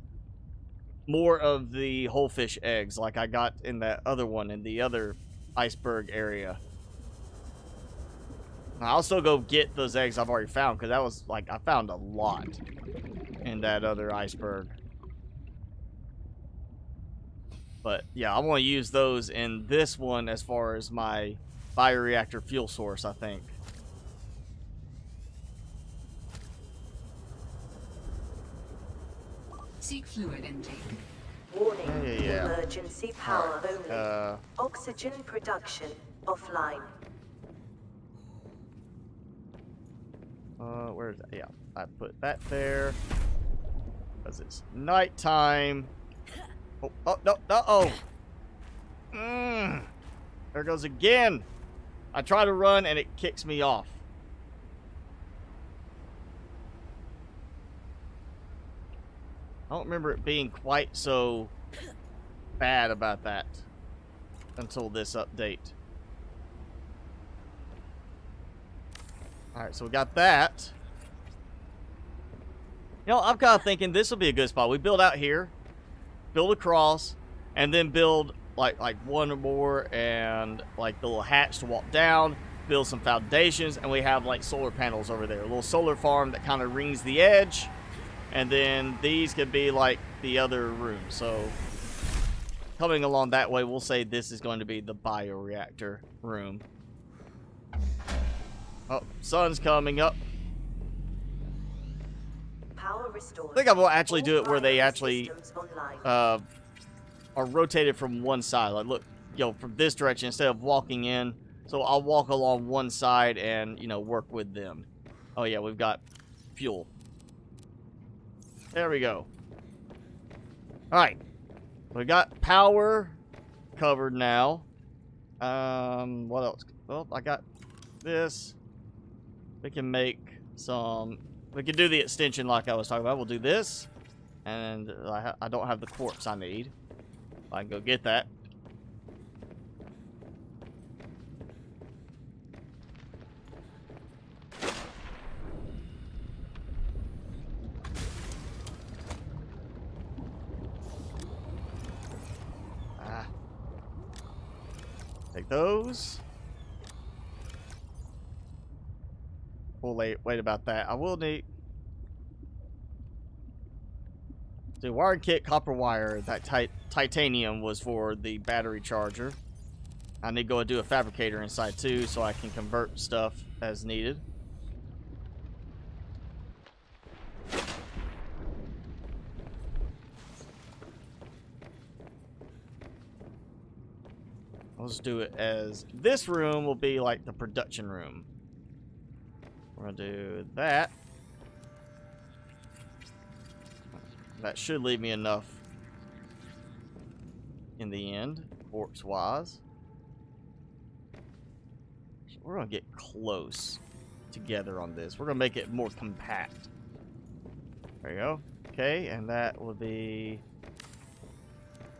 more of the whole fish eggs like I got in that other one in the other iceberg area. I'll still go get those eggs I've already found, because that was like, I found a lot in that other iceberg. But yeah, I want to use those in this one as far as my bioreactor fuel source, I think. Seek fluid intake. Warning. Yeah. Emergency power Alright, only. Oxygen production offline. Where's that? Yeah, I put that there. Because it's nighttime. Oh, no, uh-oh. There goes again. I try to run and it kicks me off. I don't remember it being quite so bad about that until this update. Alright, so we got that. You know, I'm kind of thinking this will be a good spot. We build out here, build across, and then build like one or more and like the little hatch to walk down, build some foundations, and we have like solar panels over there. A little solar farm that kind of rings the edge. And then these could be like the other room. So coming along that way, we'll say this is going to be the bioreactor room. Oh, sun's coming up. Power restored. I think I will actually do it where they actually are rotated from one side. Like, look, you know, from this direction instead of walking in. So I'll walk along one side and, you know, work with them. Oh yeah, we've got fuel. There we go. Alright. We got power covered now. What else? Well, I got this. We can make some... We can do the extension like I was talking about. We'll do this. And I don't have the quartz I need. I can go get that. Take those. We'll wait about that. I will need... The wiring kit, copper wire. That titanium was for the battery charger. I need to go and do a fabricator inside too, so I can convert stuff as needed. Let's do it as this room will be like the production room. We're gonna do that. That should leave me enough in the end, quartz wise. So we're gonna get close together on this. We're gonna make it more compact. There you go. Okay, and that will be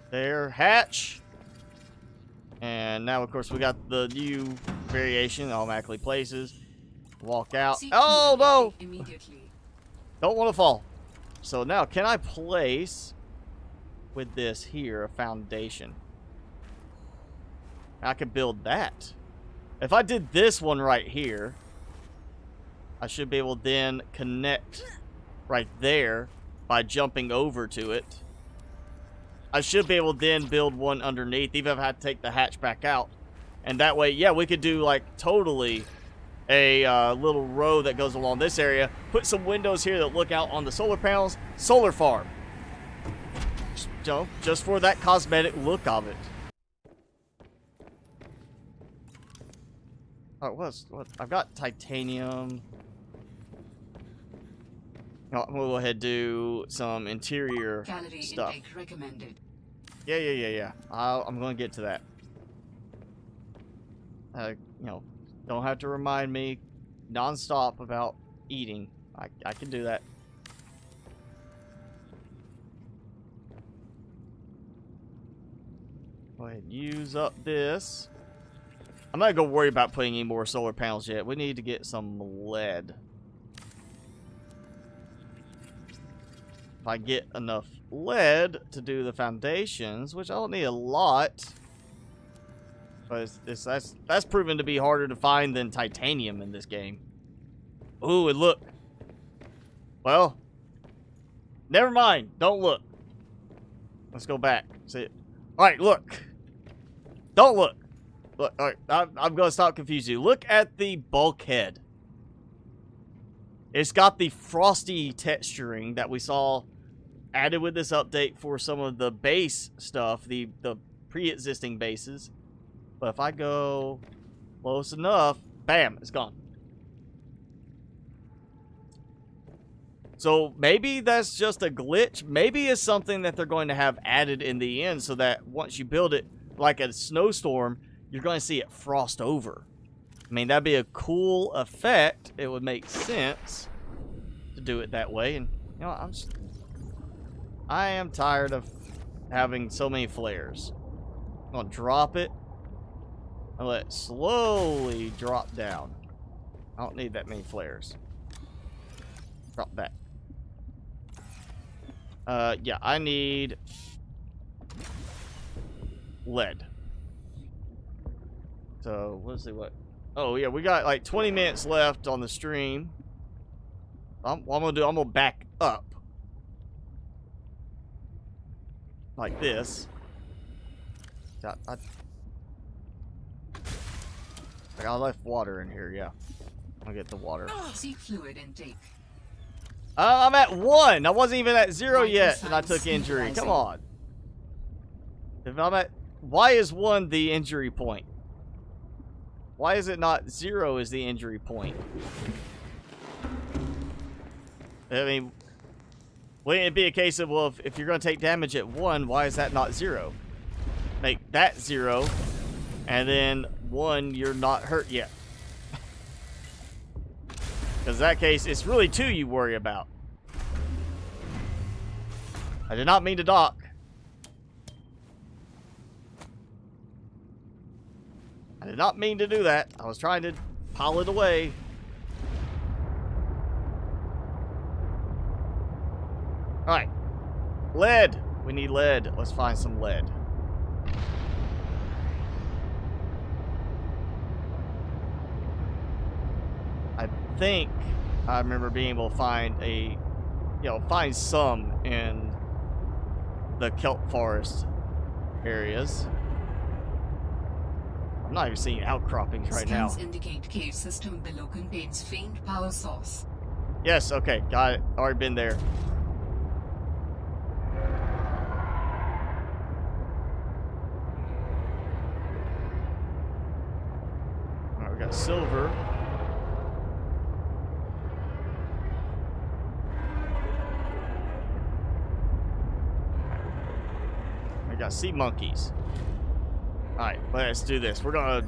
there. Hatch. And now, of course, we got the new variation, automatically places. Walk out. Oh, no! Immediately. Don't want to fall. So now, can I place with this here a foundation? I could build that. If I did this one right here, I should be able to then connect right there by jumping over to it. I should be able to then build one underneath, even if I had to take the hatch back out. And that way, yeah, we could do like totally a little row that goes along this area. Put some windows here that look out on the solar panels. Solar farm. Just for that cosmetic look of it. Oh, what? I've got titanium. Oh, I'm gonna go ahead and do some interior Calorie stuff. intake recommended. Yeah. I'm gonna get to that. You know, don't have to remind me non-stop about eating. I can do that. Go ahead and use up this. I'm not gonna worry about putting any more solar panels yet. We need to get some lead. If I get enough lead to do the foundations, which I don't need a lot. But that's proven to be harder to find than titanium in this game. Ooh, and look. Well, never mind. Don't look. Let's go back. See it. All right, look. Don't look. Look. All right, I'm gonna stop confusing you. Look at the bulkhead. It's got the frosty texturing that we saw added with this update for some of the base stuff, the pre-existing bases. But if I go close enough, bam, it's gone. So maybe that's just a glitch. Maybe it's something that they're going to have added in the end so that once you build it like a snowstorm, you're going to see it frost over. I mean, that'd be a cool effect. It would make sense to do it that way. And, you know, I am tired of having so many flares. I'm going to drop it. I'll let it slowly drop down. I don't need that many flares. Drop that. Yeah, I need lead. So, let's see what... Oh, yeah, we got like 20 minutes left on the stream. What I'm gonna do, I'm gonna back up. Like this. I left water in here, yeah. I'll get the water. Seek fluid intake. I'm at 1. I wasn't even at 0 yet, and I took injury. Come on. If I'm at... Why is 1 the injury point? Why is it not 0 is the injury point? I mean, wouldn't it be a case of, well, if you're going to take damage at 1, why is that not 0? Make that 0, and then 1, you're not hurt yet. Because in that case, it's really 2 you worry about. I did not mean to dock. I did not mean to do that. I was trying to pile it away. Alright. Lead. We need lead. Let's find some lead. I think I remember being able to find find some in the kelp forest areas. I'm not even seeing outcroppings right now. Scans indicate cave system below contains faint power source. Yes, okay, got it. Already been there. Alright, we got silver. I got sea monkeys. Alright, let's do this. We're gonna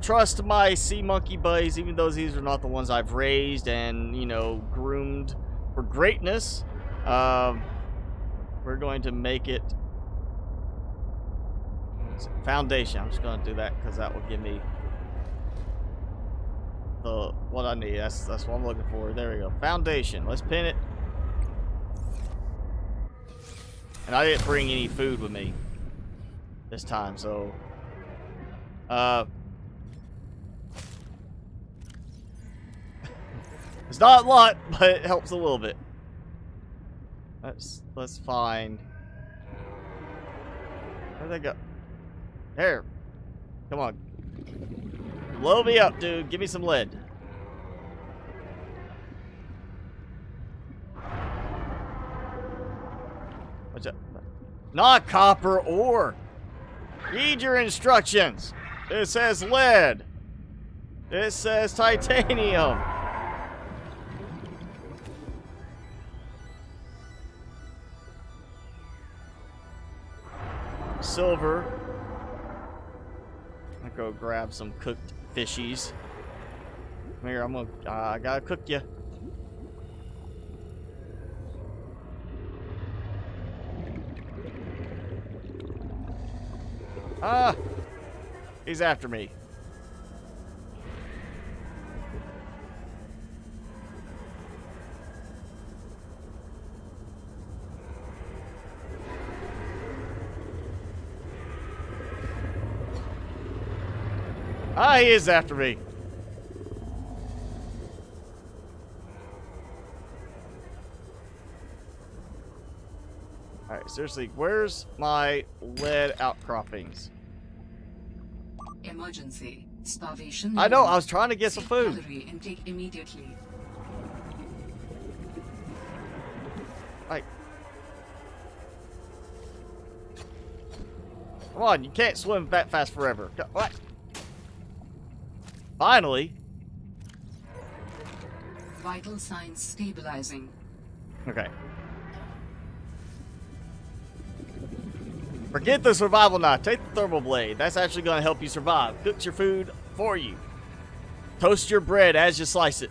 trust my sea monkey buddies, even though these are not the ones I've raised and, you know, groomed for greatness. We're going to make it foundation. I'm just gonna do that because that will give me what I need. That's what I'm looking for. There we go. Foundation. Let's pin it. And I didn't bring any food with me this time, so it's not a lot, but it helps a little bit. Let's find, where'd they go? There. Come on. Blow me up, dude. Give me some lead. What's up? Not copper ore. Read your instructions. It says lead. It says titanium. Silver. I'm gonna go grab some cooked fishies. Come here, I gotta cook you. Ah! He's after me. Ah, he is after me. Alright, seriously, where's my lead outcroppings? Emergency. Starvation. I know, I was trying to get some food. Calorie intake immediately. Like, come on, you can't swim that fast forever. What? Finally. Vital signs stabilizing. Okay. Forget the survival knife. Take the thermal blade. That's actually going to help you survive. Cooks your food for you. Toast your bread as you slice it.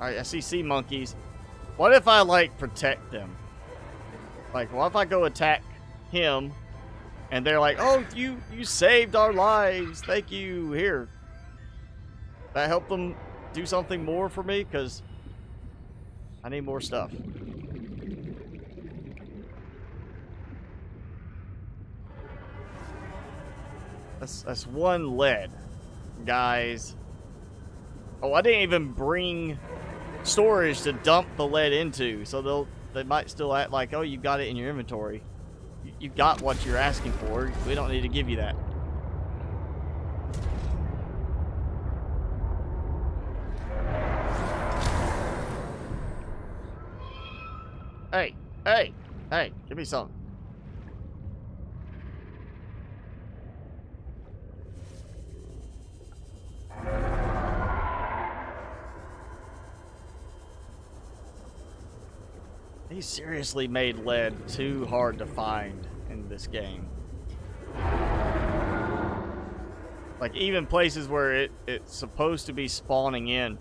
Alright, I see sea monkeys. What if I, like, protect them? Like, what if I go attack him, and they're like, oh, you saved our lives. Thank you. Here. That help them do something more for me? Because I need more stuff. That's one lead, guys. Oh, I didn't even bring storage to dump the lead into, so they might still act like, oh, you got it in your inventory. You got what you're asking for. We don't need to give you that. Hey, hey, hey, give me some. He seriously made lead too hard to find in this game. Like, even places where it's supposed to be spawning in,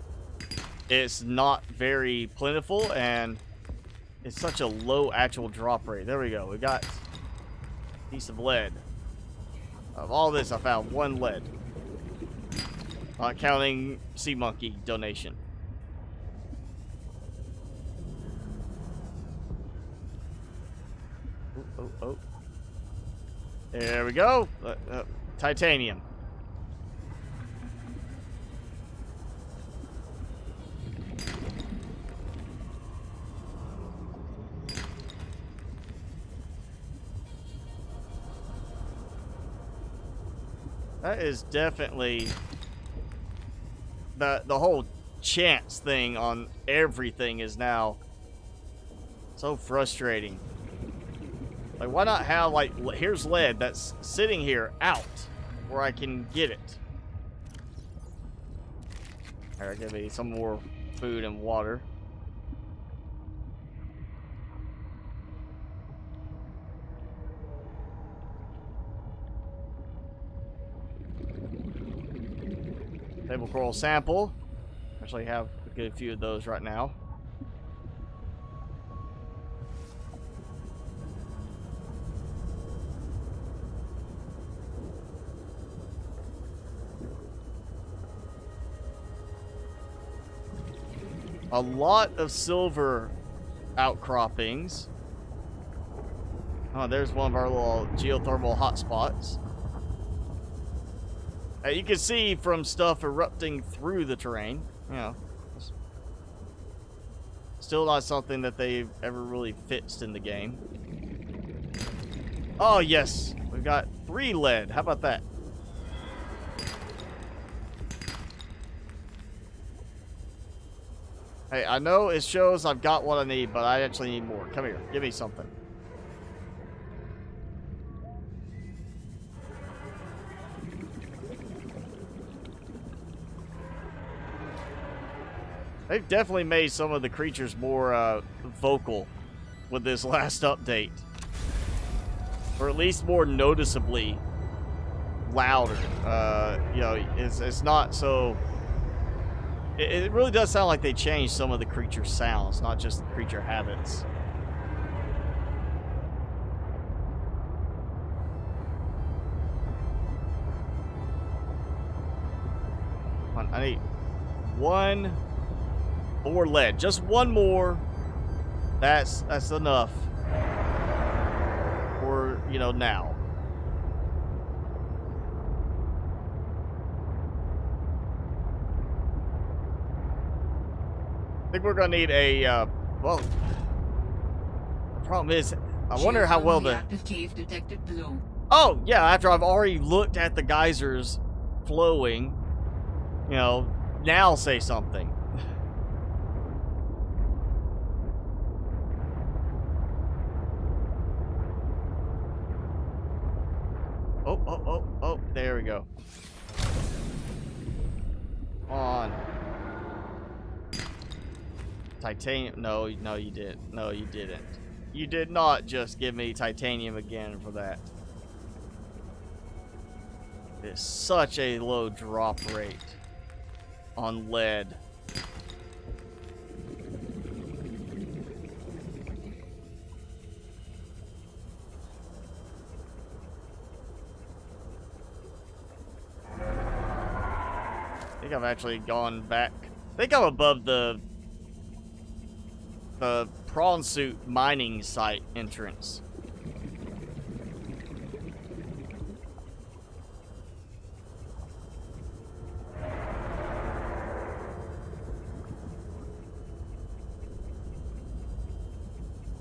it's not very plentiful, and it's such a low actual drop rate. There we go. We got a piece of lead. Of all this, I found one lead. Not counting sea monkey donation. Oh. There we go. Titanium. That is definitely the whole chance thing on everything is now so frustrating. Like, why not have, like, here's lead that's sitting here out where I can get it. Alright, give me some more food and water. Table coral sample. Actually have a good few of those right now. A lot of silver outcroppings. Oh, there's one of our little geothermal hotspots. You can see from stuff erupting through the terrain. You know, still not something that they've ever really fixed in the game. Oh, yes. We've got 3 lead. How about that? Hey, I know it shows I've got what I need, but I actually need more. Come here. Give me something. They've definitely made some of the creatures more vocal with this last update. Or at least more noticeably louder. You know, it's not so... It really does sound like they changed some of the creature sounds, not just the creature habits. Come on, I need one more lead. Just one more. That's enough. For, you know, now. I think we're gonna need a, well, the problem is, I wonder how well the... Active cave detected below. Oh, yeah, after I've already looked at the geysers flowing, you know, now say something. Oh, there we go. On. Titanium. No, you did. No, you didn't. You did not just give me titanium again for that. It's such a low drop rate on lead. I think I've actually gone back. I think I'm above the prawn suit mining site entrance.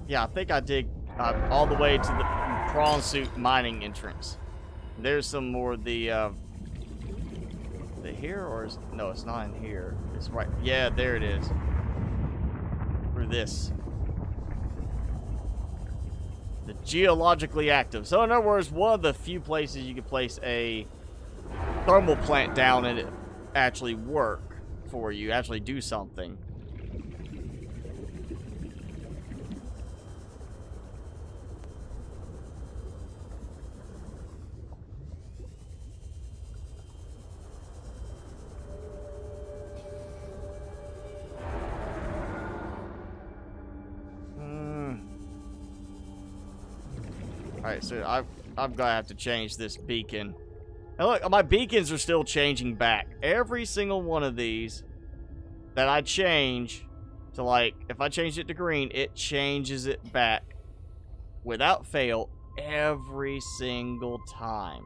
Yeah, I think I dig all the way to the prawn suit mining entrance. There's some more of the here, or is, no, it's not in here. It's right. Yeah, there it is. Through this. The geologically active. So in other words, one of the few places you can place a thermal plant down and it actually work for you, actually do something. Alright, so I'm gonna have to change this beacon. And look, my beacons are still changing back. Every single one of these that I change to, like, if I change it to green, it changes it back without fail every single time.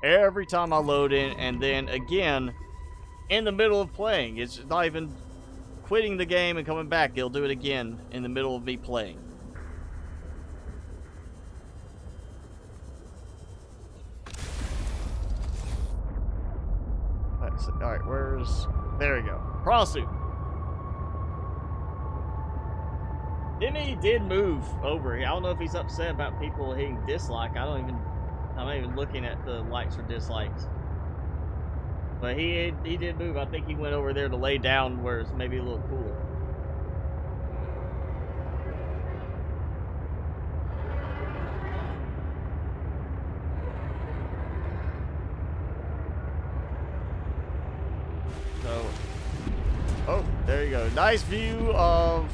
Every time I load in, and then again in the middle of playing. It's not even quitting the game and coming back. It'll do it again in the middle of me playing. Alright, there we go. Prawn suit. He did move over here. I don't know if he's upset about people hitting dislike. I'm not even looking at the likes or dislikes. But he did move. I think he went over there to lay down where it's maybe a little cooler. Oh, there you go. Nice view of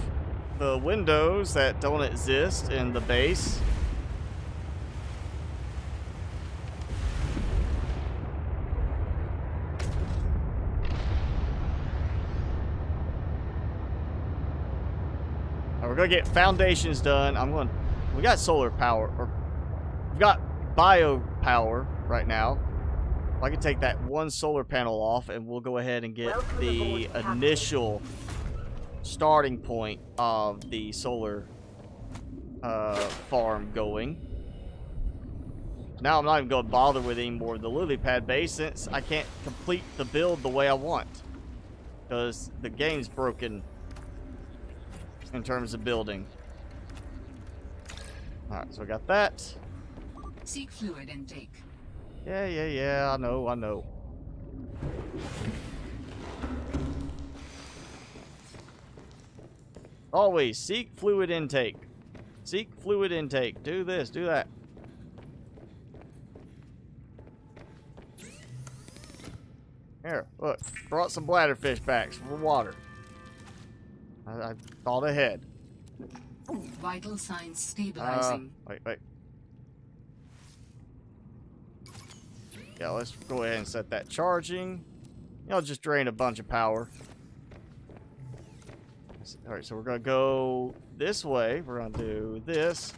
the windows that don't exist in the base. Right, we're gonna get foundations done. We got solar power, or we've got bio power right now. I can take that one solar panel off and we'll go ahead and get the initial starting point of the solar farm going. Now I'm not even going to bother with any more of the Lilypad base since I can't complete the build the way I want. Because the game's broken in terms of building. Alright, so I got that. Seek fluid intake. Yeah, I know. Always seek fluid intake. Seek fluid intake. Do this, do that. Here, look. Brought some bladderfish back for water. I thought ahead. Vital signs stabilizing. Wait. Yeah, let's go ahead and set that charging. I'll just drain a bunch of power. Alright, so we're going to go this way. We're going to do this.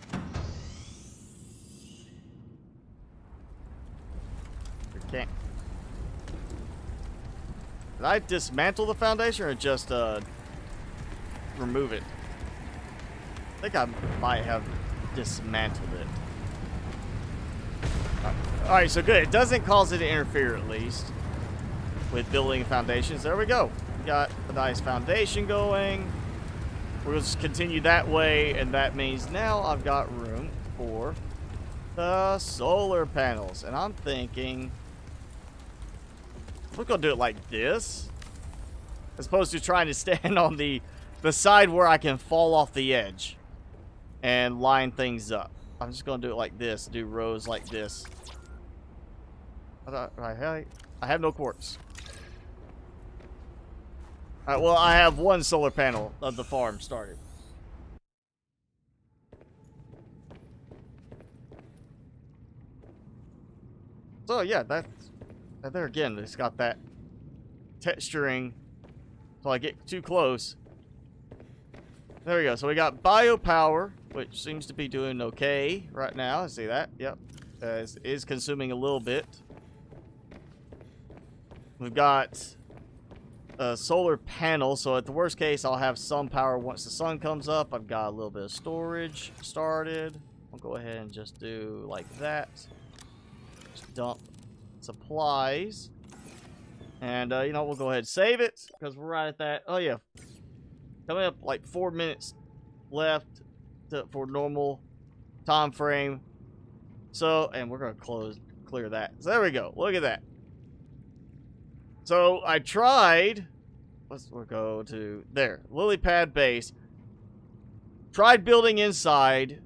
We can't. Did I dismantle the foundation or just remove it? I think I might have dismantled it. Alright, so good. It doesn't cause it to interfere, at least, with building foundations. There we go. We got a nice foundation going. We'll just continue that way, and that means now I've got room for the solar panels. And I'm thinking, we're going to do it like this, as opposed to trying to stand on the side where I can fall off the edge and line things up. I'm just going to do it like this, do rows like this. I have no quartz. Alright, well, I have one solar panel of the farm started. So, yeah, that's... there again, it's got that texturing until I get too close. There we go. So we got biopower, which seems to be doing okay right now. I see that. Yep. Is consuming a little bit. We've got a solar panel, so at the worst case, I'll have some power once the sun comes up. I've got a little bit of storage started. I'll go ahead and just do like that. Just dump supplies. And, you know, we'll go ahead and save it, because we're right at that. Oh, yeah. Coming up like 4 minutes left for normal time frame. So, and we're going to clear that. So there we go. Look at that. So I tried, we'll go to there, Lilypad base. Tried building inside.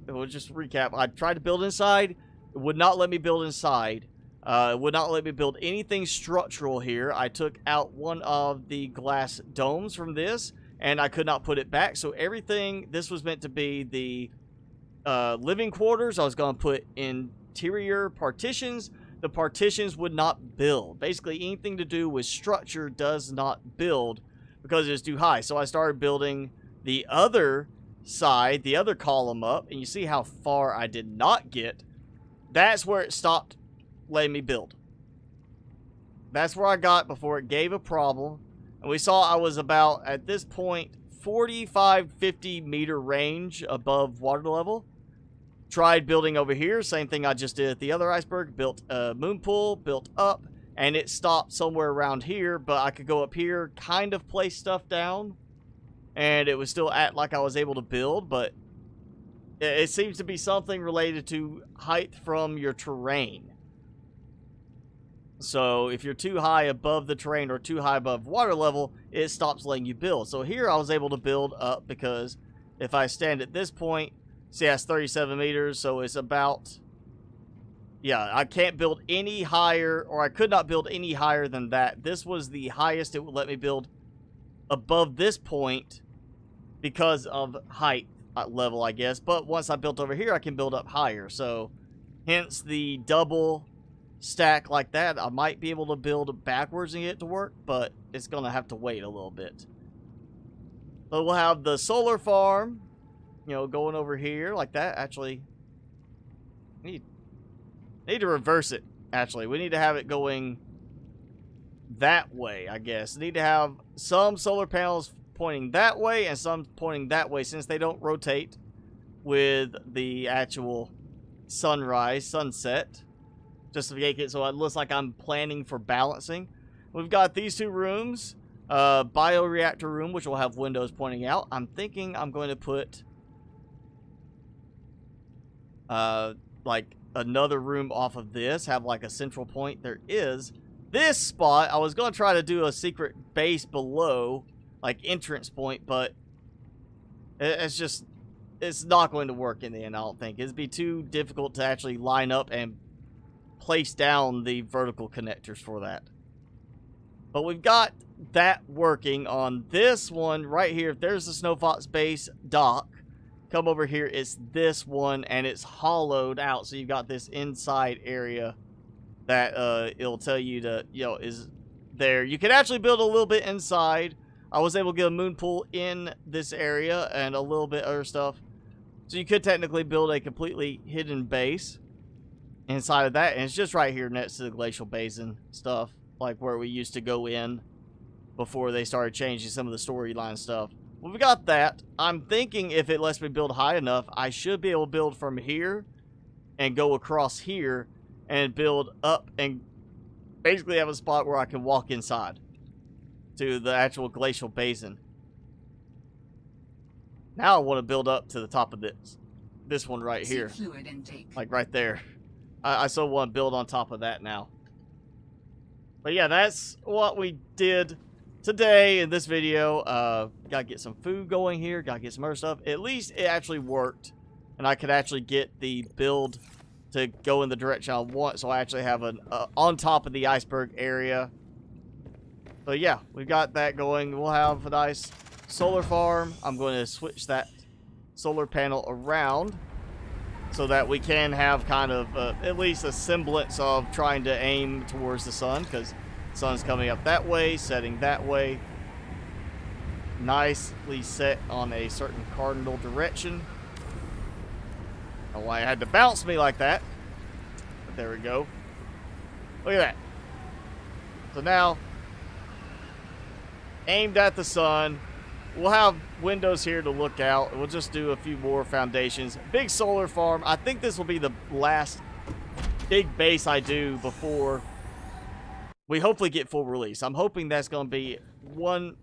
We'll just recap. I tried to build inside. It would not let me build inside. It would not let me build anything structural here. I took out one of the glass domes from this, and I could not put it back. So everything, this was meant to be the living quarters. I was going to put interior partitions. The partitions would not build. Basically, anything to do with structure does not build because it's too high. So I started building the other side, the other column up, and you see how far I did not get. That's where it stopped letting me build. That's where I got before it gave a problem. And we saw I was about, at this point, 45-50 meter range above water level. Tried building over here, same thing I just did at the other iceberg. Built a moon pool, built up, and it stopped somewhere around here. But I could go up here, kind of place stuff down, and it was still at like I was able to build. But it seems to be something related to height from your terrain. So if you're too high above the terrain or too high above water level, it stops letting you build. So here I was able to build up because if I stand at this point, see, that's 37 meters, so it's about, yeah, I can't build any higher, or I could not build any higher than that. This was the highest it would let me build above this point because of height level, I guess. But once I built over here, I can build up higher. So hence the double stack like that. I might be able to build backwards and get it to work, but it's going to have to wait a little bit. But we'll have the solar farm, you know, going over here like that. Actually, need to reverse it. Actually, we need to have it going that way, I guess. Need to have some solar panels pointing that way and some pointing that way, since they don't rotate with the actual sunrise, sunset. Just to make it so it looks like I'm planning for balancing. We've got these two rooms. Bioreactor room, which will have windows pointing out. I'm thinking I'm going to put like another room off of this, have like a central point. There is this spot. I was going to try to do a secret base below, like entrance point, but it's not going to work in the end. I don't think it'd be too difficult to actually line up and place down the vertical connectors for that. But we've got that working on this one right here. If there's the Snow Fox base dock, come over here, it's this one, and it's hollowed out, so you've got this inside area that it'll tell you to, you know, is there. You can actually build a little bit inside. I was able to get a moon pool in this area and a little bit other stuff. So you could technically build a completely hidden base inside of that. And it's just right here next to the glacial basin stuff. Like where we used to go in before they started changing some of the storyline stuff. Well, we got that. I'm thinking if it lets me build high enough, I should be able to build from here and go across here and build up and basically have a spot where I can walk inside to the actual glacial basin. Now I want to build up to the top of this one right here. Fluid intake. Like right there. I so want to build on top of that now. But yeah, that's what we did today in this video. Gotta get some food going here. Gotta get some other stuff. At least it actually worked. And I could actually get the build to go in the direction I want. So I actually have an on top of the iceberg area. So yeah, we've got that going. We'll have a nice solar farm. I'm going to switch that solar panel around so that we can have kind of at least a semblance of trying to aim towards the sun, because the sun's coming up that way, setting that way. Nicely set on a certain cardinal direction. I don't know why it had to bounce me like that. But there we go. Look at that. So now, aimed at the sun. We'll have windows here to look out. We'll just do a few more foundations. Big solar farm. I think this will be the last big base I do before we hopefully get full release. I'm hoping that's going to be one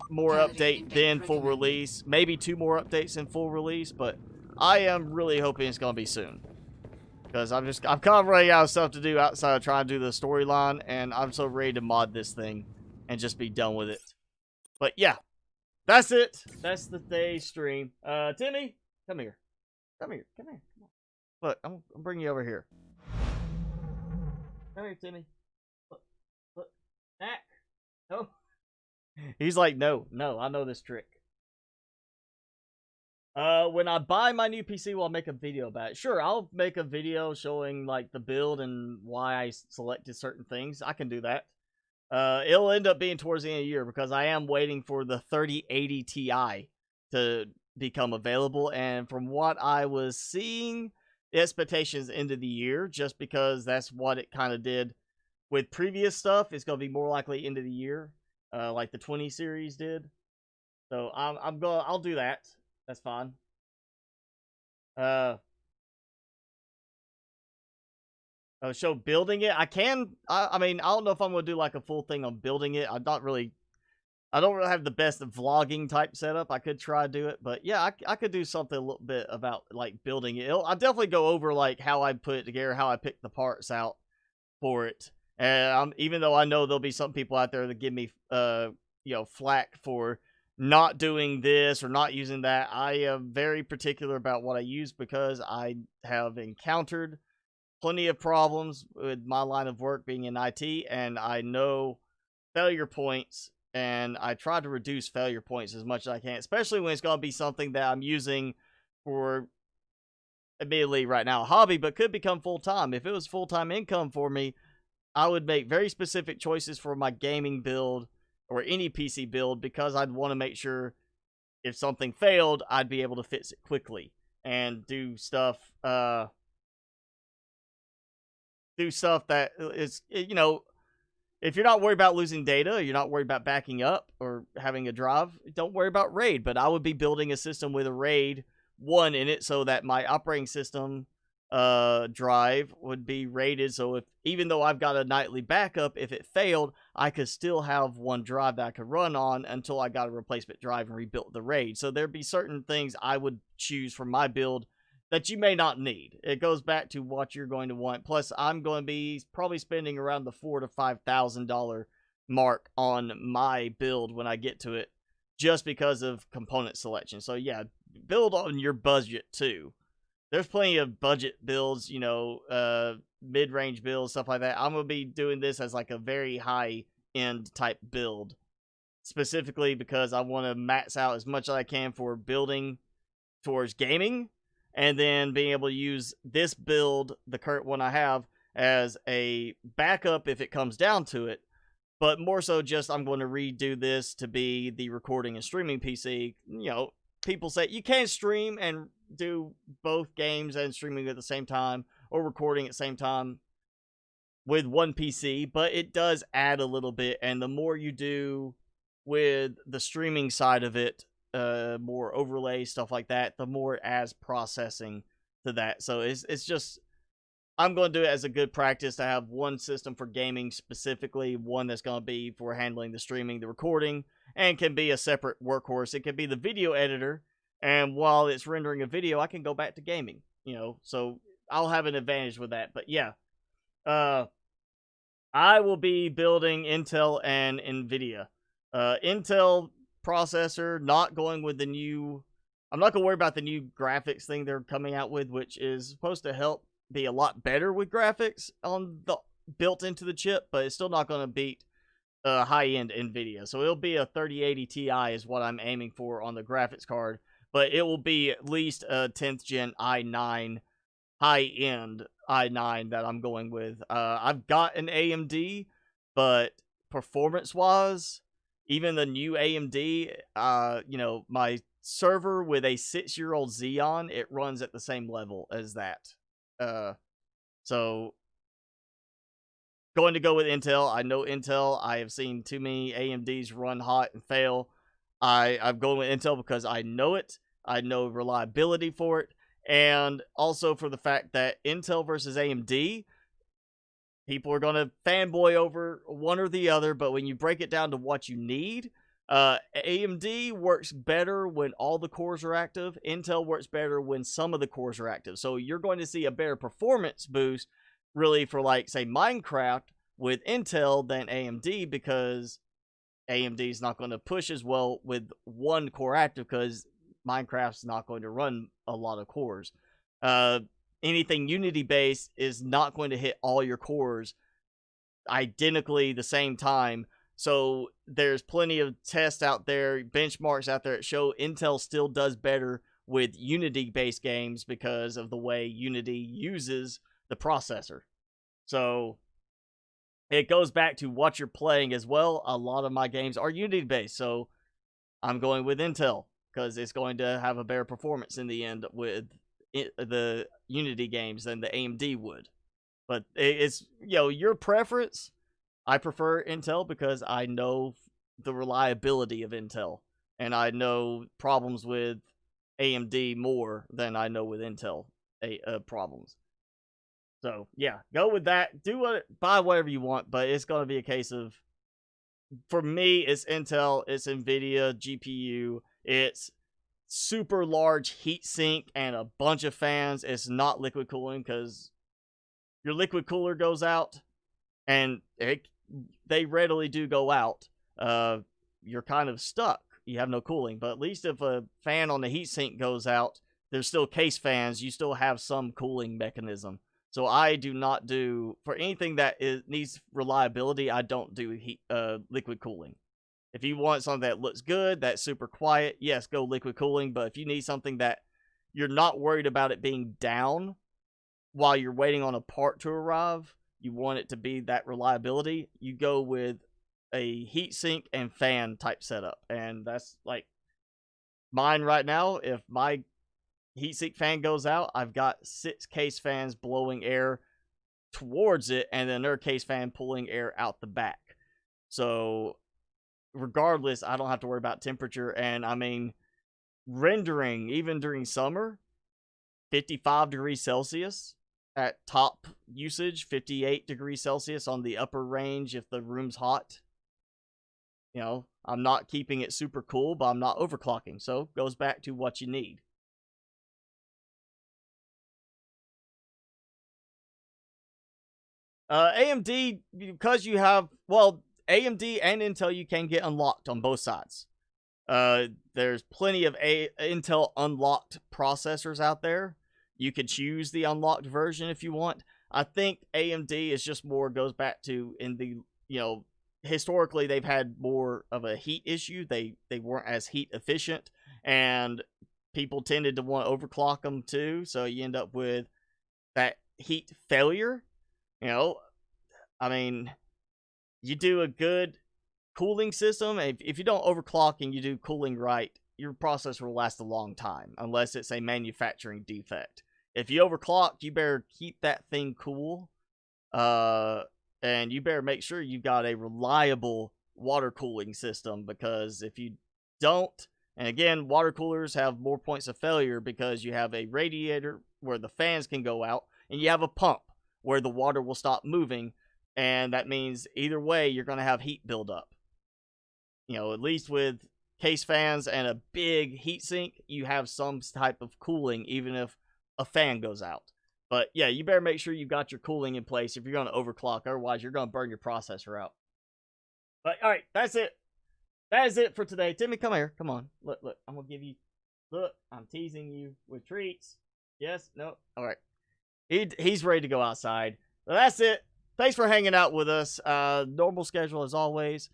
more update, then full release. Maybe 2 more updates and full release, but I am really hoping it's going to be soon. Because I'm kind of running out of stuff to do outside of trying to do the storyline, and I'm so ready to mod this thing and just be done with it. But yeah, that's it. That's the day's stream. Timmy, come here. Come here. Come here. Come on. Look, I'm bringing you over here. Come here, Timmy. Look. Mac. No. He's like, no, I know this trick. When I buy my new PC, will I make a video about it? Sure, I'll make a video showing like the build and why I selected certain things. I can do that. It'll end up being towards the end of the year because I am waiting for the 3080 Ti to become available. And from what I was seeing, the expectations end of the year, just because that's what it kind of did with previous stuff. It's going to be more likely end of the year, like the 20 series did. So I'll do that. That's fine. Show building it. I mean, I don't know if I'm going to do like a full thing on building it. I don't really have the best vlogging type setup. I could try to do it, but yeah, I could do something a little bit about like building it. I'll definitely go over like how I put it together, how I pick the parts out for it. And even though I know there'll be some people out there that give me, flack for not doing this or not using that, I am very particular about what I use because I have encountered plenty of problems with my line of work being in IT, and I know failure points, and I try to reduce failure points as much as I can, especially when it's going to be something that I'm using for, admittedly right now, a hobby, but could become full-time. If it was full-time income for me, I would make very specific choices for my gaming build or any PC build, because I'd want to make sure if something failed, I'd be able to fix it quickly and do stuff that is, if you're not worried about losing data, you're not worried about backing up or having a drive, don't worry about RAID. But I would be building a system with a RAID 1 in it so that my operating system drive would be rated, so even though I've got a nightly backup, if it failed, I could still have one drive that I could run on until I got a replacement drive and rebuilt the RAID. So there'd be certain things I would choose from my build that you may not need. It goes back to what you're going to want. Plus, I'm going to be probably spending around the $4,000 to $5,000 mark on my build when I get to it, just because of component selection. So yeah, build on your budget too. There's plenty of budget builds, mid-range builds, stuff like that. I'm going to be doing this as like a very high-end type build, specifically because I want to max out as much as I can for building towards gaming, and then being able to use this build, the current one I have, as a backup if it comes down to it. but more so just I'm going to redo this to be the recording and streaming PC. You know, people say you can stream and do both games and streaming at the same time or recording at the same time with one PC, but it does add a little bit, and the more you do with the streaming side of it, more overlay, stuff like that, the more it adds processing to that. So it's just, I'm going to do it as a good practice to have one system for gaming specifically, one that's going to be for handling the streaming, the recording, and can be a separate workhorse. It can be the video editor, and while it's rendering a video, I can go back to gaming, you know, so I'll have an advantage with that. But yeah, I will be building Intel and NVIDIA. Intel processor, not going with the new, I'm not going to worry about the new graphics thing they're coming out with, which is supposed to help be a lot better with graphics on the built into the chip, but it's still not going to beat high-end NVIDIA. So it'll be a 3080 Ti is what I'm aiming for on the graphics card, but it will be at least a 10th gen i9, high-end i9 that I'm going with. I've got an AMD, but performance-wise, even the new AMD, you know, my server with a 6-year-old Xeon, it runs at the same level as that. So going to go with Intel. I know Intel. I have seen too many AMDs run hot and fail. I'm going with Intel because I know it. I know reliability for it. And also for the fact that Intel versus AMD, people are going to fanboy over one or the other, but when you break it down to what you need, AMD works better when all the cores are active. Intel works better when some of the cores are active. So you're going to see a better performance boost, really, for, like, say, Minecraft with Intel than AMD, because AMD is not going to push as well with one core active, because Minecraft's not going to run a lot of cores. Anything Unity-based is not going to hit all your cores identically the same time. So there's plenty of tests out there, benchmarks out there that show Intel still does better with Unity-based games because of the way Unity uses the processor. So it goes back to what you're playing as well. A lot of my games are Unity-based, so I'm going with Intel because it's going to have a better performance in the end with the Unity games than the AMD would. But it's, you know, your preference. I prefer Intel because I know the reliability of Intel, and I know problems with AMD more than I know with Intel problems. So yeah, go with that. Buy whatever you want, but it's gonna be a case of, for me, it's Intel, it's NVIDIA GPU, it's super large heatsink and a bunch of fans. It's not liquid cooling, because your liquid cooler goes out, and they readily do go out. You're kind of stuck. You have no cooling. But at least if a fan on the heatsink goes out, there's still case fans. You still have some cooling mechanism. So I do not do, for anything that needs reliability, I don't do liquid cooling. If you want something that looks good, that's super quiet, yes, go liquid cooling. But if you need something that you're not worried about it being down while you're waiting on a part to arrive, you want it to be that reliability, you go with a heatsink and fan type setup. And that's like mine right now. If my heatsink fan goes out, I've got 6 case fans blowing air towards it, and then another case fan pulling air out the back. So regardless, I don't have to worry about temperature. And I mean, rendering, even during summer, 55 degrees Celsius at top usage, 58 degrees Celsius on the upper range if the room's hot. You know, I'm not keeping it super cool, but I'm not overclocking. So goes back to what you need. AMD, because you have, well, AMD and Intel, you can get unlocked on both sides. There's plenty of Intel unlocked processors out there. You could choose the unlocked version if you want. I think AMD is just more, goes back to, in the, you know, historically they've had more of a heat issue. They weren't as heat efficient, and people tended to want to overclock them too. So you end up with that heat failure. You know, I mean, you do a good cooling system, if you don't overclock and you do cooling right, your processor will last a long time, unless it's a manufacturing defect. If you overclock, you better keep that thing cool, and you better make sure you've got a reliable water cooling system, because if you don't, and again, water coolers have more points of failure because you have a radiator where the fans can go out, and you have a pump where the water will stop moving, and that means either way you're going to have heat buildup. You know, at least with case fans and a big heat sink, you have some type of cooling even if a fan goes out. But yeah, you better make sure you've got your cooling in place if you're going to overclock, otherwise you're going to burn your processor out. But all right, that's it. That is it for today. Timmy, come here. Come on. Look, I'm going to give you... Look, I'm teasing you with treats. Yes? No? All right. He's ready to go outside. So that's it. Thanks for hanging out with us. Normal schedule as always.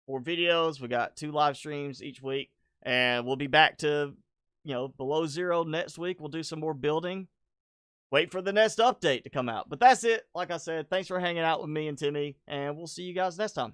4 videos. We got 2 live streams each week. And we'll be back to, below 0 next week. We'll do some more building. Wait for the next update to come out. But that's it. Like I said, thanks for hanging out with me and Timmy. And we'll see you guys next time.